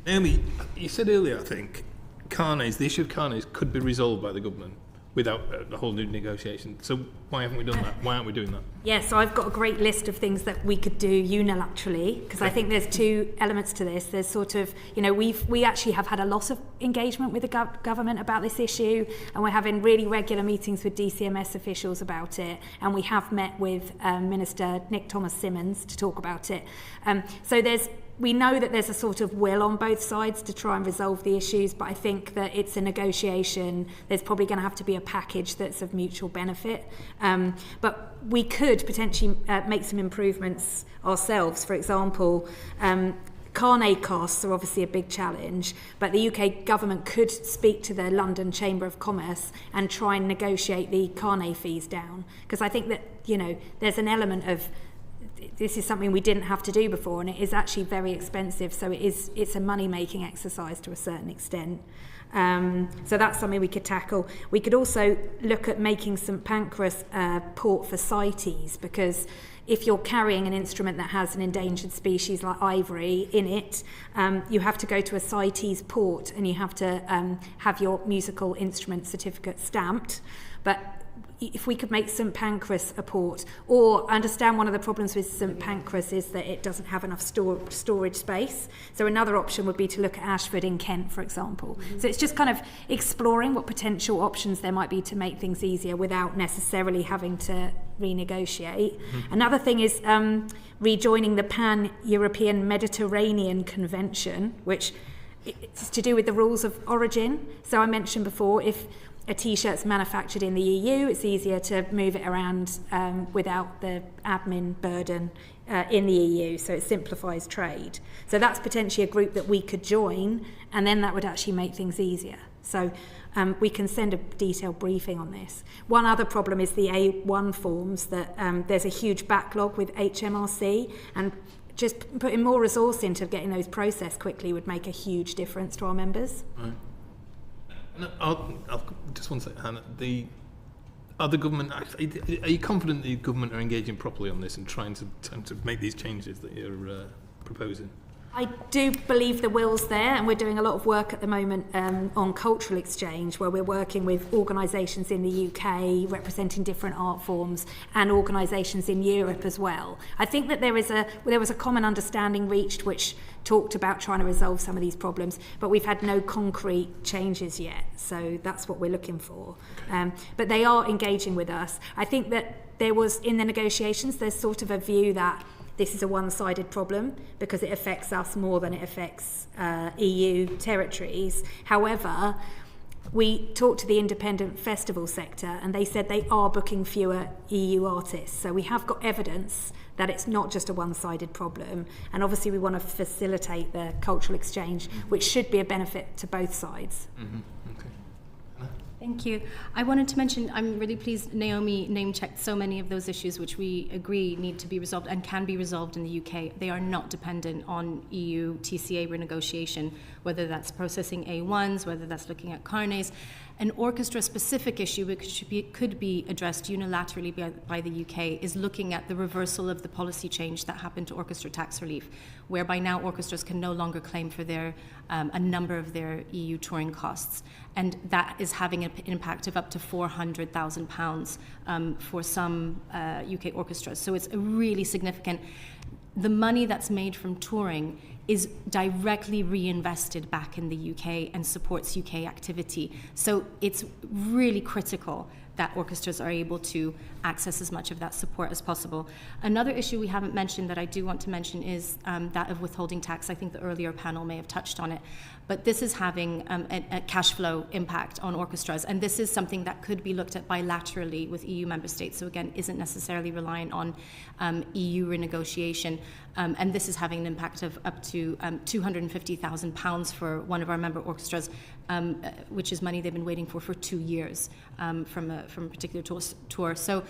Naomi, you said earlier, I think, the issue of carnets could be resolved by the government without a whole new negotiation. So why haven't we done that? Why aren't we doing that? Yeah, so I've got a great list of things that we could do unilaterally, because I think there's 2 elements to this. There's sort of, we actually have had a lot of engagement with the government about this issue, and we're having really regular meetings with DCMS officials about it, and we have met with Minister Nick Thomas-Symonds to talk about it. So we know that there's a sort of will on both sides to try and resolve the issues, but I think that it's a negotiation. There's probably going to have to be a package that's of mutual benefit. But we could potentially make some improvements ourselves. For example, Carnet costs are obviously a big challenge, but the UK government could speak to the London Chamber of Commerce and try and negotiate the Carnet fees down. Because I think that, there's an element of this is something we didn't have to do before, and it is actually very expensive, so it's a money-making exercise to a certain extent. So that's something we could tackle. We could also look at making St Pancras port for CITES, because if you're carrying an instrument that has an endangered species like ivory in it, you have to go to a CITES port and you have to have your musical instrument certificate stamped. But if we could make St Pancras a port, or I understand one of the problems with St Pancras is that it doesn't have enough storage space. So another option would be to look at Ashford in Kent, for example. So it's just kind of exploring what potential options there might be to make things easier without necessarily having to renegotiate. Another thing is rejoining the Pan-European Mediterranean Convention, which is to do with the rules of origin. So I mentioned before, if a t-shirt's manufactured in the EU, it's easier to move it around without the admin burden in the EU, so it simplifies trade. So that's potentially a group that we could join, and then that would actually make things easier. So we can send a detailed briefing on this. One other problem is the A1 forms, that there's a huge backlog with HMRC, and just putting more resource into getting those processed quickly would make a huge difference to our members. Right. No, I'll just one second, Hannah. Are you confident the government are engaging properly on this and trying to make these changes that you're proposing? I do believe the will's there, and we're doing a lot of work at the moment on cultural exchange, where we're working with organisations in the UK representing different art forms and organisations in Europe as well. I think that there was a common understanding reached which talked about trying to resolve some of these problems, but we've had no concrete changes yet, so that's what we're looking for. But they are engaging with us. I think that there was, in the negotiations, there's sort of a view that this is a one-sided problem because it affects us more than it affects EU territories. However, we talked to the independent festival sector and they said they are booking fewer EU artists. So we have got evidence that it's not just a one-sided problem. And obviously we want to facilitate the cultural exchange, which should be a benefit to both sides. Mm-hmm. Okay. Thank you. I wanted to mention, I'm really pleased Naomi name-checked so many of those issues which we agree need to be resolved and can be resolved in the UK. They are not dependent on EU TCA renegotiation, whether that's processing A1s, whether that's looking at carnets. An orchestra-specific issue which could be addressed unilaterally by the UK is looking at the reversal of the policy change that happened to orchestra tax relief, whereby now orchestras can no longer claim for a number of their EU touring costs. And that is having an impact of up to £400,000 for some UK orchestras. So it's a really significant. The money that's made from touring is directly reinvested back in the UK and supports UK activity. So it's really critical that orchestras are able to access as much of that support as possible. Another issue we haven't mentioned that I do want to mention is that of withholding tax. I think the earlier panel may have touched on it. But this is having a cash flow impact on orchestras, and this is something that could be looked at bilaterally with EU member states, so again, isn't necessarily reliant on EU renegotiation. And this is having an impact of up to £250,000 for one of our member orchestras, which is money they've been waiting for 2 years from a particular tour. So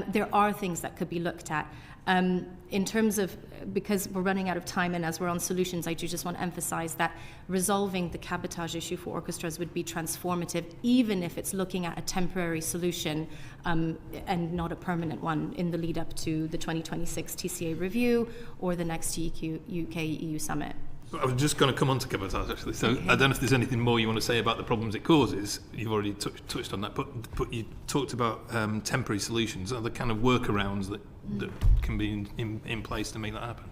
there are things that could be looked at. In terms of, because we're running out of time and as we're on solutions, I do just want to emphasize that resolving the cabotage issue for orchestras would be transformative, even if it's looking at a temporary solution and not a permanent one in the lead up to the 2026 TCA review or the next UK-EU summit. I was just going to come on to cabotage, actually. So okay. I don't know if there's anything more you want to say about the problems it causes. You've already touched on that, but you talked about temporary solutions. Are there kind of workarounds that can be in place to make that happen?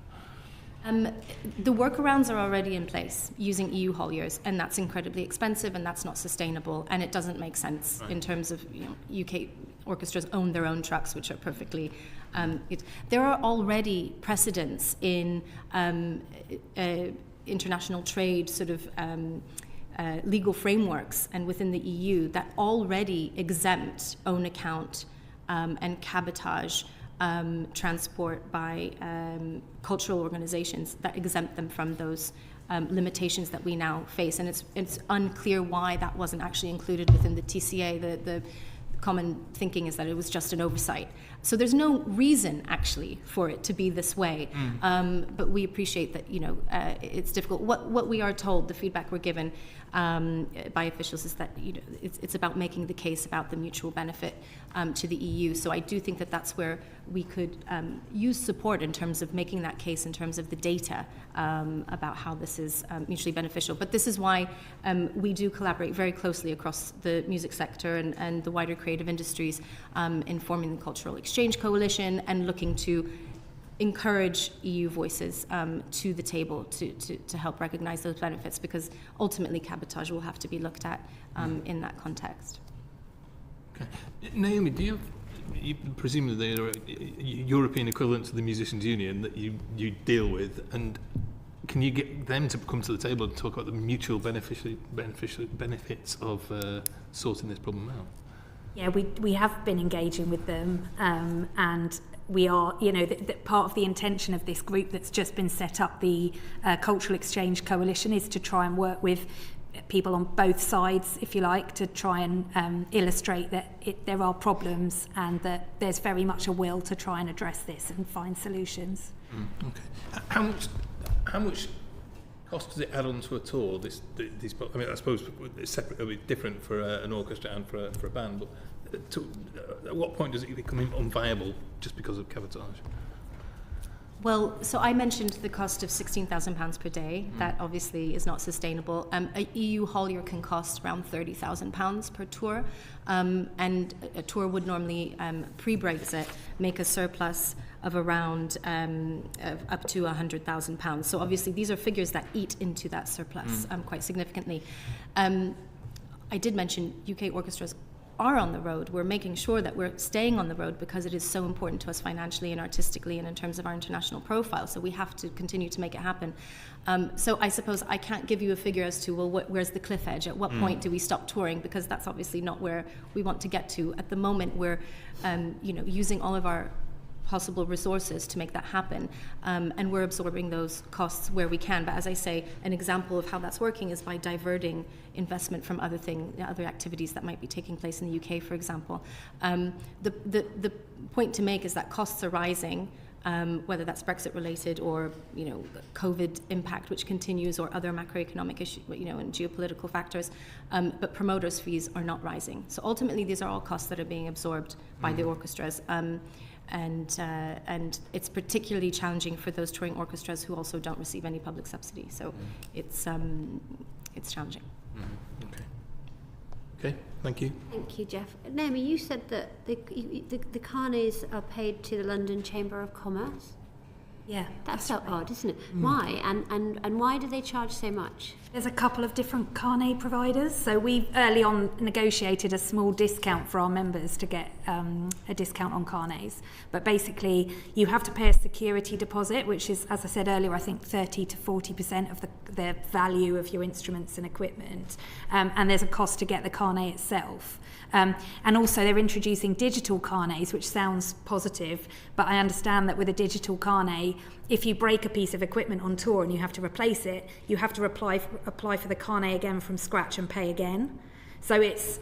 The workarounds are already in place using EU hauliers, and that's incredibly expensive and that's not sustainable, and it doesn't make sense in terms of UK orchestras own their own trucks, which are perfectly. There are already precedents in international trade sort of legal frameworks and within the EU that already exempt own account and cabotage transport by cultural organisations that exempt them from those limitations that we now face. And it's unclear why that wasn't actually included within the TCA. The common thinking is that it was just an oversight. So there's no reason actually for it to be this way. But we appreciate that, it's difficult. What we are told, the feedback we're given by officials is that, it's about making the case about the mutual benefit to the EU. So I do think that that's where we could use support in terms of making that case in terms of the data about how this is mutually beneficial. But this is why we do collaborate very closely across the music sector and the wider creative industries in forming the Cultural Exchange Coalition and looking to encourage EU voices to the table to help recognise those benefits, because ultimately cabotage will have to be looked at in that context. Okay. Naomi, do you presumably there are European equivalent to the Musicians' Union that you deal with, and can you get them to come to the table and talk about the mutual beneficial benefits of sorting this problem out? Yeah, we have been engaging with them, and we are, part of the intention of this group that's just been set up, the Cultural Exchange Coalition, is to try and work with people on both sides, if you like, to try and illustrate that there are problems and that there's very much a will to try and address this and find solutions. Okay. How much cost does it add on to a tour? These, I mean, I suppose it's separate, it'll be different for an orchestra and for a band, but at what point does it become unviable just because of cabotage? Well, so I mentioned the cost of £16,000 per day. That obviously is not sustainable. A EU haulier can cost around £30,000 per tour, and a tour would normally, pre-Brexit, make a surplus of around up to £100,000. So obviously these are figures that eat into that surplus quite significantly. I did mention UK orchestras are on the road. We're making sure that we're staying on the road because it is so important to us financially and artistically and in terms of our international profile. So we have to continue to make it happen. So I suppose I can't give you a figure as to, well, where's the cliff edge? At what point do we stop touring? Because that's obviously not where we want to get to. At the moment, we're using all of our possible resources to make that happen, and we're absorbing those costs where we can. But as I say, an example of how that's working is by diverting investment from other activities that might be taking place in the UK, for example. The point to make is that costs are rising, whether that's Brexit related or COVID impact, which continues, or other macroeconomic issues, and geopolitical factors. But promoters' fees are not rising. So ultimately, these are all costs that are being absorbed by the orchestras. And it's particularly challenging for those touring orchestras who also don't receive any public subsidy. So it's challenging. Okay, thank you. Thank you, Jeff. Naomi, you said that the carnets are paid to the London Chamber of Commerce. Yeah, that's so odd, isn't it? Why? And why do they charge so much? There's a couple of different carnet providers. So we early on negotiated a small discount for our members to get a discount on carnets. But basically, you have to pay a security deposit, which is, as I said earlier, I think 30 to 40% of the value of your instruments and equipment. And there's a cost to get the carnet itself. And also they're introducing digital carnets, which sounds positive, but I understand that with a digital carnet, if you break a piece of equipment on tour and you have to replace it, you have to apply for the carnet again from scratch and pay again. So it's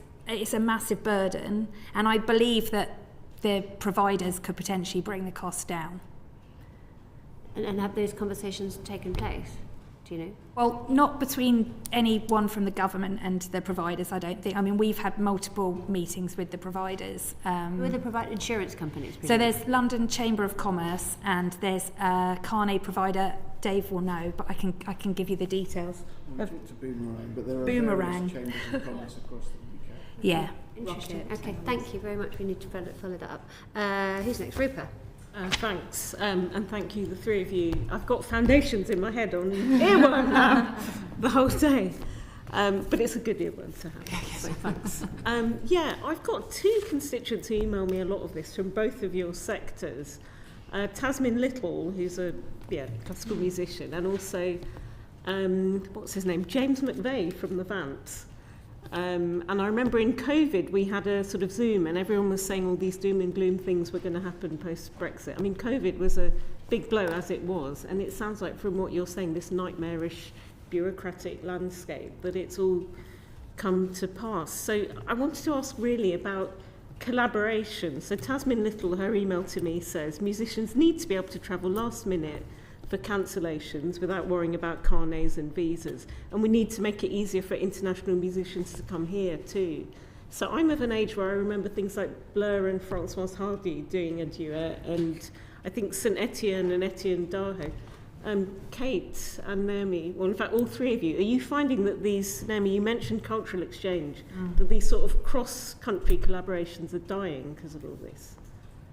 a massive burden, and I believe that the providers could potentially bring the cost down. And have those conversations taken place? Do you know? Well, not between anyone from the government and the providers, I don't think. I mean, we've had multiple meetings with the providers. Who are the insurance companies? So there's London Chamber of Commerce, and there's a carnet provider. Dave will know, but I can give you the details. Well, it's a Boomerang, but there are Boomerang. various chambers of commerce across the UK. Yeah. Interesting. Okay, thank you very much. We need to follow that up. Who's next? Rupa. Thanks, and thank you, the three of you. I've got foundations in my head on earworm now the whole day, but it's a good earworm to have, so thanks. I've got two constituents who email me a lot of this from both of your sectors. Tasmin Little, who's a classical musician, and also, what's his name, James McVeigh from the Vants. And I remember in COVID, we had a sort of Zoom and everyone was saying all these doom and gloom things were going to happen post-Brexit. I mean, COVID was a big blow as it was. And it sounds like from what you're saying, this nightmarish bureaucratic landscape, that it's all come to pass. So I wanted to ask really about collaboration. So Tasmin Little, her email to me says, musicians need to be able to travel last minute for cancellations without worrying about carnets and visas. And we need to make it easier for international musicians to come here too. So I'm of an age where I remember things like Blur and Françoise Hardy doing a duet, and I think St Etienne and Etienne Dahe. Kate and Naomi, well in fact all three of you, are you finding that these, Naomi, you mentioned cultural exchange, that these sort of cross-country collaborations are dying because of all this?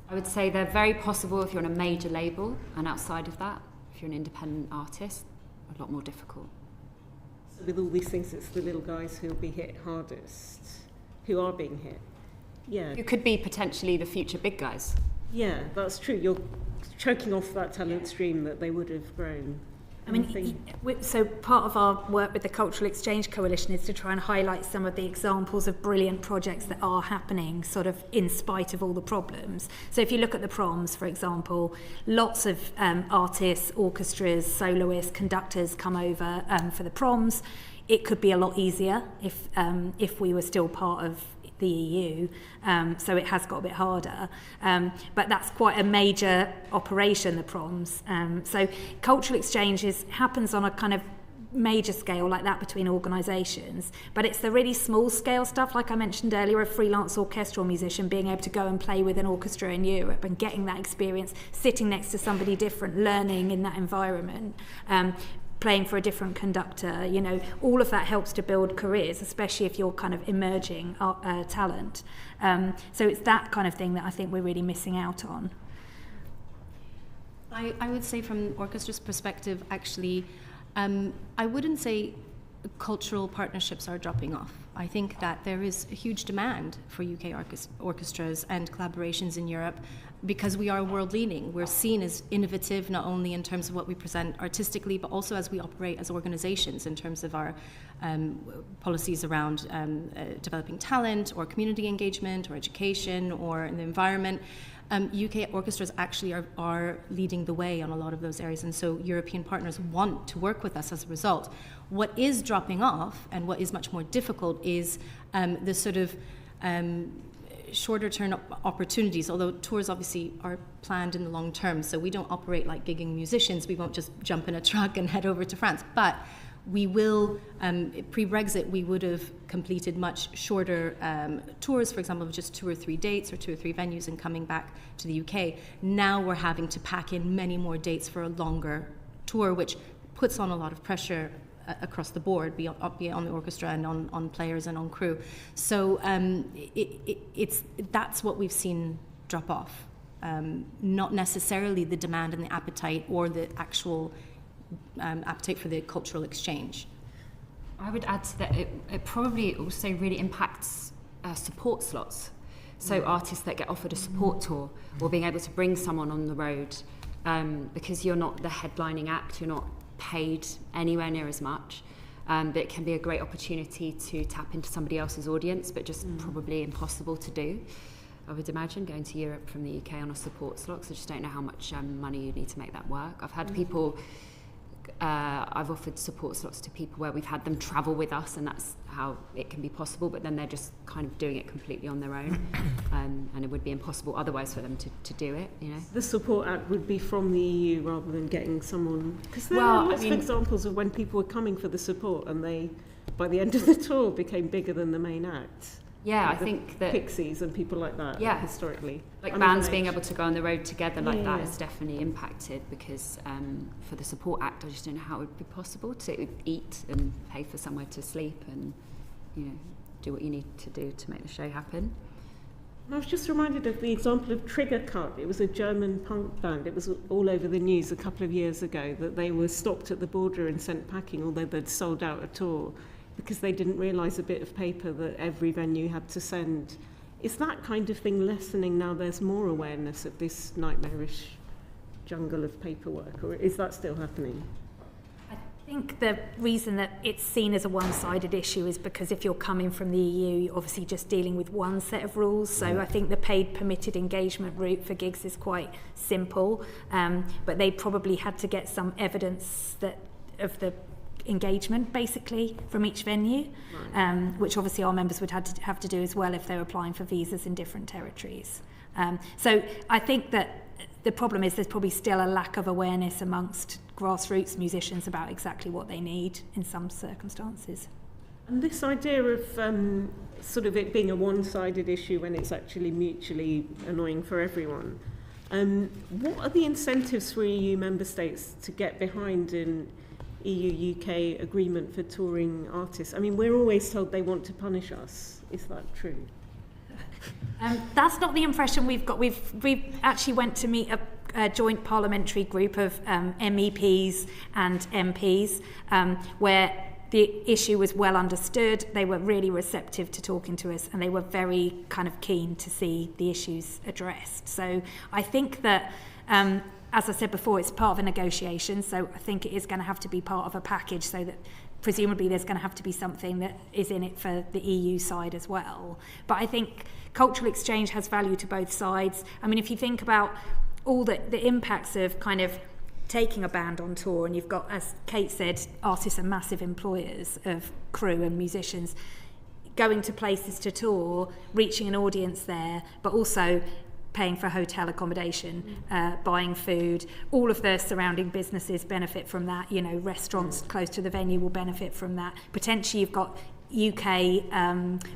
I would say they're very possible if you're on a major label, and outside of that, if you're an independent artist, a lot more difficult. So with all these things, it's the little guys who'll be hit hardest, who are being hit. Yeah. Who could be potentially the future big guys. Yeah, that's true. You're choking off that talent stream that they would have grown. I mean, so part of our work with the Cultural Exchange Coalition is to try and highlight some of the examples of brilliant projects that are happening sort of in spite of all the problems. So if you look at the proms, for example, lots of artists, orchestras, soloists, conductors come over for the proms. It could be a lot easier if we were still part of the EU, so it has got a bit harder. But that's quite a major operation, the proms. So cultural exchanges happens on a kind of major scale like that between organisations, but it's the really small scale stuff, like I mentioned earlier, a freelance orchestral musician being able to go and play with an orchestra in Europe and getting that experience, sitting next to somebody different, learning in that environment. Playing for a different conductor, you know, all of that helps to build careers, especially if you're kind of emerging talent. So it's that kind of thing that I think we're really missing out on. I would say from orchestra's perspective, actually, I wouldn't say cultural partnerships are dropping off. I think that there is a huge demand for UK orchestras and collaborations in Europe because we are world leading. We're seen as innovative, not only in terms of what we present artistically, but also as we operate as organizations in terms of our policies around developing talent or community engagement or education or in the environment. UK orchestras actually are leading the way on a lot of those areas, and so European partners want to work with us as a result. What is dropping off and what is much more difficult is the sort of shorter term opportunities, although tours obviously are planned in the long term, so we don't operate like gigging musicians. We won't just jump in a truck and head over to France, but we will, pre-Brexit, we would have completed much shorter tours, for example, of just 2 or 3 dates or 2 or 3 venues and coming back to the UK. Now we're having to pack in many more dates for a longer tour, which puts on a lot of pressure across the board, be it on the orchestra and on players and on crew. So that's what we've seen drop off, not necessarily the demand and the appetite or the actual appetite for the cultural exchange. I would add to that it probably also really impacts support slots. So artists that get offered a support tour or being able to bring someone on the road, because you're not the headlining act, you're not paid anywhere near as much, but it can be a great opportunity to tap into somebody else's audience, but just probably impossible to do. I would imagine going to Europe from the UK on a support slot, because I just don't know how much money you need to make that work. I've had people, I've offered support slots to people where we've had them travel with us, and that's how it can be possible, but then they're just kind of doing it completely on their own, and it would be impossible otherwise for them to do it, you know. The support act would be from the EU rather than getting someone, because there are lots of examples of when people were coming for the support and they, by the end of the tour, became bigger than the main act. Yeah, like I think that Pixies and people like that. Yeah, historically, like bands being able to go on the road together like that is definitely impacted, because for the support act, I just don't know how it would be possible to eat and pay for somewhere to sleep and, you know, do what you need to do to make the show happen. I was just reminded of the example of Trigger Cut. It was a German punk band. It was all over the news a couple of years ago that they were stopped at the border and sent packing, although they'd sold out a tour, because they didn't realise a bit of paper that every venue had to send. Is that kind of thing lessening now there's more awareness of this nightmarish jungle of paperwork, or is that still happening? I think the reason that it's seen as a one-sided issue is because if you're coming from the EU, you're obviously just dealing with one set of rules. So I think the paid permitted engagement route for gigs is quite simple, but they probably had to get some evidence of the engagement basically from each venue, which obviously our members would have to do as well if they're applying for visas in different territories. So I think that the problem is there's probably still a lack of awareness amongst grassroots musicians about exactly what they need in some circumstances. And this idea of sort of it being a one-sided issue when it's actually mutually annoying for everyone, what are the incentives for EU member states to get behind an EU-UK agreement for touring artists? I mean, we're always told they want to punish us. Is that true? That's not the impression we've got. We've actually went to meet a joint parliamentary group of MEPs and MPs where the issue was well understood. They were really receptive to talking to us, and they were very kind of keen to see the issues addressed. So I think that, as I said before, it's part of a negotiation. So I think it is going to have to be part of a package, so that presumably there's going to have to be something that is in it for the EU side as well. But I think cultural exchange has value to both sides. I mean, if you think about all the impacts of kind of taking a band on tour, and you've got, as Kate said, artists are massive employers of crew and musicians, going to places to tour, reaching an audience there, but also paying for hotel accommodation, buying food. All of the surrounding businesses benefit from that. You know, restaurants close to the venue will benefit from that. Potentially you've got UK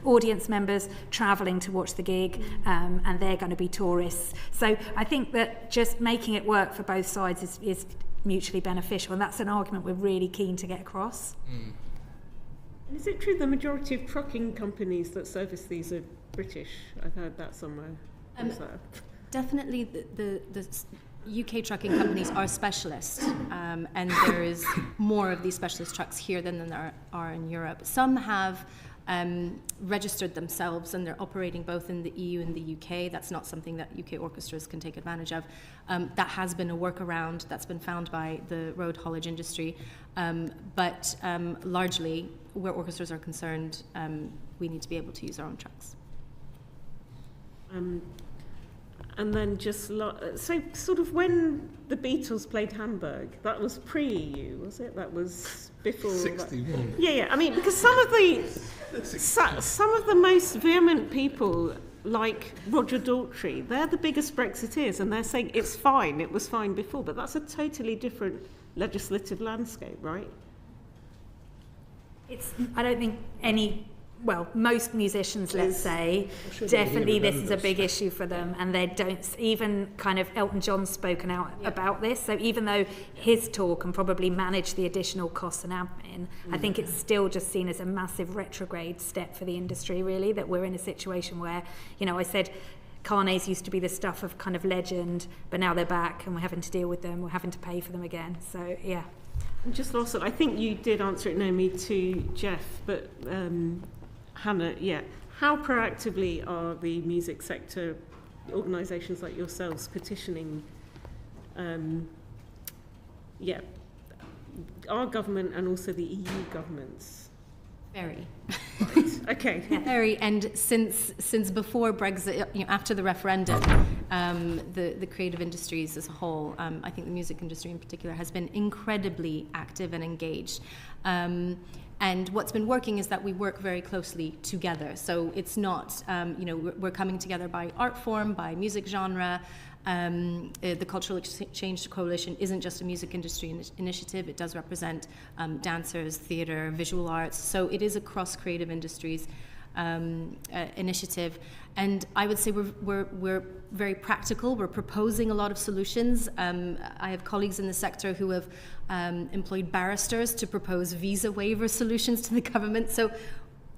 audience members travelling to watch the gig, and they're going to be tourists. So I think that just making it work for both sides is mutually beneficial, and that's an argument we're really keen to get across. Is it true the majority of trucking companies that service these are British? I've heard that somewhere. Definitely the UK trucking companies are specialists, and there is more of these specialist trucks here than there are in Europe. Some have registered themselves, and they're operating both in the EU and the UK. That's not something that UK orchestras can take advantage of. That has been a workaround that's been found by the road haulage industry. But largely, where orchestras are concerned, we need to be able to use our own trucks. And then just so sort of when the Beatles played Hamburg, that was pre-EU, was it? That was before 61. Yeah. I mean, because some of the most vehement people, like Roger Daltrey, they're the biggest Brexiteers, and they're saying it's fine. It was fine before, but that's a totally different legislative landscape, right? I don't think most musicians, let's say, definitely this is a big issue for them, and they don't, even kind of Elton John's spoken out about this, so even though his tour can probably manage the additional costs and admin, I think it's still just seen as a massive retrograde step for the industry, really, that we're in a situation where, you know, I said Carnets used to be the stuff of kind of legend, but now they're back and we're having to deal with them, we're having to pay for them again, so yeah. And just last, I think you did answer it, Naomi, to Jeff, but Hanna, how proactively are the music sector organisations like yourselves petitioning our government and also the EU governments? Very. Right. Okay. Very, and since before Brexit, after the referendum, the creative industries as a whole, I think the music industry in particular, has been incredibly active and engaged. And what's been working is that we work very closely together. So it's not, we're coming together by art form, by music genre. The Cultural Exchange Coalition isn't just a music industry initiative. It does represent dancers, theatre, visual arts. So it is a cross-creative industries initiative. And I would say we're very practical. We're proposing a lot of solutions. I have colleagues in the sector who have employed barristers to propose visa waiver solutions to the government. So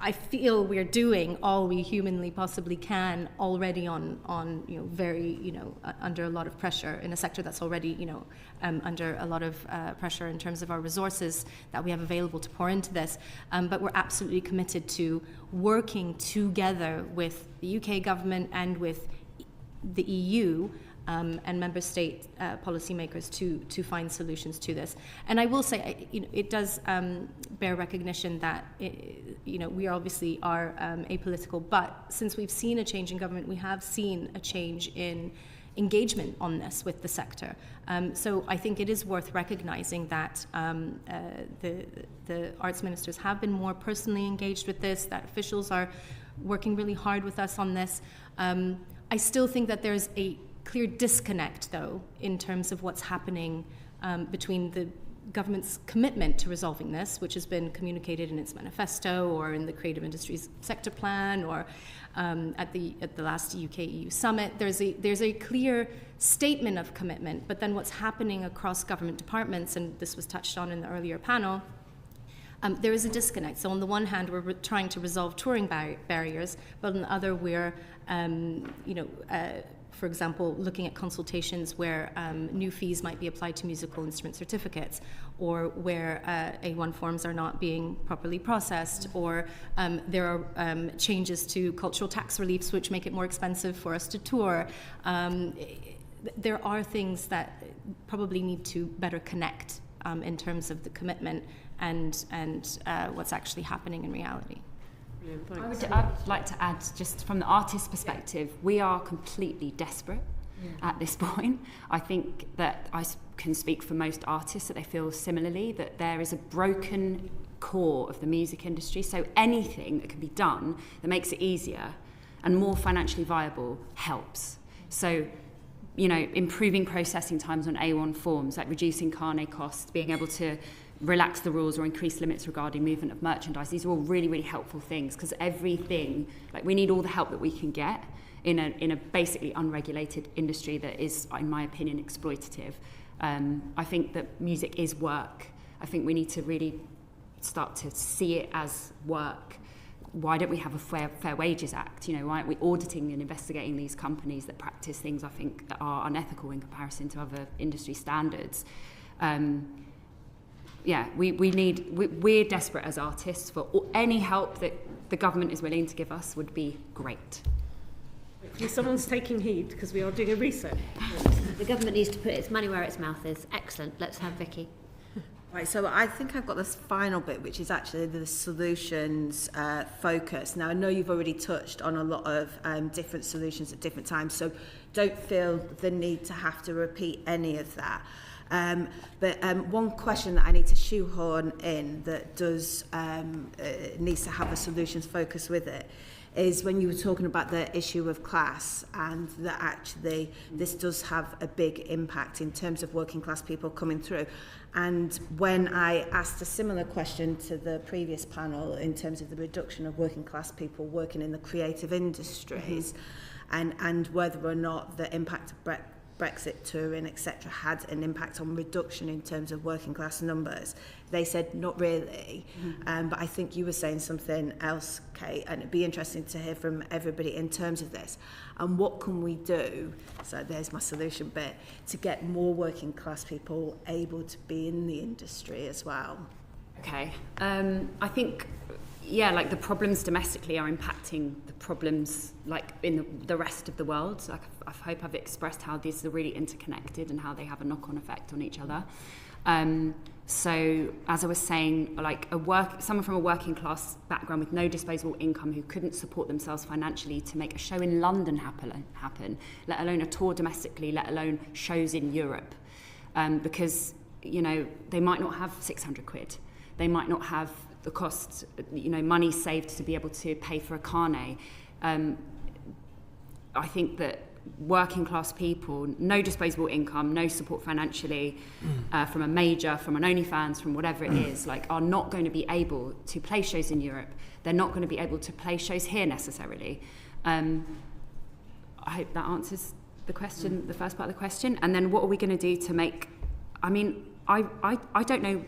I feel we're doing all we humanly possibly can already on very, under a lot of pressure in a sector that's already, under a lot of pressure in terms of our resources that we have available to pour into this. But we're absolutely committed to working together with the UK government and with the EU and member state policymakers to find solutions to this. And I will say, it does bear recognition that we obviously are apolitical, but since we've seen a change in government, we have seen a change in engagement on this with the sector. So I think it is worth recognising that the arts ministers have been more personally engaged with this, that officials are working really hard with us on this. I still think that there's a clear disconnect, though, in terms of what's happening between the government's commitment to resolving this, which has been communicated in its manifesto or in the Creative Industries Sector Plan or at the last UK-EU summit. There's a clear statement of commitment, but then what's happening across government departments, and this was touched on in the earlier panel, there is a disconnect. So on the one hand, we're trying to resolve touring barriers, but on the other, we're for example, looking at consultations where new fees might be applied to musical instrument certificates, or where A1 forms are not being properly processed, or there are changes to cultural tax reliefs which make it more expensive for us to tour. There are things that probably need to better connect in terms of the commitment and what's actually happening in reality. I'd like to add, just from the artist's perspective, we are completely desperate at this point. I think that I can speak for most artists that they feel similarly, that there is a broken core of the music industry. So anything that can be done that makes it easier and more financially viable helps. So, improving processing times on A1 forms, like reducing carnet costs, being able to relax the rules or increase limits regarding movement of merchandise. These are all really, really helpful things, because everything, we need all the help that we can get in a basically unregulated industry that is, in my opinion, exploitative. I think that music is work. I think we need to really start to see it as work. Why don't we have a Fair Wages Act? Why aren't we auditing and investigating these companies that practice things, I think, that are unethical in comparison to other industry standards? We're desperate as artists for any help that the government is willing to give us would be great. Hopefully someone's taking heed, because we are doing a reset. The government needs to put its money where its mouth is. Excellent. Let's have Vicky. Right, so I think I've got this final bit, which is actually the solutions focus. Now, I know you've already touched on a lot of different solutions at different times, so don't feel the need to have to repeat any of that. But one question that I need to shoehorn in that does needs to have a solutions focus with it is when you were talking about the issue of class, and that actually this does have a big impact in terms of working class people coming through. And when I asked a similar question to the previous panel in terms of the reduction of working class people working in the creative industries, and whether or not the impact of Brexit, touring, etc., had an impact on reduction in terms of working class numbers, they said not really. But I think you were saying something else, Kate, and it'd be interesting to hear from everybody in terms of this. And what can we do, so there's my solution bit, to get more working class people able to be in the industry as well? Okay. I think, the problems domestically are impacting the problems in the rest of the world. So I hope I've expressed how these are really interconnected and how they have a knock-on effect on each other. So as I was saying, someone from a working class background with no disposable income who couldn't support themselves financially to make a show in London happen, let alone a tour domestically, let alone shows in Europe, because they might not have 600 quid, they might not have the cost, money saved to be able to pay for a carnet. I think that working class people, no disposable income, no support financially from a major, from an OnlyFans, from whatever it is, are not going to be able to play shows in Europe. They're not going to be able to play shows here necessarily. I hope that answers the question, the first part of the question. And then what are we going to do to make, I don't know,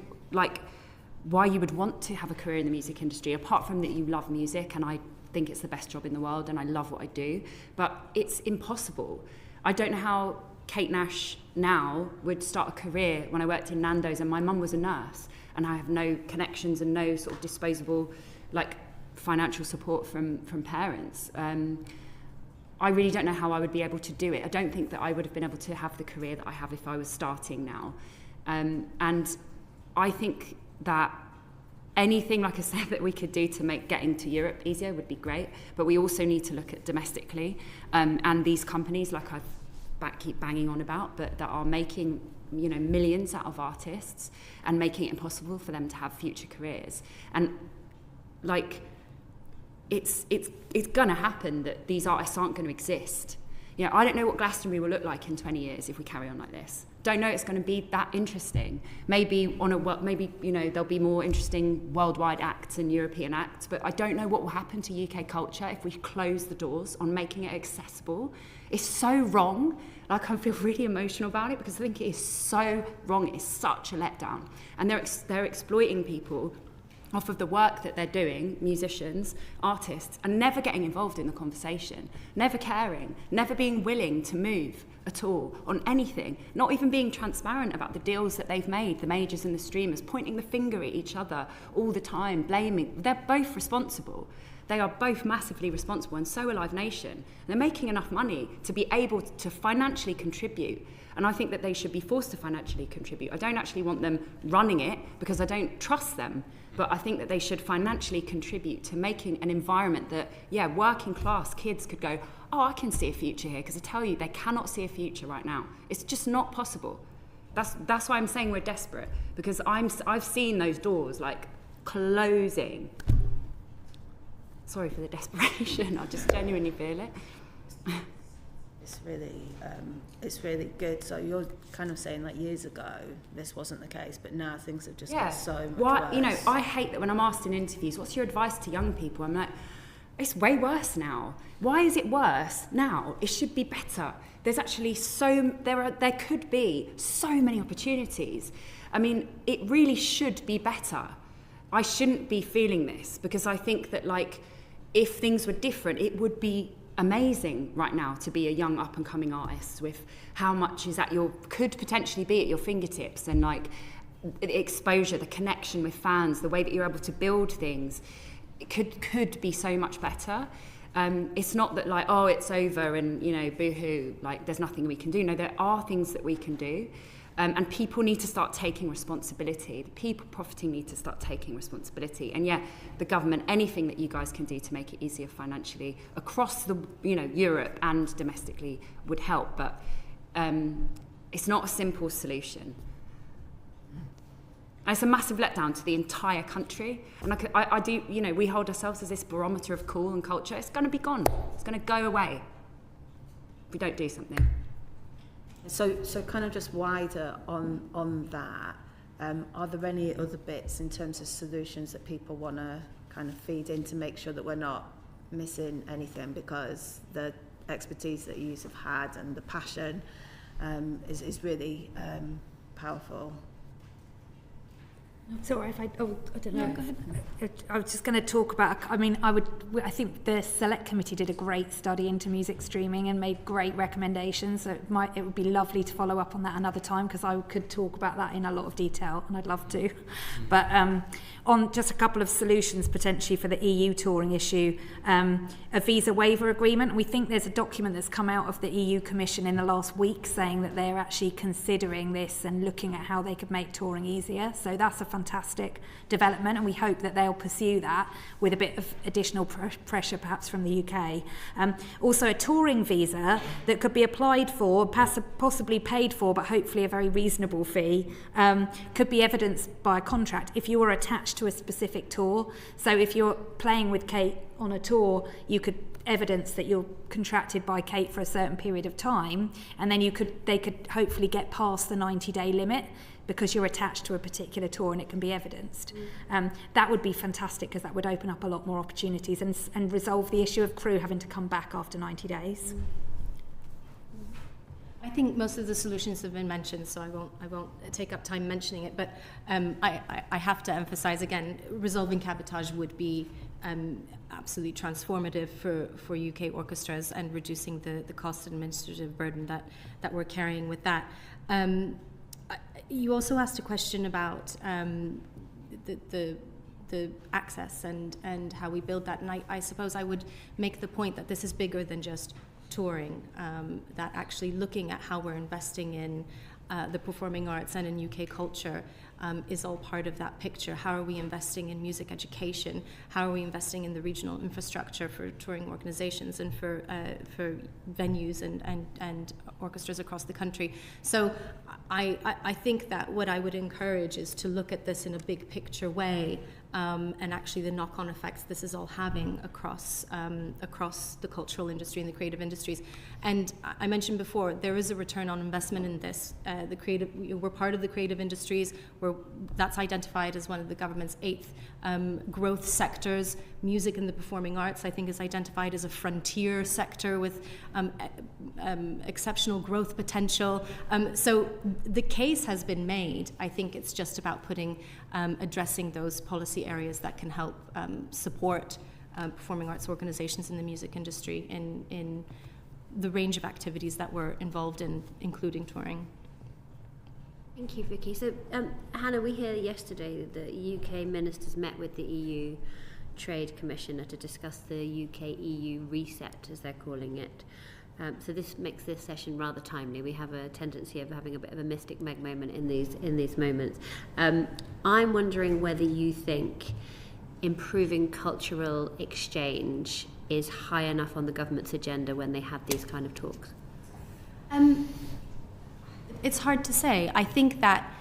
why you would want to have a career in the music industry, apart from that you love music, and I think it's the best job in the world and I love what I do, but it's impossible. I don't know how Kate Nash now would start a career when I worked in Nando's and my mum was a nurse and I have no connections and no sort of disposable financial support from parents. I really don't know how I would be able to do it. I don't think that I would have been able to have the career that I have if I was starting now. And I think that anything, like I said, that we could do to make getting to Europe easier would be great. But we also need to look at domestically. And these companies, like I keep banging on about, but that are making millions out of artists and making it impossible for them to have future careers. And like, it's going to happen that these artists aren't going to exist. I don't know what Glastonbury will look like in 20 years if we carry on like this. Don't know it's going to be that interesting. Maybe there'll be more interesting worldwide acts and European acts, but I don't know what will happen to UK culture if we close the doors on making it accessible. It's so wrong. Like, I feel really emotional about it because I think it is so wrong. It is such a letdown. And they're exploiting people off of the work that they're doing, musicians, artists, and never getting involved in the conversation, never caring, never being willing to move at all on anything, not even being transparent about the deals that they've made, the majors and the streamers, pointing the finger at each other all the time, blaming. They're both responsible. They are both massively responsible, and so are Live Nation. They're making enough money to be able to financially contribute, and I think that they should be forced to financially contribute. I don't actually want them running it because I don't trust them, but I think that they should financially contribute to making an environment that, working class kids could go, oh, I can see a future here, because I tell you, they cannot see a future right now. It's just not possible. That's why I'm saying we're desperate, because I've seen those doors like closing. Sorry for the desperation. I just genuinely feel it. It's really good. So you're kind of saying, like, years ago this wasn't the case, but now things have just got so much worse. I hate that when I'm asked in interviews, what's your advice to young people? I'm like, it's way worse now. Why is it worse now? It should be better. There's actually there could be so many opportunities. I mean, it really should be better. I shouldn't be feeling this, because I think that, like, if things were different, it would be amazing right now to be a young up and coming artist with how much is could potentially be at your fingertips, and like the exposure, the connection with fans, the way that you're able to build things, it could be so much better. It's not that, like, oh, it's over and boo-hoo, like there's nothing we can do. No, there are things that we can do. And people need to start taking responsibility. The people profiting need to start taking responsibility. And the government, anything that you guys can do to make it easier financially across the Europe and domestically would help. But it's not a simple solution. And it's a massive letdown to the entire country. And I do, we hold ourselves as this barometer of cool and culture. It's going to be gone. It's going to go away if we don't do something. So kind of just wider on that, are there any other bits in terms of solutions that people want to kind of feed in to make sure that we're not missing anything, because the expertise that you have had and the passion is really powerful? So if I don't know. Go ahead. I was just going to talk about. I think the Select Committee did a great study into music streaming and made great recommendations. So it would be lovely to follow up on that another time, because I could talk about that in a lot of detail, and I'd love to. But on just a couple of solutions potentially for the EU touring issue, a visa waiver agreement. We think there's a document that's come out of the EU Commission in the last week saying that they're actually considering this and looking at how they could make touring easier. So that's a fantastic development, and we hope that they'll pursue that with a bit of additional pressure perhaps from the UK. Also a touring visa that could be applied for, possibly paid for, but hopefully a very reasonable fee, could be evidenced by a contract if you were attached to a specific tour. So if you're playing with Kate on a tour, you could evidence that you're contracted by Kate for a certain period of time, and then they could hopefully get past the 90-day limit because you're attached to a particular tour and it can be evidenced. That would be fantastic, because that would open up a lot more opportunities and resolve the issue of crew having to come back after 90 days. I think most of the solutions have been mentioned, so I won't take up time mentioning it, but I have to emphasize again, resolving cabotage would be absolutely transformative for UK orchestras and reducing the cost and administrative burden that we're carrying with that. You also asked a question about the access and how we build that, and I suppose I would make the point that this is bigger than just touring, that actually looking at how we're investing in the performing arts and in UK culture is all part of that picture. How are we investing in music education? How are we investing in the regional infrastructure for touring organisations and for venues and orchestras across the country? So I think that what I would encourage is to look at this in a big picture way, and actually the knock-on effects this is all having across the cultural industry and the creative industries. And I mentioned before, there is a return on investment in this. We're part of the creative industries. That's identified as one of the government's 8 growth sectors. Music and the performing arts, I think, is identified as a frontier sector with exceptional growth potential. So the case has been made. I think it's just about addressing those policy areas that can help support performing arts organizations in the music industry in the range of activities that we're involved in, including touring. Thank you, Vicky. So, Hanna, we heard yesterday that the UK ministers met with the EU Trade Commissioner to discuss the UK-EU reset, as they're calling it. So this makes this session rather timely. We have a tendency of having a bit of a Mystic Meg moment in these moments. I'm wondering whether you think improving cultural exchange is high enough on the government's agenda when they have these kind of talks. It's hard to say. I think that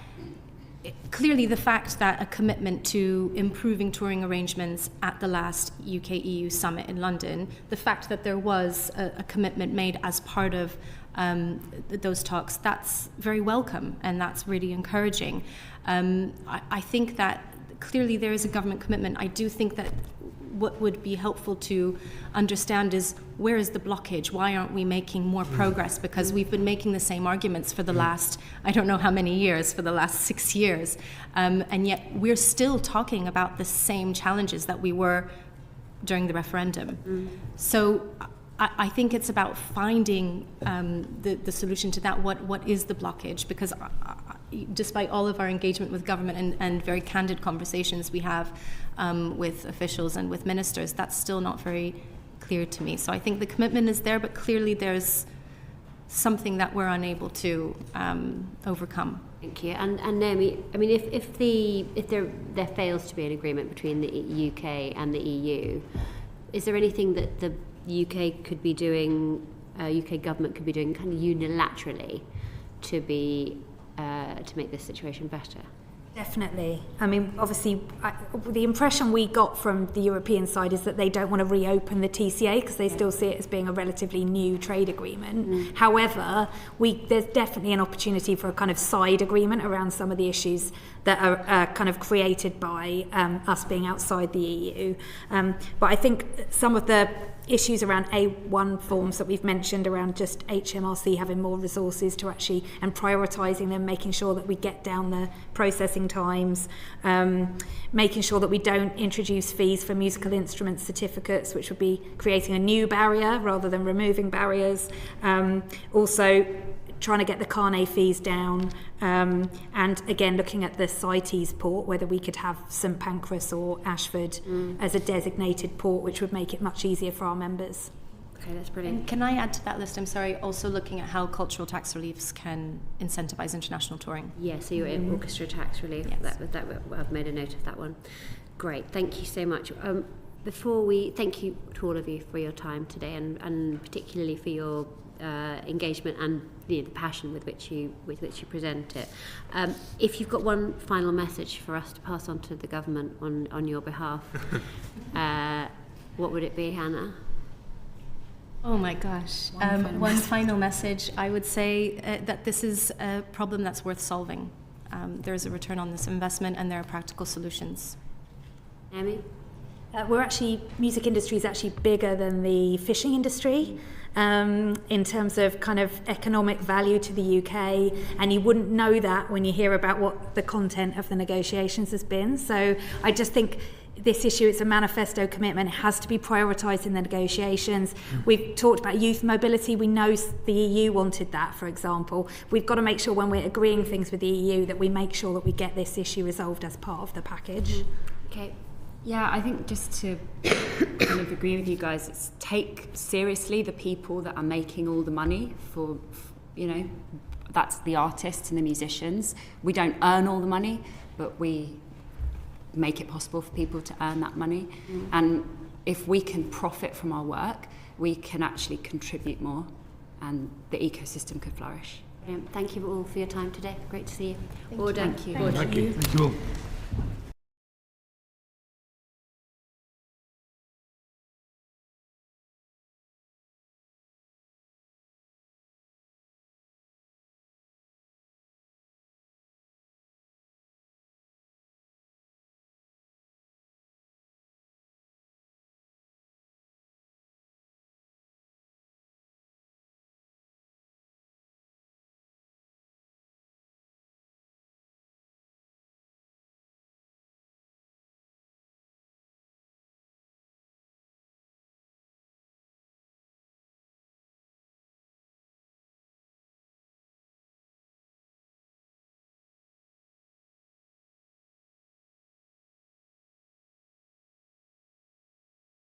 clearly the fact that a commitment to improving touring arrangements at the last UK-EU summit in London, the fact that there was a commitment made as part of those talks, that's very welcome and that's really encouraging. I think that clearly there is a government commitment. I do think that what would be helpful to understand is where is the blockage? Why aren't we making more progress? Because we've been making the same arguments for the last, I don't know how many years, for the last 6 years. And yet we're still talking about the same challenges that we were during the referendum. So I think it's about finding the solution to that. What is the blockage? Because despite all of our engagement with government and very candid conversations we have with officials and with ministers, that's still not very clear to me. So I think the commitment is there, but clearly there's something that we're unable to overcome. Thank you. And Naomi, I mean, if there fails to be an agreement between the UK and the EU, is there anything that the UK could be doing, UK government could be doing kind of unilaterally to make this situation better? Definitely. I mean, obviously, the impression we got from the European side is that they don't want to reopen the TCA because they still see it as being a relatively new trade agreement. However, there's definitely an opportunity for a kind of side agreement around some of the issues that are kind of created by us being outside the EU. But I think some of the issues around A1 forms that we've mentioned around just HMRC having more resources to actually, and prioritising them, making sure that we get down the processing times, making sure that we don't introduce fees for musical instrument certificates, which would be creating a new barrier rather than removing barriers. Also trying to get the carnet fees down, and again looking at the CITES port, whether we could have St Pancras or Ashford as a designated port, which would make it much easier for our members. Okay, that's brilliant. And can I add to that list, I'm sorry, also looking at how cultural tax reliefs can incentivise international touring? Yeah, so you're in orchestra tax relief. Yes. I've made a note of that one. Great, thank you so much. Before we thank you to all of you for your time today, and particularly for your engagement and the passion with which you present it. If you've got one final message for us to pass on to the government on your behalf, what would it be, Hanna? Oh my gosh. One final message. I would say that this is a problem that's worth solving. There's a return on this investment and there are practical solutions. Naomi? Music industry is actually bigger than the fishing industry in terms of kind of economic value to the UK, and you wouldn't know that when you hear about what the content of the negotiations has been. So I just think this issue, it's a manifesto commitment, it has to be prioritised in the negotiations. We've talked about youth mobility, we know the EU wanted that, for example. We've got to make sure when we're agreeing things with the EU that we make sure that we get this issue resolved as part of the package. Okay. Yeah, I think just to kind of agree with you guys, it's take seriously the people that are making all the money for, you know, that's the artists and the musicians. We don't earn all the money, but we make it possible for people to earn that money. And if we can profit from our work, we can actually contribute more and the ecosystem could flourish. Thank you all for your time today. Great to see you. Thank you. Thank you all.